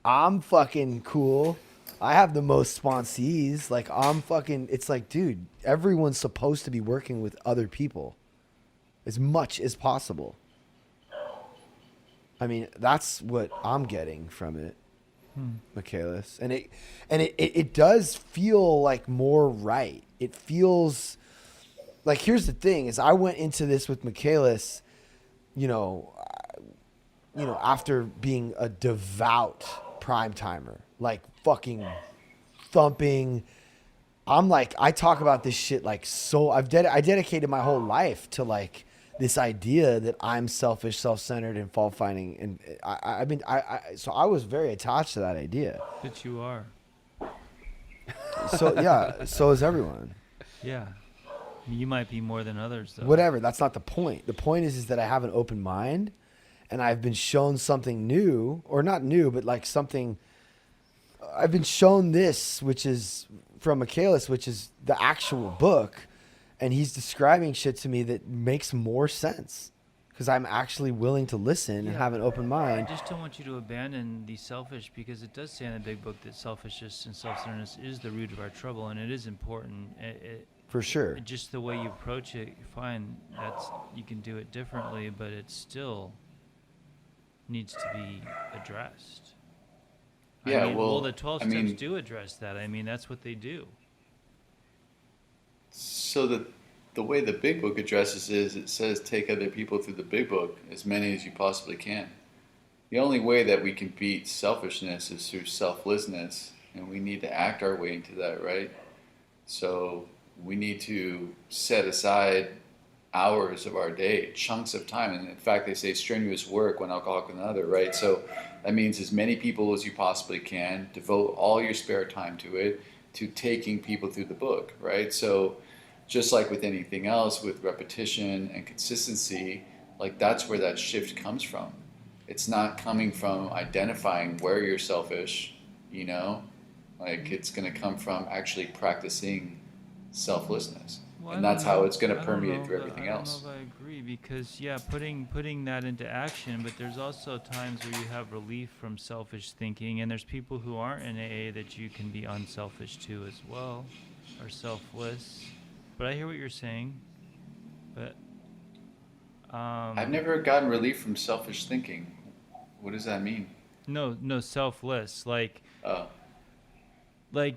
I'm fucking cool. I have the most sponsees. Like, I'm fucking. It's like, dude, everyone's supposed to be working with other people as much as possible. I mean, that's what I'm getting from it, Michaelis. And it does feel like more right. It feels like, here's the thing, is I went into this with Michaelis, you know, after being a devout prime timer, like fucking thumping. I'm like, I talk about this shit like so. I dedicated my whole life to like this idea that I'm selfish, self-centered, and fault-finding, and so I was very attached to that idea. But you are. So yeah, so is everyone. Yeah. You might be more than others, though. Whatever. That's not the point. The point is that I have an open mind, and I've been shown something new, or not new, but like something. I've been shown this, which is from Michaelis, which is the actual book, and he's describing shit to me that makes more sense because I'm actually willing to listen and have an open mind. I just don't want you to abandon the selfish, because it does say in the big book that selfishness and self-centeredness is the root of our trouble, and it is important. For sure. Just the way you approach it, fine. You can do it differently, but it still needs to be addressed. Yeah, I mean, well, the 12 steps do address that. I mean, that's what they do. So the way the big book addresses is, it says take other people through the big book, as many as you possibly can. The only way that we can beat selfishness is through selflessness, and we need to act our way into that, right? So we need to set aside hours of our day, chunks of time. And in fact, they say strenuous work when alcoholic with another, right? So that means as many people as you possibly can, devote all your spare time to it, to taking people through the book, right? So just like with anything else, with repetition and consistency, like that's where that shift comes from. It's not coming from identifying where you're selfish, you know, like it's going to come from actually practicing selflessness. Well, And that's how it's going to permeate through everything else. I don't know if I agree, because putting that into action, but there's also times where you have relief from selfish thinking, and there's people who aren't in AA that you can be unselfish to as well, or selfless. But I hear what you're saying, but I've never gotten relief from selfish thinking. What does that mean? No, selfless. Like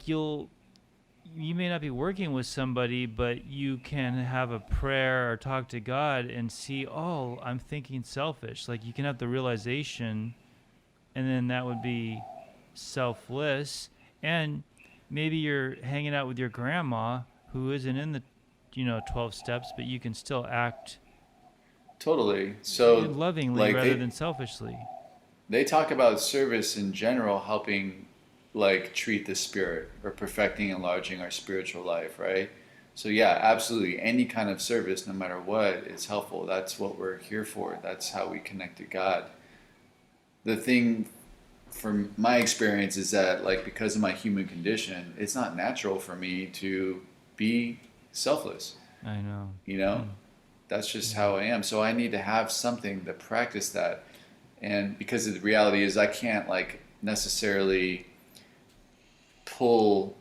you may not be working with somebody, but you can have a prayer or talk to God and see, oh, I'm thinking selfish. Like you can have the realization, and then that would be selfless. And maybe you're hanging out with your grandma who isn't in the 12 steps, but you can still act Totally. So lovingly rather than selfishly. They talk about service in general helping like treat the spirit or perfecting, enlarging our spiritual life, right? So yeah, absolutely. Any kind of service, no matter what, is helpful. That's what we're here for. That's how we connect to God. The thing from my experience is that like because of my human condition, it's not natural for me to be selfless. I know. You know? That's just how I am. So I need to have something to practice that. And because the reality is I can't like necessarily pull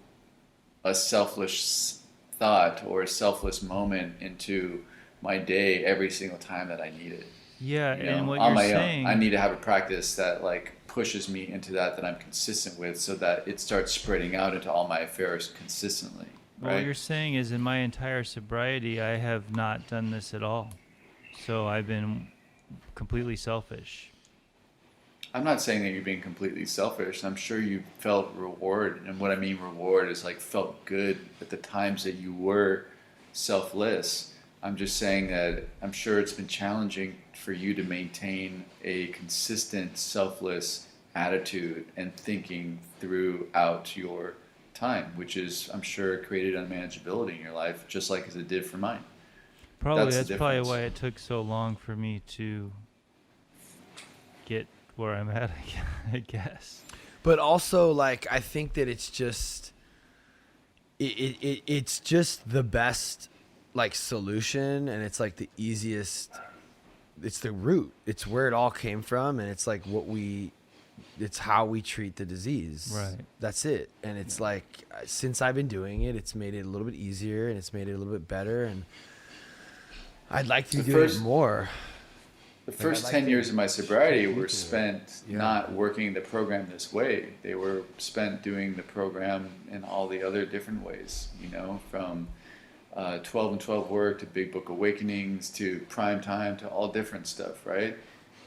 a selfish thought or a selfless moment into my day every single time that I need it. Yeah, You know, and what on you're my saying, own, I need to have a practice that like pushes me into that I'm consistent with, so that it starts spreading out into all my affairs consistently. Right? what you're saying is in my entire sobriety, I have not done this at all. So I've been completely selfish. I'm not saying that you're being completely selfish. I'm sure you felt reward, and what I mean reward is like felt good at the times that you were selfless. I'm just saying that I'm sure it's been challenging for you to maintain a consistent selfless attitude and thinking throughout your time, which is, I'm sure, created unmanageability in your life, just like as it did for mine. That's probably why it took so long for me to get where I'm at, I guess. But also, like, I think that it's just, it's just the best, like, solution, and it's like the easiest. It's the root. It's where it all came from, and it's like it's how we treat the disease. Right. That's it. And it's like, since I've been doing it, it's made it a little bit easier, and it's made it a little bit better, and I'd like to do it more. The first 10 years of my sobriety were spent not working the program this way. They were spent doing the program in all the other different ways, from 12 and 12 work to Big Book Awakenings to Prime Time to all different stuff, right?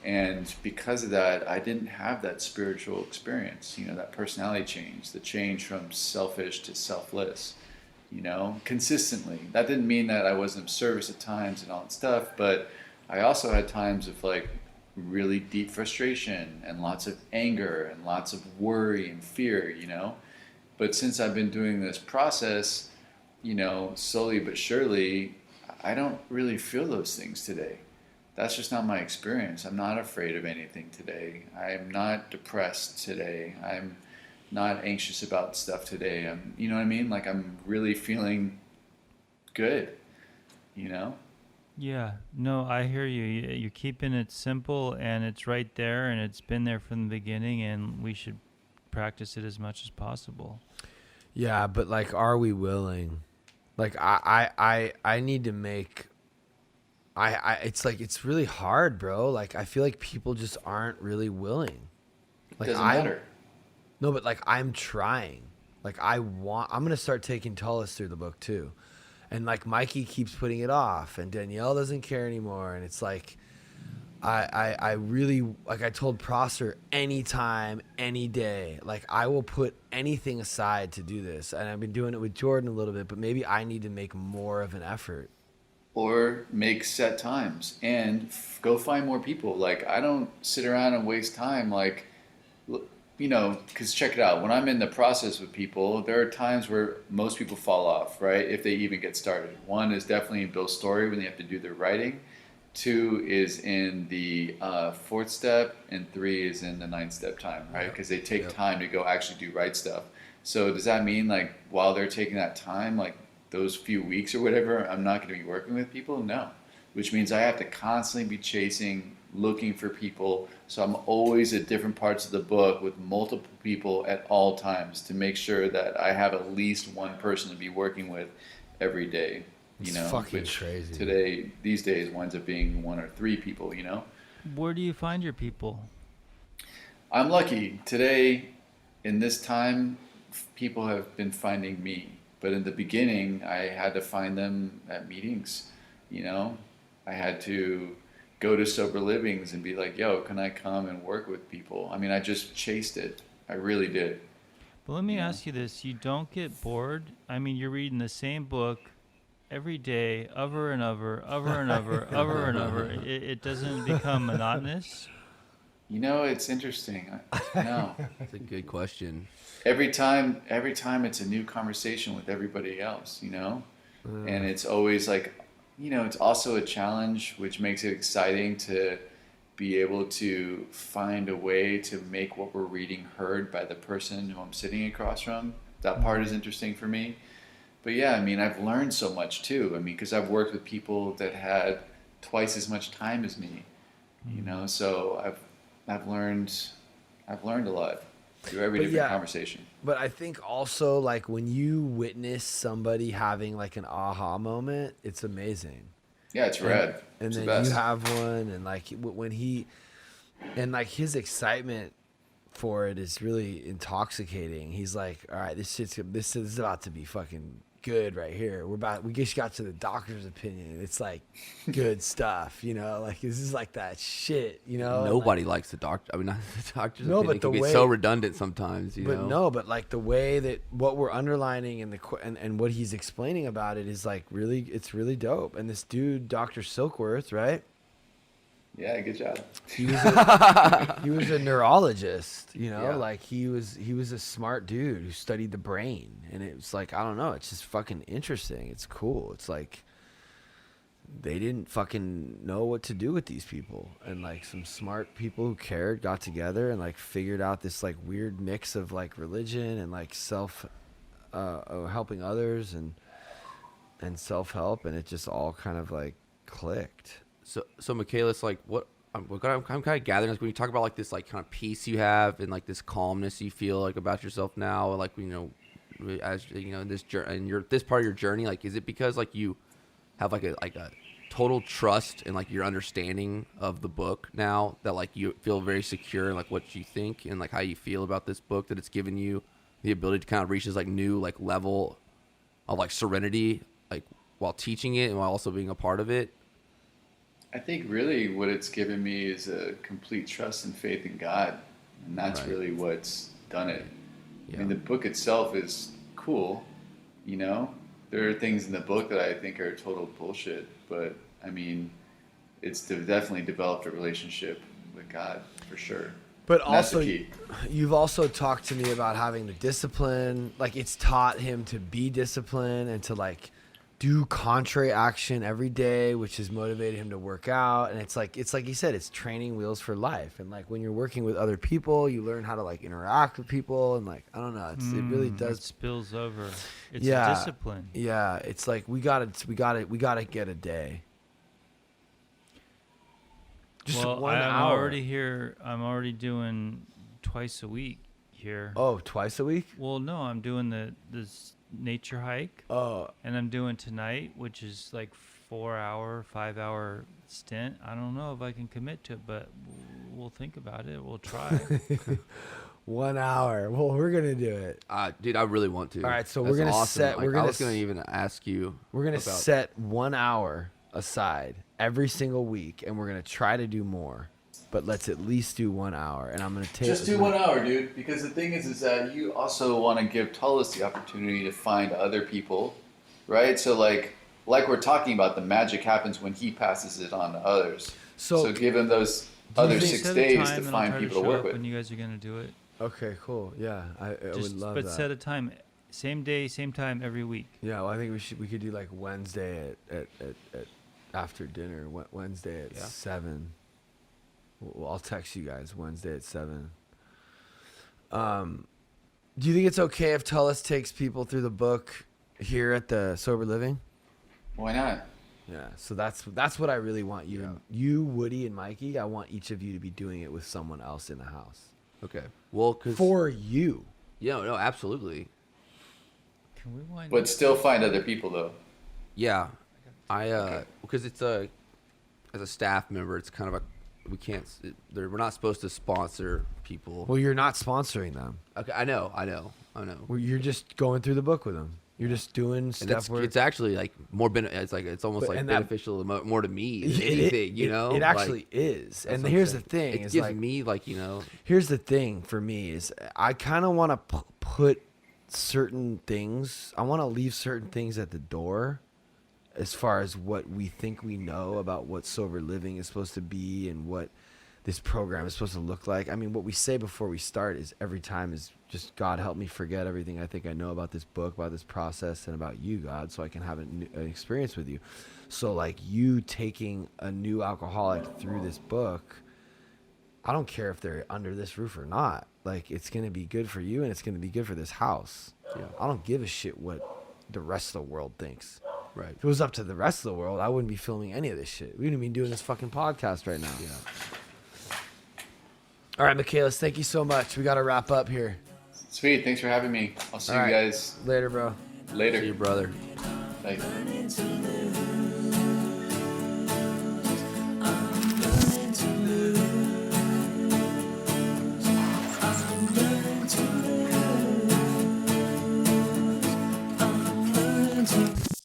And because of that, I didn't have that spiritual experience, that personality change, the change from selfish to selfless, consistently. That didn't mean that I wasn't of service at times and all that stuff, but I also had times of like really deep frustration and lots of anger and lots of worry and fear, But since I've been doing this process, slowly but surely, I don't really feel those things today. That's just not my experience. I'm not afraid of anything today. I'm not depressed today. I'm not anxious about stuff today. You know what I mean? Like, I'm really feeling good, you know? Yeah, no, I hear you. You're keeping it simple, and it's right there, and it's been there from the beginning, and we should practice it as much as possible. Yeah, but like, are we willing? Like, I need to make. It's like, it's really hard, bro. Like, I feel like people just aren't really willing. Like, Doesn't matter. No, but like, I'm trying. Like, I'm gonna start taking Tullis through the book too, and like, Mikey keeps putting it off, and Danielle doesn't care anymore, and it's like, I really, like, I told Prosser, anytime, any day, like, I will put anything aside to do this, and I've been doing it with Jordan a little bit, but maybe I need to make more of an effort. Or make set times and go find more people. Like, I don't sit around and waste time. Like, because check it out. When I'm in the process with people, there are times where most people fall off, right? If they even get started. One is definitely in Bill's story when they have to do their writing. 2 is in the 4th step, and 3 is in the 9th step time, right? Because they take time to go actually do right stuff. So does that mean, like, while they're taking that time, like those few weeks or whatever, I'm not going to be working with people? No. Which means I have to constantly be chasing, looking for people. So I'm always at different parts of the book with multiple people at all times to make sure that I have at least one person to be working with every day. It's fucking crazy. Today, these days, winds up being 1 or 3 people, Where do you find your people? I'm lucky. Today, in this time, people have been finding me. But in the beginning, I had to find them at meetings, I had to go to sober livings and be like, yo, can I come and work with people? I mean, I just chased it. I really did. But let me ask you this. You don't get bored? I mean, you're reading the same book every day, over and over and over. It doesn't become monotonous? It's interesting. No. That's a good question. Every time it's a new conversation with everybody else, and it's always like, it's also a challenge, which makes it exciting to be able to find a way to make what we're reading heard by the person who I'm sitting across from. That part is interesting for me. But yeah, I mean, I've learned so much too. I mean, because I've worked with people that had twice as much time as me, so I've learned a lot through every different conversation. But I think also, like, when you witness somebody having like an aha moment, it's amazing. Yeah, it's rad. And it's then the best. you have one, and like when like his excitement for it is really intoxicating. He's like, all right, this is about to be fucking good right here. We just got to the doctor's opinion. It's like good stuff, like this is like that shit, Nobody likes the doctor. I mean, not the doctor's No, opinion. but the It can be way, so redundant sometimes, but like the way that what we're underlining and what he's explaining about it is like it's really dope. And this dude, Dr. Silkworth, right? Yeah, good job. He was a neurologist, like he was a smart dude who studied the brain, and it was like, I don't know, it's just fucking interesting. It's cool. It's like they didn't fucking know what to do with these people, and like some smart people who cared got together and like figured out this like weird mix of like religion and like self helping others and self-help, and it just all kind of like clicked. So Michaelis, like I'm kind of gathering, like when you talk about like this like kind of peace you have and like this calmness you feel like about yourself now, and like as in this this part of your journey, like is it because like you have like a total trust and like your understanding of the book now, that like you feel very secure in like what you think and like how you feel about this book, that it's given you the ability to kind of reach this like new like level of like serenity, like while teaching it and while also being a part of it? I think really what it's given me is a complete trust and faith in God, and that's Right. really what's done it. Yeah. I mean, the book itself is cool, There are things in the book that I think are total bullshit, but I mean, it's definitely developed a relationship with God for sure. But And that's the also, key. you've also talked to me about having the discipline. Like, it's taught him to be disciplined and to, like, do contrary action every day, which has motivated him to work out. And it's like you said, it's training wheels for life. And, like, when you're working with other people, you learn how to, like, interact with people. And, like, I don't know. It really It does. spills over. It's Yeah. a discipline. Yeah. It's like, we gotta get a day. Just Well, 1 I'm hour. already here. I'm already doing twice a week here. Oh, twice a week? Well, no, I'm doing this nature hike, Oh, and I'm doing tonight, which is like 5 hour stint. I don't know if I can commit to it, but we'll think about it. We'll try. 1 hour. Well, we're gonna do it. Dude, I really want to. All right, so That's we're gonna awesome. set- Like, we're I gonna was gonna s- even ask you. We're gonna about- set 1 hour aside every single week, and we're gonna try to do more. But let's at least do 1 hour, and I'm gonna take. Just do 1 hour, dude. Because the thing is that you also want to give Tullis the opportunity to find other people, right? So like we're talking about, the magic happens when he passes it on to others. So give him those other think- 6 Set a days time to and I'll find try people to show work up with. when you guys are gonna do it. Okay, cool. Yeah, I would love but that. set a time, same day, same time every week. Yeah, well, I think we could do like Wednesday at after dinner. Wednesday at 7. Well, I'll text you guys Wednesday at 7. Do you think it's okay if Tullis takes people through the book here at the Sober Living? Why not? Yeah, so that's what I really want you, you, Woody, and Mikey. I want each of you to be doing it with someone else in the house Okay. Well, cause for you. yeah, no, absolutely. Can we wind But up? still find other people though. Yeah, because it's as a staff member, it's kind of we can't. We're not supposed to sponsor people. Well, you're not sponsoring them. Okay, I know. Well, you're just going through the book with them. You're just doing And stuff where it's actually like more it's almost But- like and that- beneficial more to me than anything, you know. It Like, actually is. that's And what I'm here's the saying. thing: It is gives like me like, you know. here's the thing for me is I kind of want to put certain things. I want to leave certain things at the door, as far as what we think we know about what sober living is supposed to be and what this program is supposed to look like. I mean, what we say before we start is every time is just, God, help me forget everything I think I know about this book, about this process, and about you, God, so I can have an experience with you. So, like, you taking a new alcoholic through this book, I don't care if they're under this roof or not. Like, it's going to be good for you, and it's going to be good for this house. Yeah. I don't give a shit what the rest of the world thinks. Right. If it was up to the rest of the world, I wouldn't be filming any of this shit. We wouldn't be doing this fucking podcast right now. Yeah. All right, Michaelis, thank you so much. We got to wrap up here. Sweet, thanks for having me. I'll see All you right. guys Later, bro. later. See you, brother. Bye.